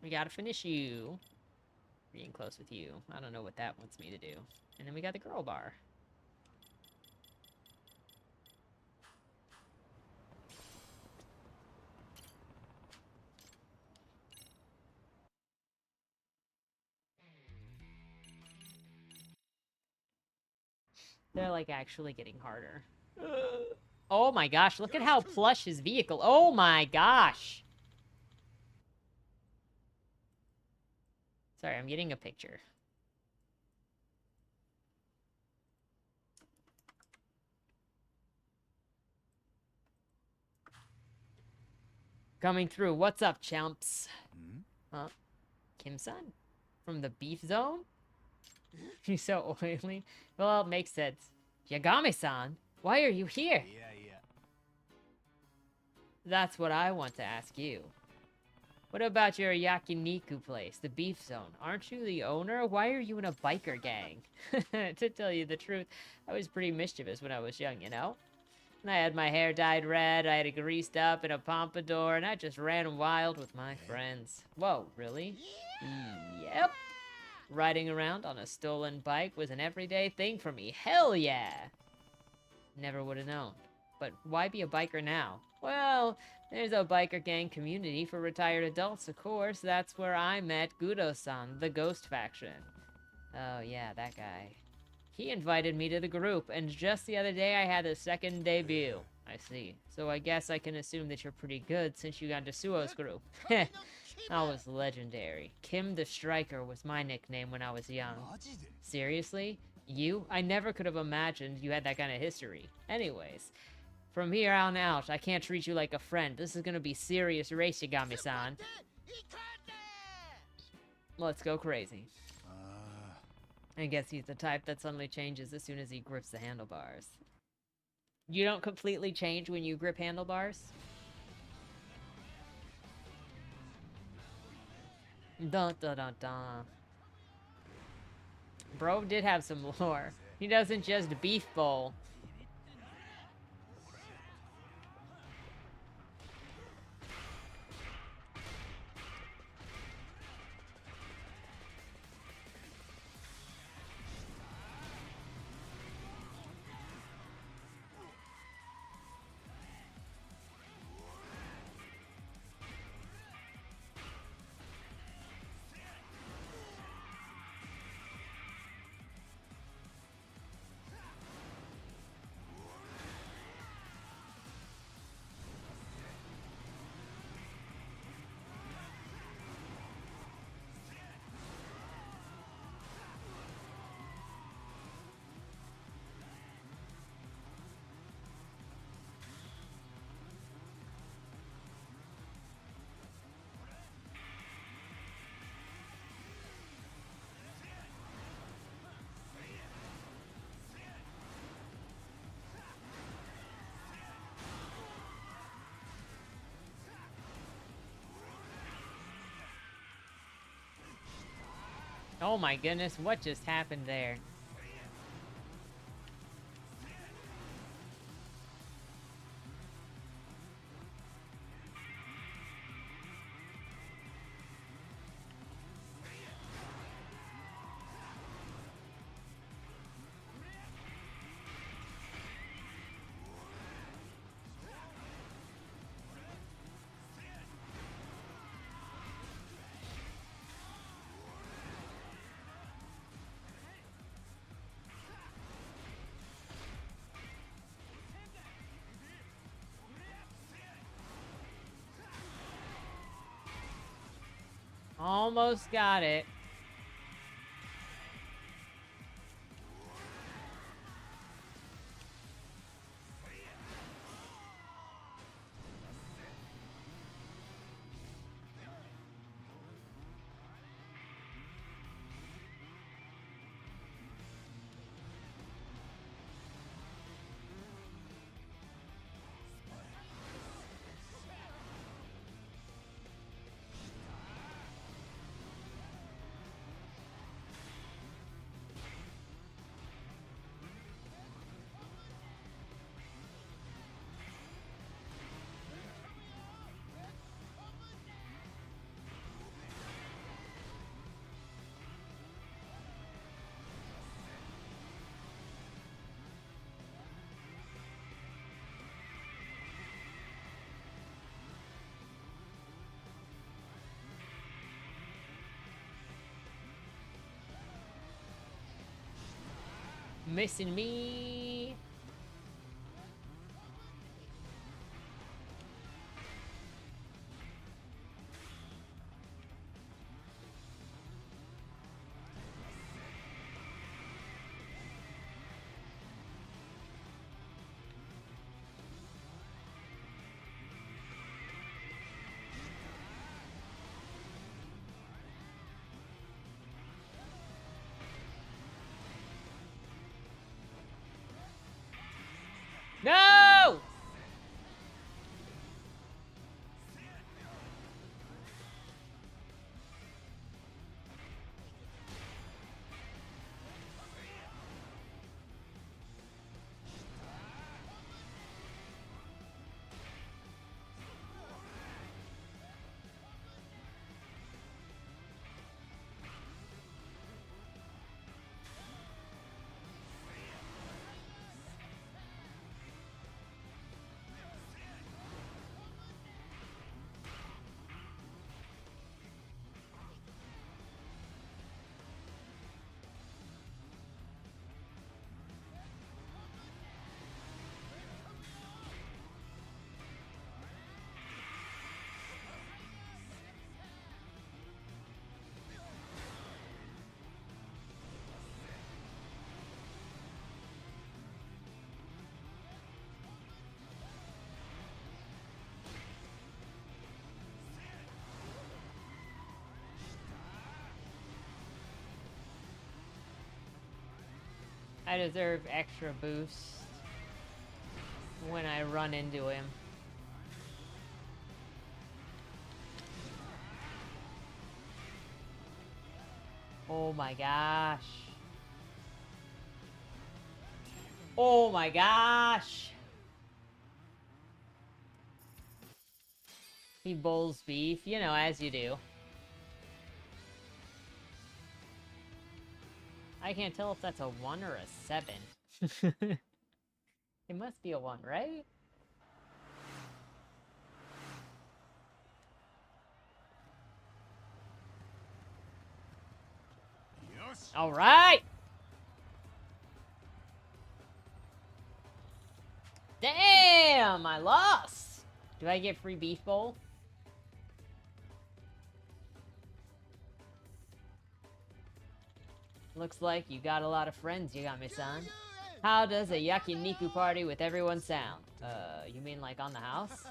We gotta finish you. Being close with you. I don't know what that wants me to do. And then we got the girl bar. They're like actually getting harder. Oh my gosh, look at how plush his vehicle. Oh my gosh. Sorry, I'm getting a picture. Coming through. What's up, chumps? Huh? Kim-san? From the beef zone? He's so oily. Well, it makes sense. Yagami-san? Why are you here? That's what I want to ask you. What about your yakiniku place, the beef zone? Aren't you the owner? Why are you in a biker gang? To tell you the truth, I was pretty mischievous when I was young, you know? And I had my hair dyed red, I had it greased up in a pompadour, and I just ran wild with my friends. Whoa, really? Yep. Riding around on a stolen bike was an everyday thing for me. Hell yeah! Never would have known. But why be a biker now? Well, there's a biker gang community for retired adults, of course. That's where I met Gudo-san, the Ghost Faction. Oh yeah, that guy. He invited me to the group, and just the other day I had a second debut. I see. So I guess I can assume that you're pretty good since you got into Suo's group. Heh. I was legendary. Kim the Striker was my nickname when I was young. Seriously? You? I never could have imagined you had that kind of history. Anyways, from here on out, I can't treat you like a friend. This is gonna be serious race, Yagami-san. Let's go crazy. I guess he's the type that suddenly changes as soon as he grips the handlebars. You don't completely change when you grip handlebars? Dun dun dun dun. Bro did have some lore. He doesn't just beef bowl. Oh my goodness, what just happened there? Almost got it. Missing me. No! I deserve extra boost when I run into him. Oh my gosh. Oh my gosh. He bowls beef, you know, as you do. I can't tell if that's a 1 or a 7. It must be a 1, right? All right. Damn, I lost. Do I get free beef bowl? Looks like you got a lot of friends you got me, son. How does a yakiniku party with everyone sound? You mean like on the house?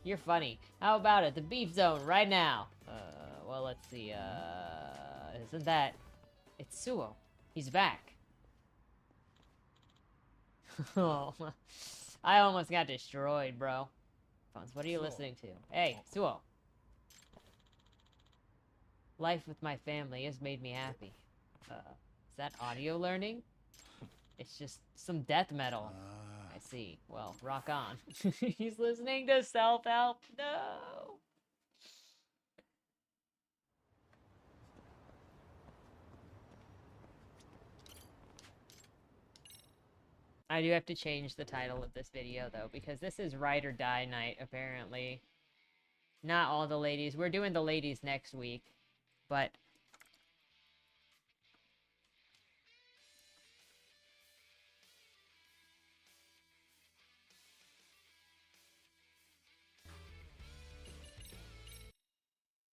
You're funny. How about it? The beef zone right now. Well, let's see. Isn't that... It's Suo. He's back. Oh, I almost got destroyed, bro. Phones, what are you listening to? Hey, Suo. Life with my family has made me happy. Is that audio learning? It's just some death metal. I see. Well, rock on. He's listening to self-help. No! I do have to change the title of this video, though, because this is Ride or Die Night, apparently. Not all the ladies. We're doing the ladies next week, but...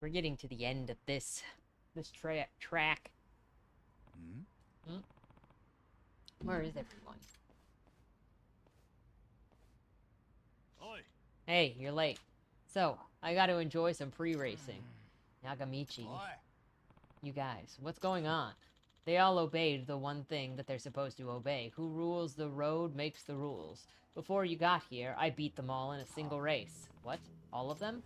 We're getting to the end of this track. Hmm? Where is everyone? Oi. Hey, you're late. So, I got to enjoy some pre-racing. Yagamichi. You guys, what's going on? They all obeyed the one thing that they're supposed to obey. Who rules the road makes the rules. Before you got here, I beat them all in a single race. What? All of them?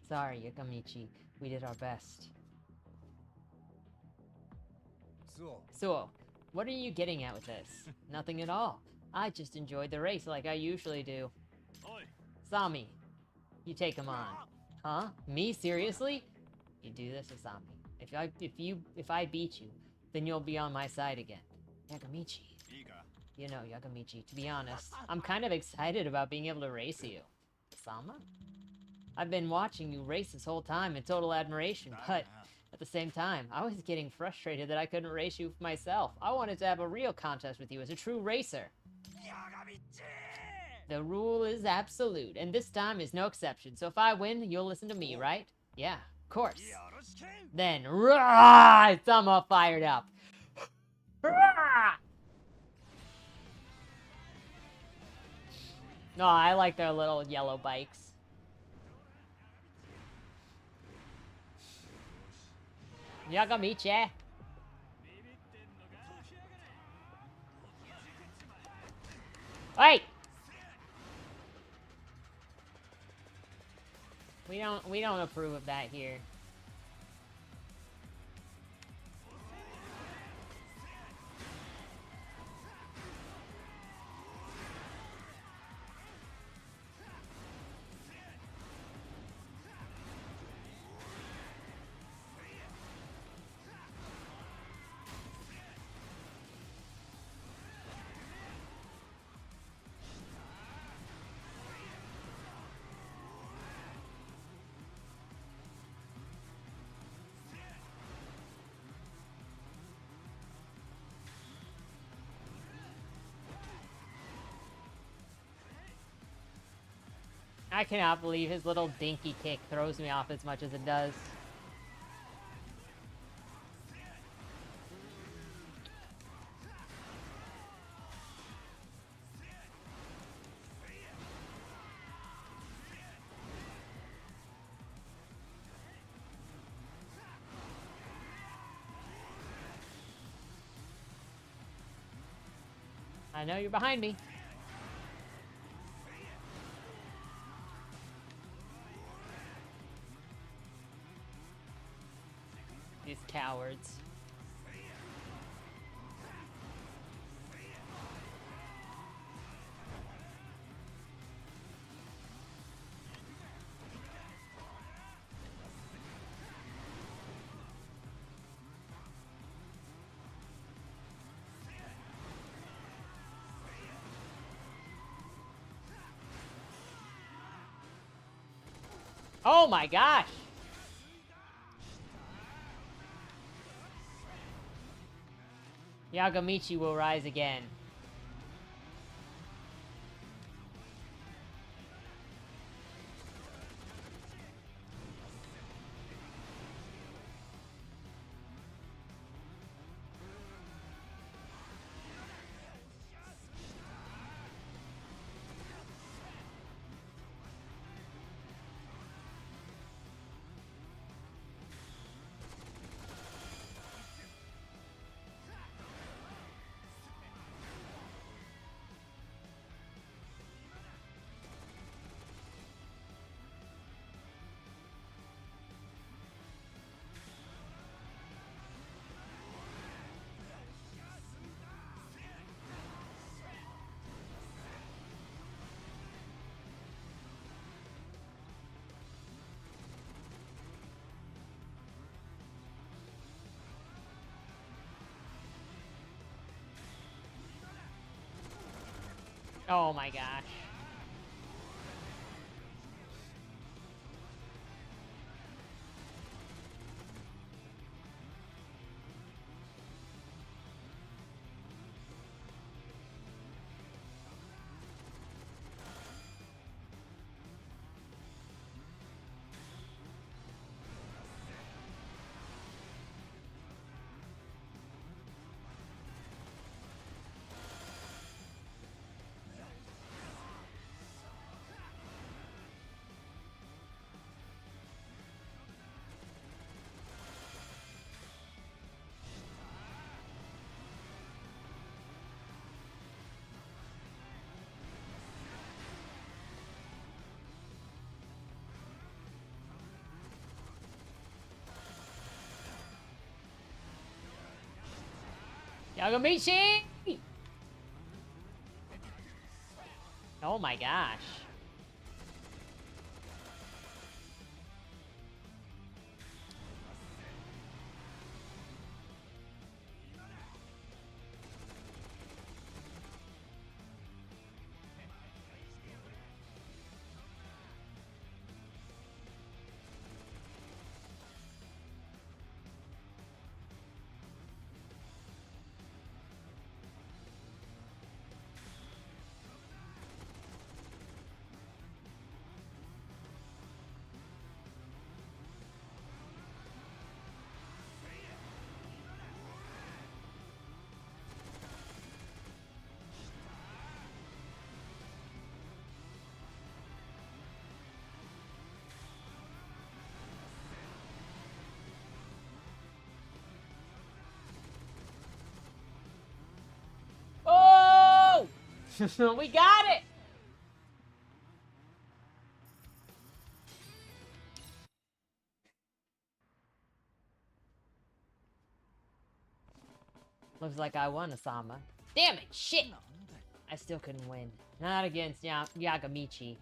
Sorry, Yagamichi. We did our best. So, what are you getting at with this? Nothing at all. I just enjoyed the race like I usually do. Oi. Sami, you take him on. Huh? Me? Seriously? You do this, Asami. If I beat you, then you'll be on my side again. Yagamichi. You know, Yagamichi, to be honest, I'm kind of excited about being able to race you. Sama? I've been watching you race this whole time in total admiration, but at the same time, I was getting frustrated that I couldn't race you myself. I wanted to have a real contest with you as a true racer. The rule is absolute, and this time is no exception. So if I win, you'll listen to me, right? Yeah, of course. Then, rah! Sama fired up. Rah! No, I like their little yellow bikes. Yagamiche. Hey! We don't approve of that here. I cannot believe his little dinky kick throws me off as much as it does. I know you're behind me. These cowards. Oh my gosh! Yagamichi will rise again. Oh my gosh. Yagamichi! Oh my gosh. We got it! Looks like I won, Osama. Damn it! Shit! I still couldn't win. Not against Yagamichi.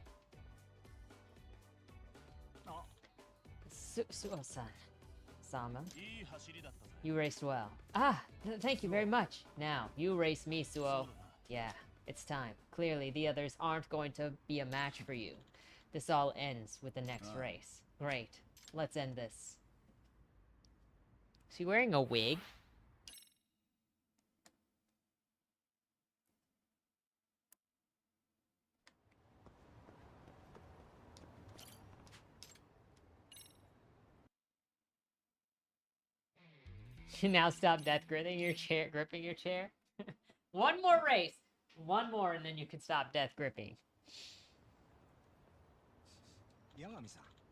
Suo-san. Osama. You raced well. Ah! Thank you very much. Now, you race me, Suo. Yeah, it's time. Clearly, the others aren't going to be a match for you. This all ends with the next race. Great. Let's end this. Is she wearing a wig? You now stop death gripping your chair. One more race. One more, and then you can stop death gripping.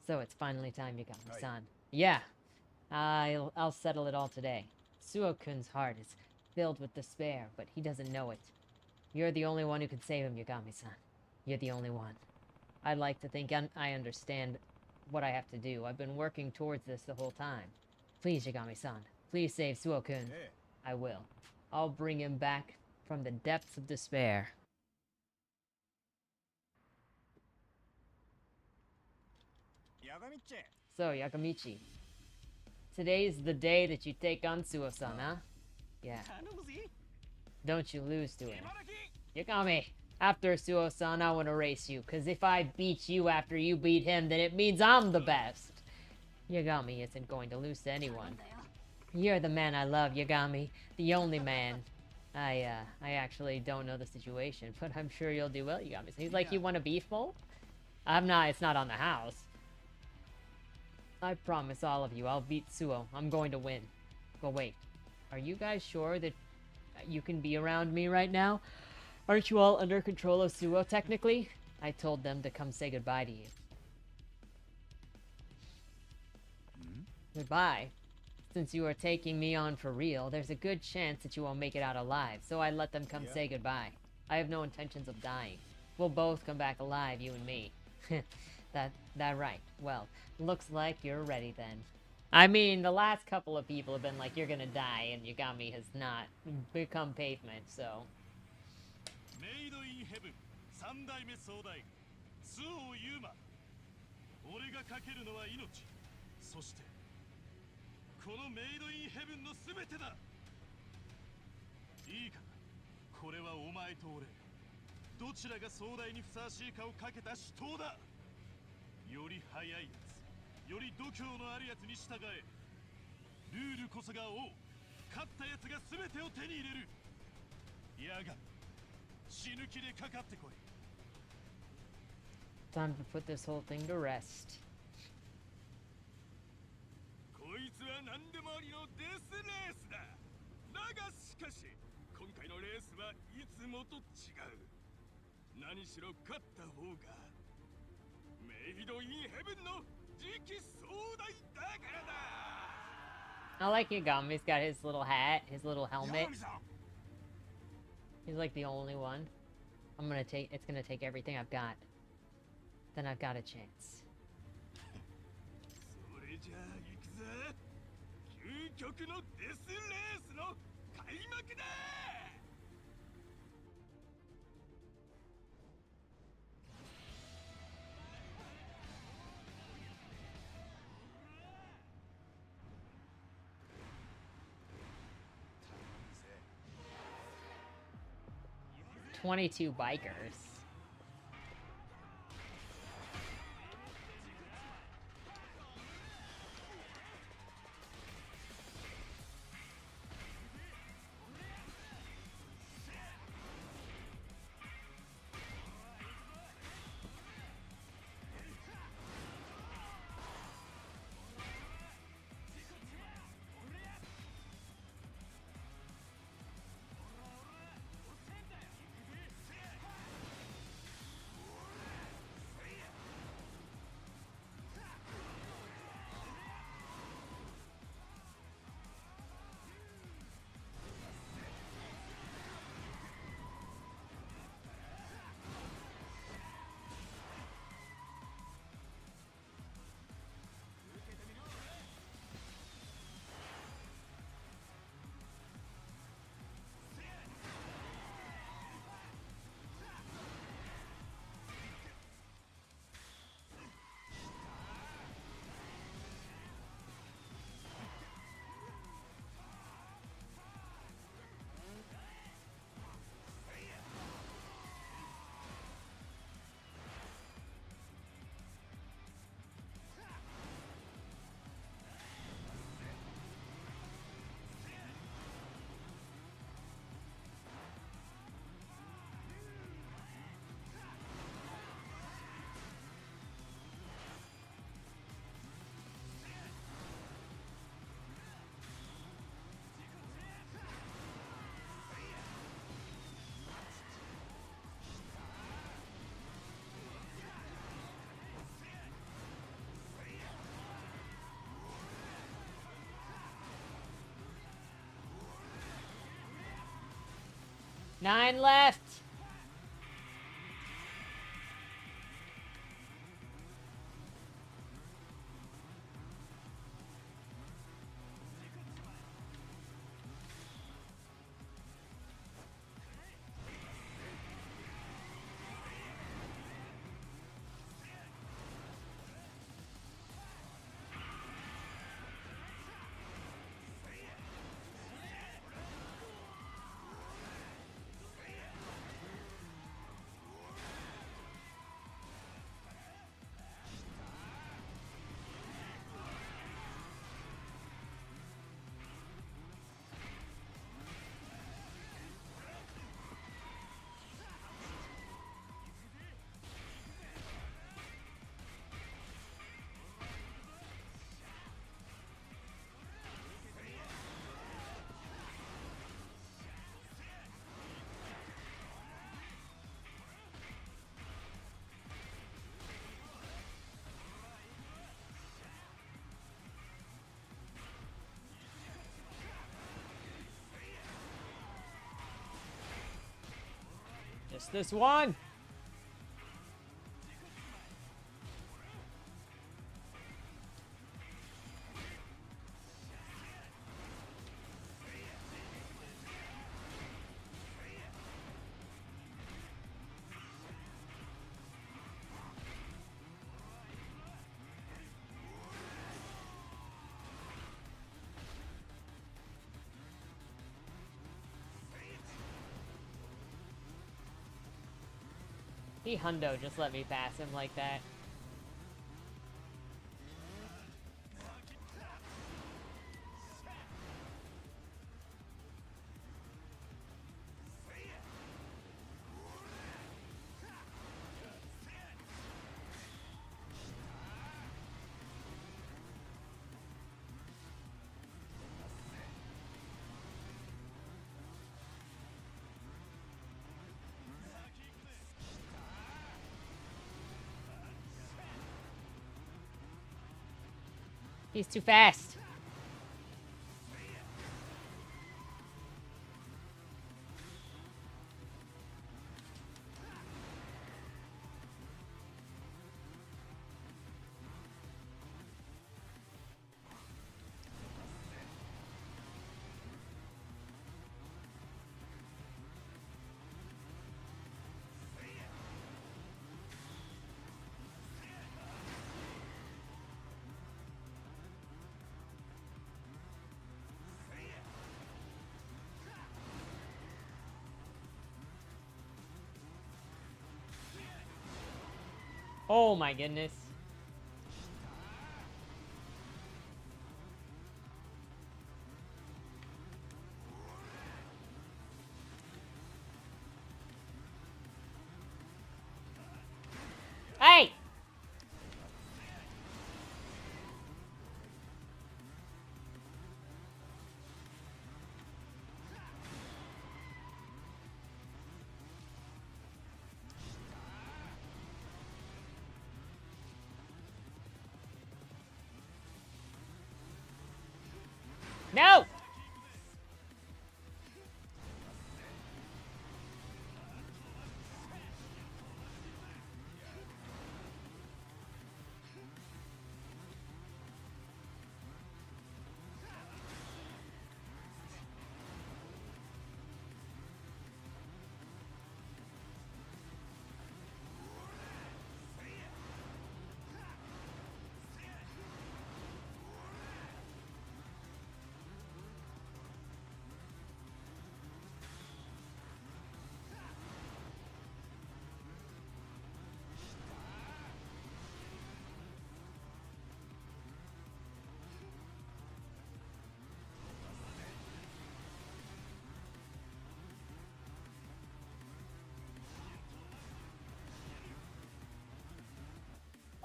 So it's finally time, Yagami-san. Yeah, I'll settle it all today. Suo-kun's heart is filled with despair, but he doesn't know it. You're the only one who can save him, Yagami-san. You're the only one. I'd like to think I understand what I have to do. I've been working towards this the whole time. Please, Yagami-san. Please save Suo-kun. I will. I'll bring him back from the depths of despair. So, Yagamichi. Today's the day that you take on Suo-san, huh? Yeah. Don't you lose to him. Yagami, after Suo-san, I want to race you, because if I beat you after you beat him, then it means I'm the best. Yagami isn't going to lose to anyone. You're the man I love, Yagami. The only man. I actually don't know the situation, but I'm sure you'll do well, Yagami. He's like, you want a beef bowl? It's not on the house. I promise all of you, I'll beat Suo. I'm going to win. But wait, are you guys sure that you can be around me right now? Aren't you all under control of Suo, technically? I told them to come say goodbye to you. Goodbye. Since you are taking me on for real, there's a good chance that you won't make it out alive, so I let them come say goodbye. I have no intentions of dying. We'll both come back alive, you and me. That right. Well, looks like you're ready then. I mean, the last couple of people have been like, you're gonna die, and Yagami has not become pavement, so... Time to put this whole thing to rest. I like Yagami's got his little hat, his little helmet. He's like the only one. It's gonna take everything I've got. Then I've got a chance. "22 bikers." 9 left. Just this one. He hundo just let me pass him like that. He's too fast. Oh my goodness. Hey! No!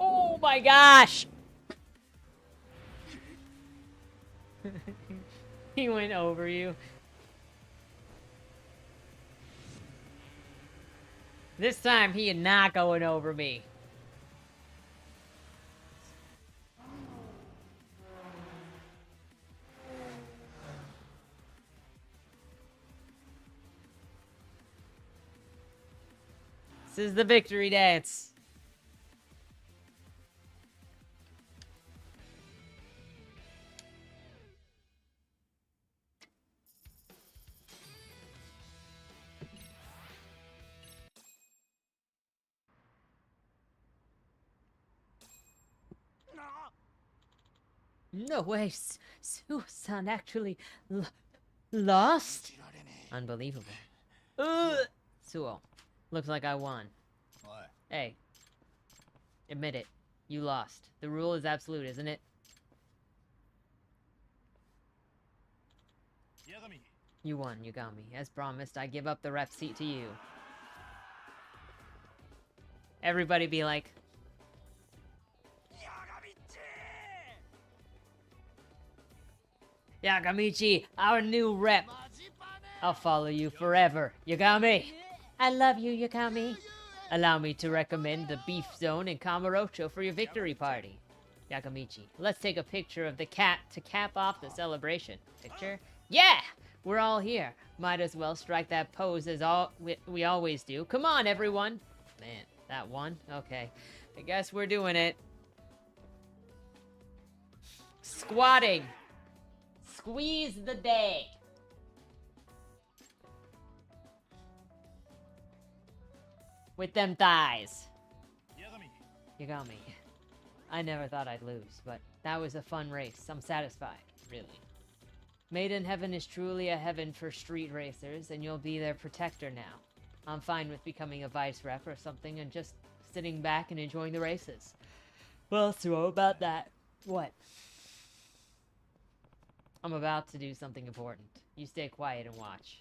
Oh my gosh! He went over you. This time he is not going over me. This is the victory dance. No way, Susan actually lost? Unbelievable. Suo, looks like I won. おい Hey, admit it. You lost. The rule is absolute, isn't it? 八神 You won, Yugami. As promised, I give up the rep seat to you. Everybody be like, 八神 Yagamichi, our new rep. I'll follow you forever, Yagami. I love you, Yagami. Allow me to recommend the Beef Zone in Kamurocho for your victory party. Yagamichi, let's take a picture of the cat to cap off the celebration. Picture? Yeah! We're all here. Might as well strike that pose as we always do. Come on, everyone. Man, that one? Okay. I guess we're doing it. Squatting. Squeeze the day. With them thighs. 八神 Yagami. I never thought I'd lose, but that was a fun race. I'm satisfied, really. Maiden Heaven is truly a heaven for street racers, and you'll be their protector now. I'm fine with becoming a vice rep or something and just sitting back and enjoying the races. Well, so about that. What? I'm about to do something important. You stay quiet and watch.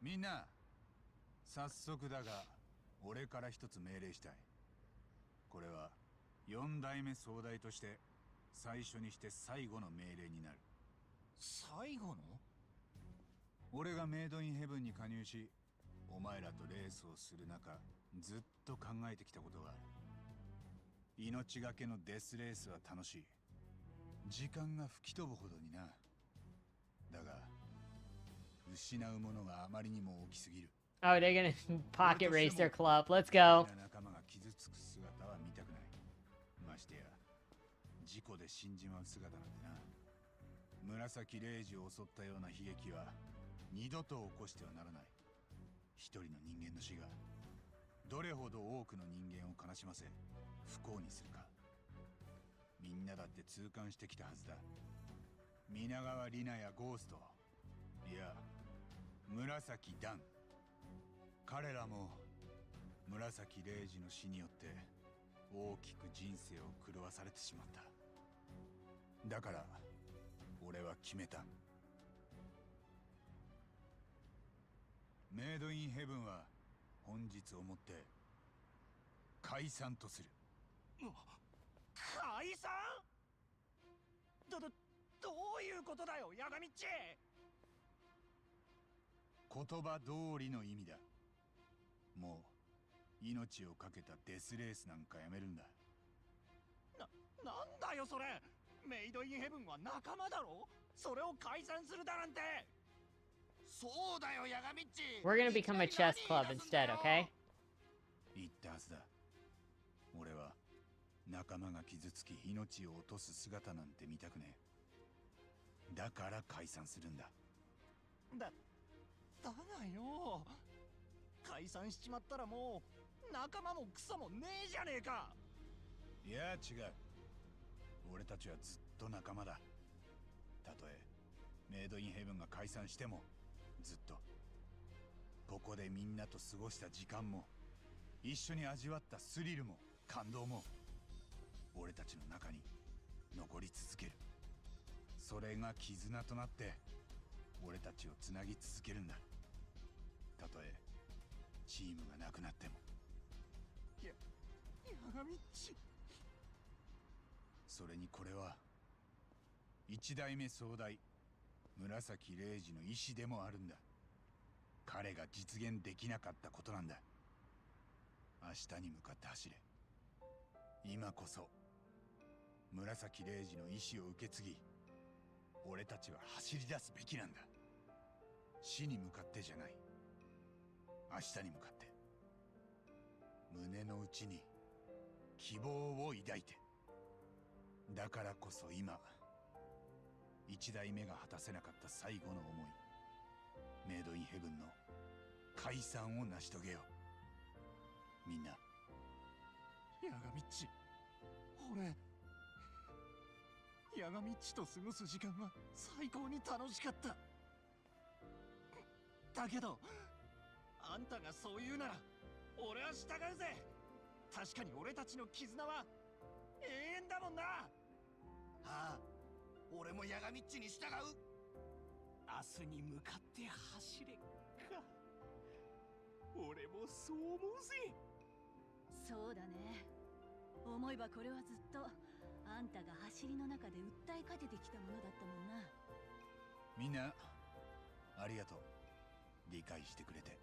みんな早速だが俺から一つ命令したい。これは4代目総代として最初にして最後の命令になる。最後の俺がメイドインヘブンに加入しお前らとレースをする中ずっと考えてきたことがある。命がけのデスレースは楽しい。時間が吹き飛ぶほどにな。だが失うものがあまりにも大きすぎる。 Oh, they're gonna pocket race their club. Let's go. 仲間が傷つく姿は見たくない。ましてや事故で死んじまう姿なんてな。紫レイジを襲ったような悲劇は二度と起こしてはならない。一人の人間の死がどれほど多くの人間を悲しませ不幸にするか、みんなだって痛感してきたはずだ。皆川里奈やゴースト、いや紫ダン、彼らも紫レイジの死によって大きく人生を狂わされてしまった。だから俺は決めた。メイドインヘブンは本日をもって解散とする。解散どういうことだよ、ヤガミッチ。言葉通りの意味だ。もう命をかけたデスレースなんかやめるんだ。なんだよそれ。メイドインヘブンは仲間だろ。それを解散するだなんて。そうだよ、ヤガミッチ。 We're gonna become a chess club instead, okay? 言ったはずだ。俺は仲間が傷つき命を落とす姿なんて見たくねえ。だから解散するんだ。だがよ、解散しちまったらもう仲間もクソもねえじゃねえか。いや違う。俺たちはずっと仲間だ。たとえメイドインヘブンが解散してもずっとここでみんなと過ごした時間も一緒に味わったスリルも感動も俺たちの中に残り続ける。それが絆となって俺たちをつなぎ続けるんだ。たとえチームがなくなっても。ヤガミッチ。それにこれは一代目総代紫レイジの意志でもあるんだ。彼が実現できなかったことなんだ。明日に向かって走れ。今こそ紫レイジの意志を受け継ぎ俺たちは走り出すべきなんだ。死に向かってじゃない。明日に向かって。胸の内に希望を抱いて。だからこそ今、一代目が果たせなかった最後の思い、メイドインヘブンの解散を成し遂げよう。みんな。ヤガミッチ、俺ヤガミッチと過ごす時間は最高に楽しかった。だけどあんたがそう言うなら俺は従うぜ。確かに俺たちの絆は永遠だもんな。ああ、俺もヤガミッチに従う。明日に向かって走れか。俺もそう思うぜ。そうだね。思えばこれはずっとあんたが走りの中で訴えかけてきたものだったもんな。みんなありがとう。理解してくれて。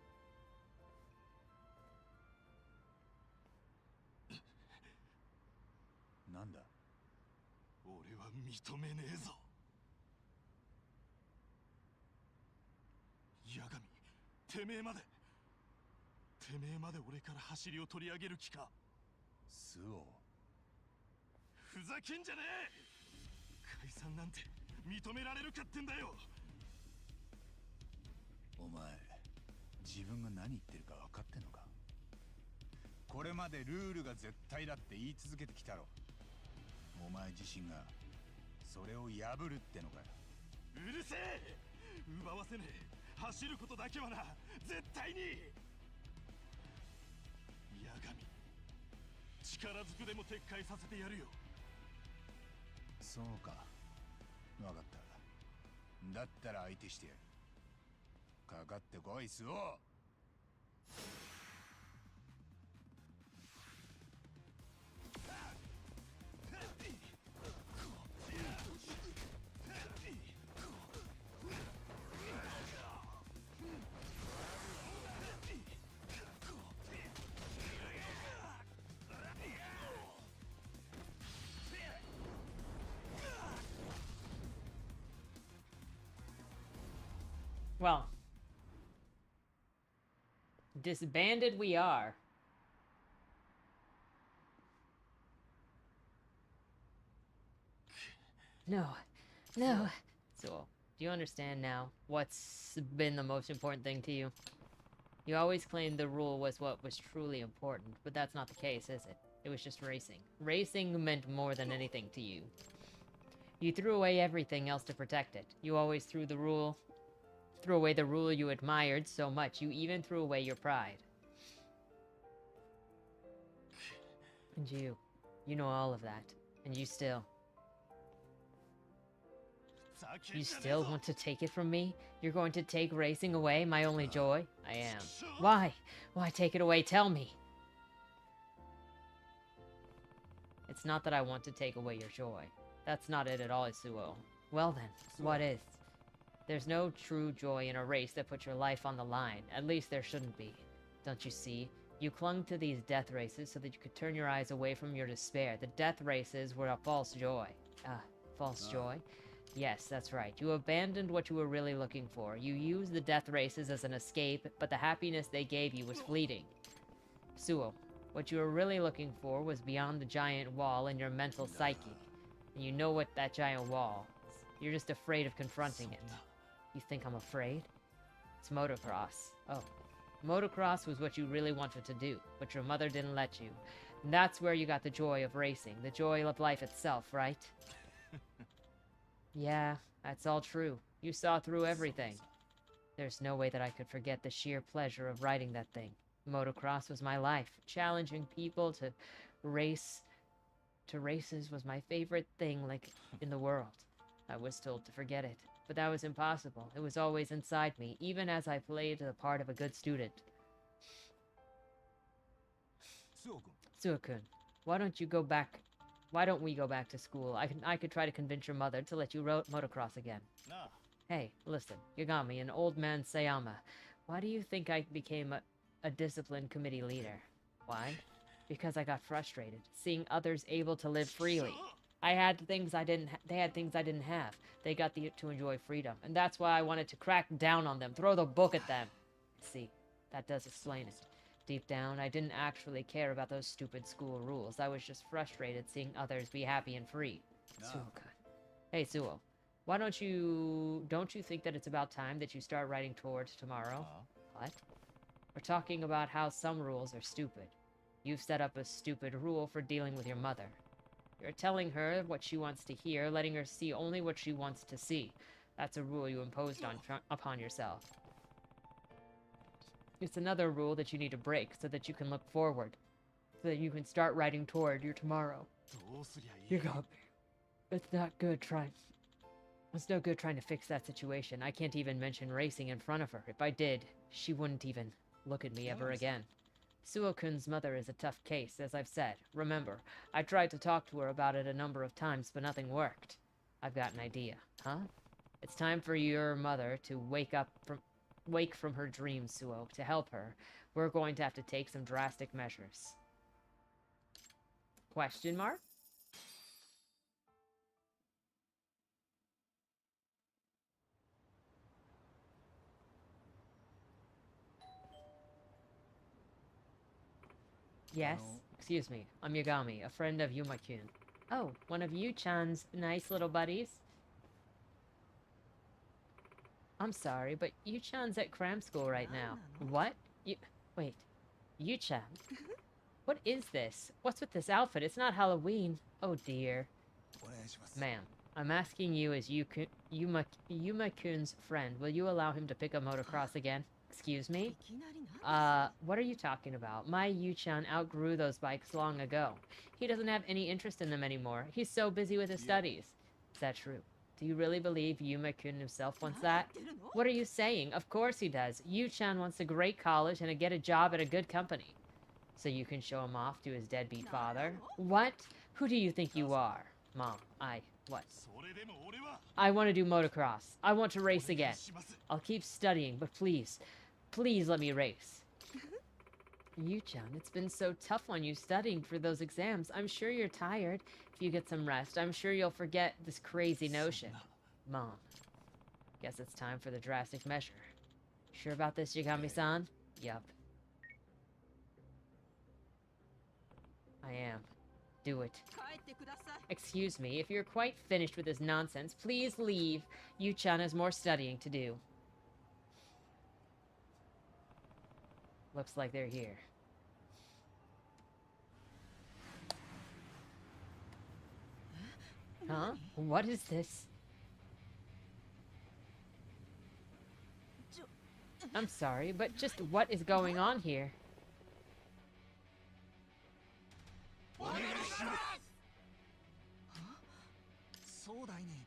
なんだ。俺は認めねえぞ。ヤガミ、てめえまで俺から走りを取り上げる気か。スオ。ふざけんじゃねえ。解散なんて認められるかってんだよ。お前自分が何言ってるか分かってんのか。これまでルールが絶対だって言い続けてきたろ。お前自身がそれを破るってのかよ。うるせえ。奪わせねえ。走ることだけはな、絶対に。ヤガミ、力ずくでも撤回させてやるよ。そうか、分かった。だったら相手してやる。かかってこい、スオ。Well, disbanded we are. No. So, do you understand now what's been the most important thing to you? You always claimed the rule was what was truly important, but that's not the case, is it? It was just racing. Racing meant more than anything to you. You threw away everything else to protect it. You always threw away the rule you admired so much. You even threw away your pride. And you know all of that. And you still want to take it from me? You're going to take racing away, my only joy? I am. Why? Why take it away? Tell me. It's not that I want to take away your joy. That's not it at all, Isuo. Well then, what is? There's no true joy in a race that puts your life on the line. At least there shouldn't be. Don't you see? You clung to these death races so that you could turn your eyes away from your despair. The death races were a false joy. False joy? Yes, that's right. You abandoned what you were really looking for. You used the death races as an escape, but the happiness they gave you was fleeting. Suo, what you were really looking for was beyond the giant wall in your mental psyche. And you know what that giant wall is. You're just afraid of confronting it. You think I'm afraid? It's motocross. Oh. Motocross was what you really wanted to do, but your mother didn't let you. And that's where you got the joy of racing, the joy of life itself, right? Yeah, that's all true. You saw through everything. There's no way that I could forget the sheer pleasure of riding that thing. Motocross was my life. Challenging people to races was my favorite thing, like, in the world. I was told to forget it, but that was impossible. It was always inside me, even as I played the part of a good student. Suo-kun, why don't we go back to school? I could try to convince your mother to let you motocross again. Hey, listen, Yagami, an old man Sayama. Why do you think I became a discipline committee leader? Why? Because I got frustrated, seeing others able to live freely. I had things I didn't. They had things I didn't have. They got to enjoy freedom, and that's why I wanted to crack down on them, throw the book at them. See, that does explain it. Deep down, I didn't actually care about those stupid school rules. I was just frustrated seeing others be happy and free. Suo-kun. Hey, Suo. Why don't you think that it's about time that you start writing towards tomorrow? What? We're talking about how some rules are stupid. You've set up a stupid rule for dealing with your mother. You're telling her what she wants to hear, letting her see only what she wants to see. That's a rule you imposed upon yourself. It's another rule that you need to break so that you can look forward. So that you can start writing toward your tomorrow. You got me. It's no good trying to fix that situation. I can't even mention racing in front of her. If I did, she wouldn't even look at me ever again. Suo-kun's mother is a tough case, as I've said. Remember, I tried to talk to her about it a number of times, but nothing worked. I've got an idea. Huh? It's time for your mother to wake from her dreams, Suo. To help her, we're going to have to take some drastic measures. Question mark? Yes? Excuse me. I'm Yagami, a friend of Yuma-kun. Oh, one of Yu-chan's nice little buddies? I'm sorry, but Yu-chan's at cram school right now. What? Wait. Yu-chan? What is this? What's with this outfit? It's not Halloween. Oh dear. Ma'am, I'm asking you as Yuma-kun's friend, will you allow him to pick up motocross again? Excuse me? What are you talking about? My Yu-chan outgrew those bikes long ago. He doesn't have any interest in them anymore. He's so busy with his studies. Is that true? Do you really believe Yuma-kun himself wants that? What are you saying? Of course he does. Yu-chan wants a great college and to get a job at a good company. So you can show him off to his deadbeat father? What? Who do you think you are? Mom, what? I want to do motocross. I want to race again. I'll keep studying, but please, please let me race. Yu-chan, it's been so tough on you studying for those exams. I'm sure you're tired. If you get some rest, I'm sure you'll forget this crazy notion. Mom, guess it's time for the drastic measure. Sure about this, Yagami-san? Yup. I am. Do it. Excuse me, if you're quite finished with this nonsense, please leave. Yu-chan has more studying to do. Looks like they're here. Huh? What is this? I'm sorry, but just what is going on here? 壮大に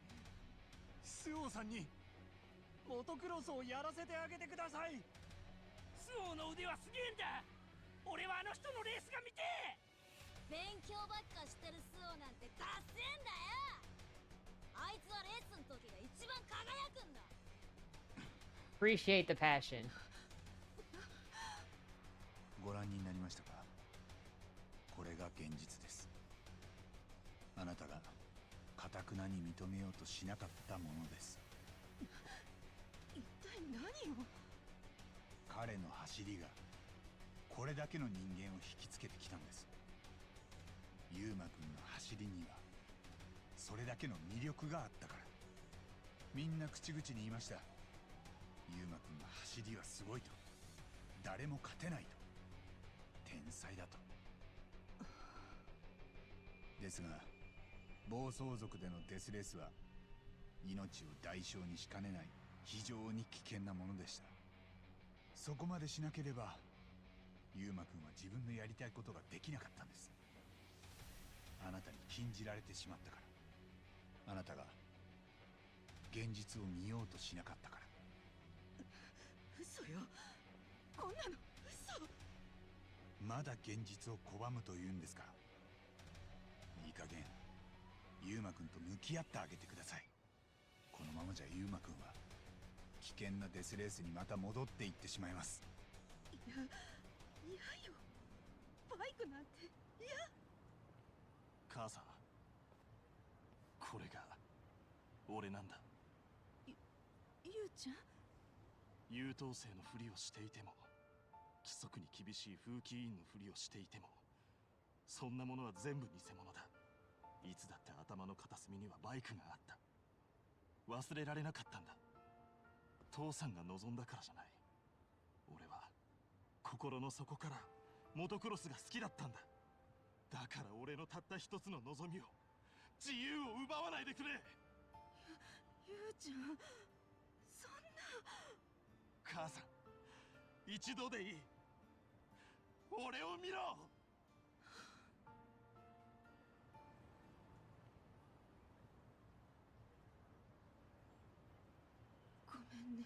スオさんにモトクロスをやらせてあげてください。スオの腕はすげえんだ。俺はあの人のレースが見てえ。勉強ばっかしてるスオなんてダッセんだよ。あいつはレースの時が一番輝くんだ。 Appreciate the passion. ご覧になりましたか。これが現実です。あなたが堅くなに認めようとしなかったものです。一体何を。彼の走りがこれだけの人間を引きつけてきたんです。ユーマくんの走りにはそれだけの魅力があったから。みんな口々に言いました。ユーマくんの走りはすごいと。誰も勝てないと。天才だと。ですが暴走族でのデスレースは命を代償にしかねない非常に危険なものでした。そこまでしなければユーマくんは自分のやりたいことができなかったんです。あなたに禁じられてしまったから。あなたが現実を見ようとしなかったから。嘘よ。こんなの嘘。まだ現実を拒むというんですか。いい加減ユーマくんと向き合ってあげてください。このままじゃユーマくんは危険なデスレースにまた戻っていってしまいます。いやよ。バイクなんて嫌。母さん、これが俺なんだ。ゆうちゃん。優等生のふりをしていても、規則に厳しい風紀委員のふりをしていても、そんなものは全部偽物だ。いつだって頭の片隅にはバイクがあった。忘れられなかったんだ。父さんが望んだからじゃない。俺は心の底からモトクロスが好きだったんだ。だから俺のたった一つの望みを、自由を奪わないでくれ。ゆうちゃん、そんな。母さん、一度でいい。俺を見ろ。ごめんね、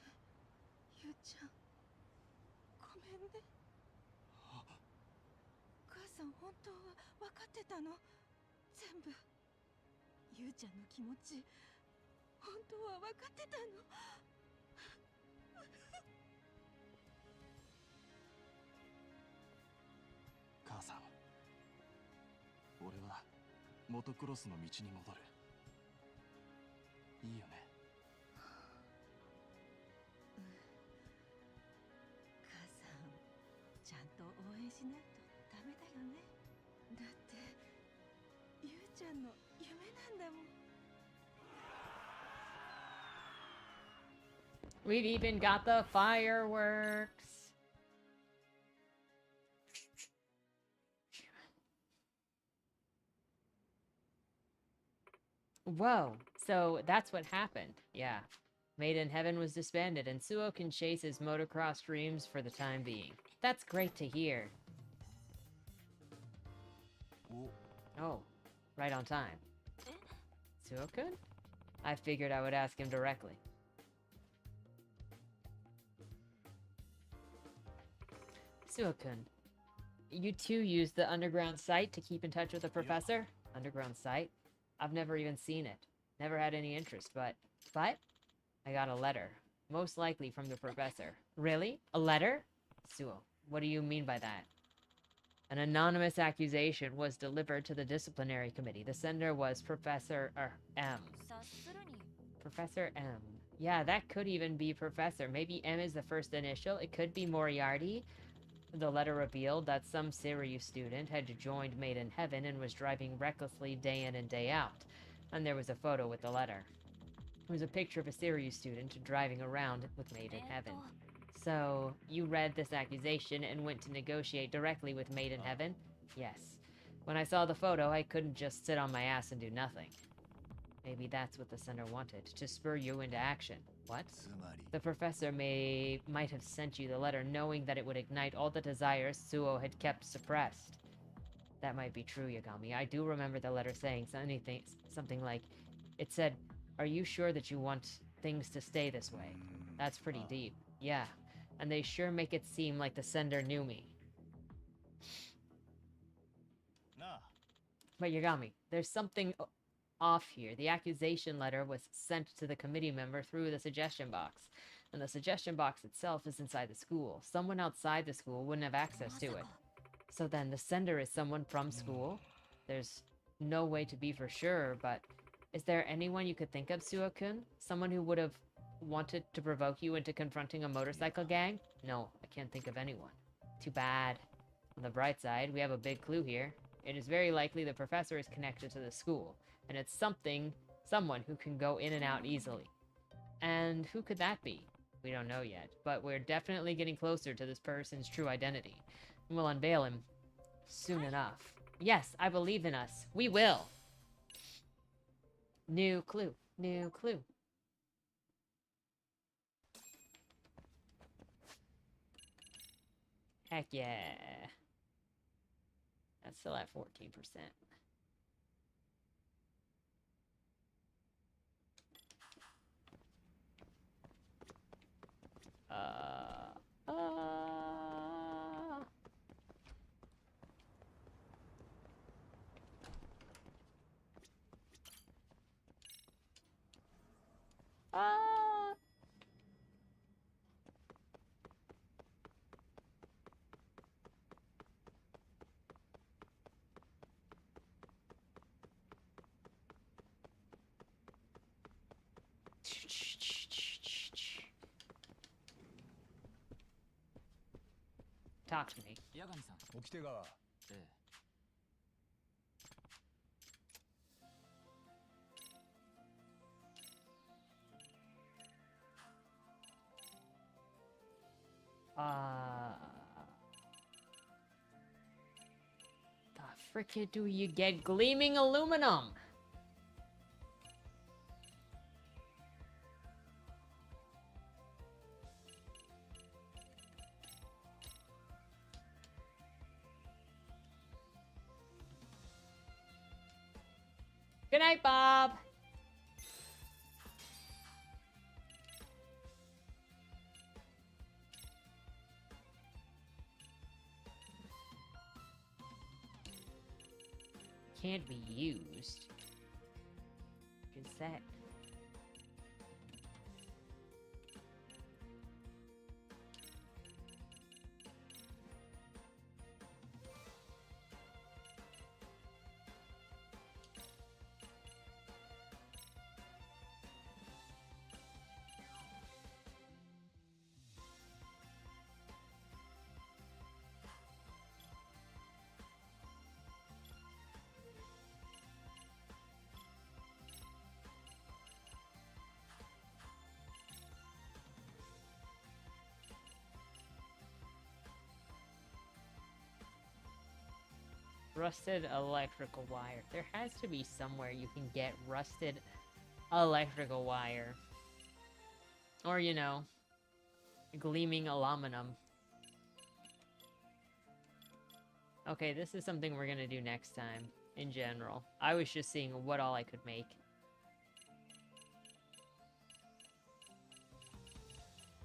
ゆうちゃん。ごめんね。母さん本当は分かってたの、全部。ゆうちゃんの気持ち本当は分かってたの。母さん、俺はモトクロスの道に戻る。いいよね。母さん、ちゃんと応援しないとダメだよね。だってゆうちゃんの夢なんだもん。We've even got the fireworks. Whoa, so that's what happened. Yeah. Made in Heaven was disbanded, and Suo can chase his motocross dreams for the time being. That's great to hear. Oh, right on time. Suo-kun? I figured I would ask him directly. Suo-kun, you too use the underground site to keep in touch with the professor? Underground site? I've never even seen it. Never had any interest, but I got a letter. Most likely from the professor. Really? A letter? Suo, what do you mean by that? An anonymous accusation was delivered to the disciplinary committee. The sender was Professor M. Professor M. Yeah, that could even be Professor. Maybe M is the first initial. It could be Moriarty. The letter revealed that some Sirius student had joined Made in Heaven and was driving recklessly day in and day out. And there was a photo with the letter. It was a picture of a Sirius student driving around with Made in Heaven. So, you read this accusation and went to negotiate directly with Made in Heaven? Yes. When I saw the photo, I couldn't just sit on my ass and do nothing. Maybe that's what the sender wanted, to spur you into action. What? The professor might have sent you the letter knowing that it would ignite all the desires Suo had kept suppressed. That might be true, Yagami. I do remember the letter saying something like, it said, "Are you sure that you want things to stay this way?" That's pretty deep. Yeah. And they sure make it seem like the sender knew me. But Yagami, there's something off here. The accusation letter was sent to the committee member through the suggestion box. And the suggestion box itself is inside the school. Someone outside the school wouldn't have access to it. So then the sender is someone from school? There's no way to be for sure, but is there anyone you could think of, Suo-kun? Someone who would have wanted to provoke you into confronting a motorcycle gang? No, I can't think of anyone. Too bad. On the bright side, we have a big clue here. It is very likely the professor is connected to the school, and it's someone who can go in and out easily. And who could that be? We don't know yet, but we're definitely getting closer to this person's true identity. And we'll unveil him soon enough. Yes, I believe in us. We will! New clue. New clue. Heck yeah. That's still at 14%. Talk to me. 八神さん。掟川、ええ。The frickin' do you get gleaming aluminum? Good night, Bob. Can't be used. What is that? Rusted electrical wire. There has to be somewhere you can get rusted electrical wire. Or, you know, gleaming aluminum. Okay, this is something we're gonna do next time, in general. I was just seeing what all I could make.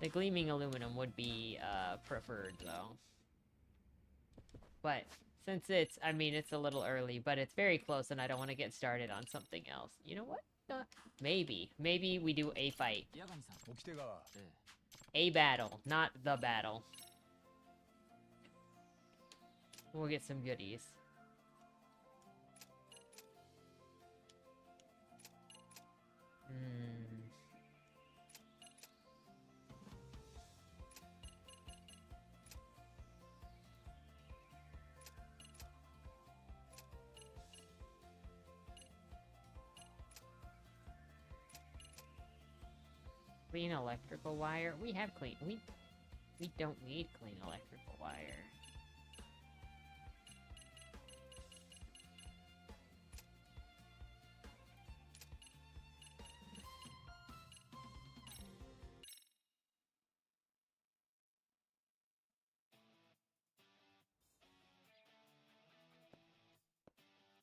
The gleaming aluminum would be, preferred, though. But, since it's, I mean, it's a little early, but it's very close and I don't want to get started on something else. You know what? Maybe. Maybe we do a fight. 八神さん。掟川、ええ。 A battle, not the battle. We'll get some goodies. Clean electrical wire? We have clean... We don't need clean electrical wire.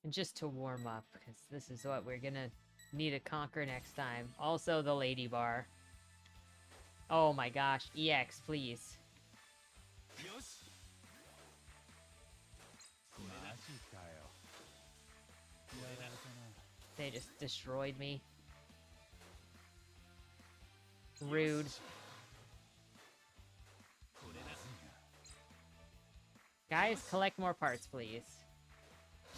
And just to warm up, because this is what we're gonna need to conquer next time. Also the lady bar. Oh my gosh, EX, please. よし。マジかよ。 They just destroyed me. Rude. これだ。 Guys, collect more parts, please.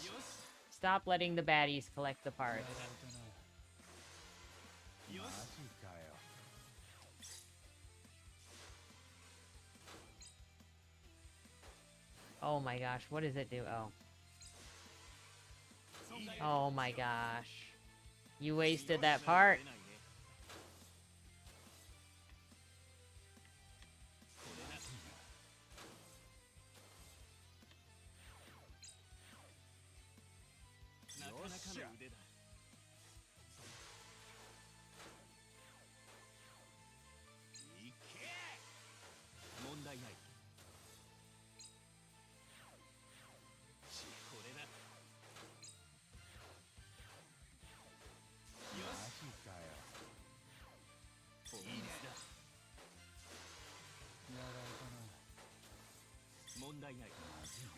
よし。 Stop letting the baddies collect the parts. よマし。ジかよ。 Oh my gosh, what does it do? Oh. Oh my gosh. You wasted that part. これだ。 なかなかの腕だ。いけ。問題ない。これだ。よマし。ジかよ。いいですだ。問題ない。マジな。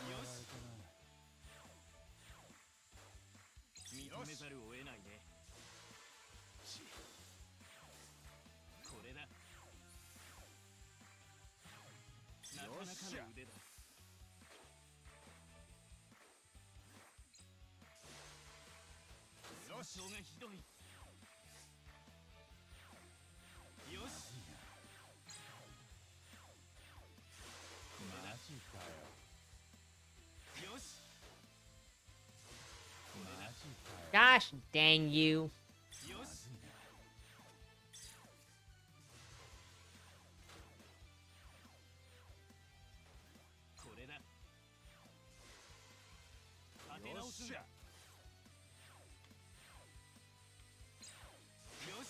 よし。認めざるを得ないね。これだ。なかなかの腕だ。象がひどい。よし。マジかよ。よし。マジかよ。 Gosh dang you. よまし。ずいな。これだ。立て直すんだ。よし。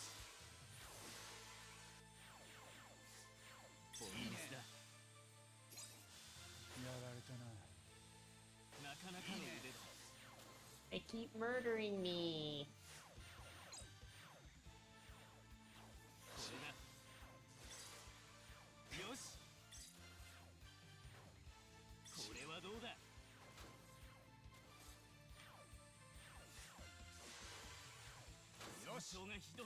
ボンミスだ。やられたな。なかなかの腕だ。 They keep murdering me. これだ。よし。これはどうだ。よし。がひどい。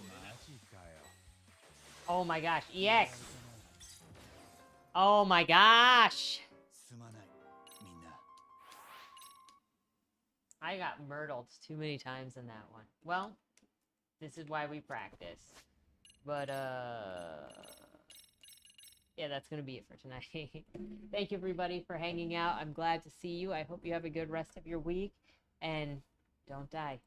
マジかよ。 Oh my gosh, EX. Oh my gosh. すまない、みんな。 I got murdered too many times in that one. Well, this is why we practice. But, yeah, that's gonna be it for tonight. Thank you, everybody, for hanging out. I'm glad to see you. I hope you have a good rest of your week. And don't die.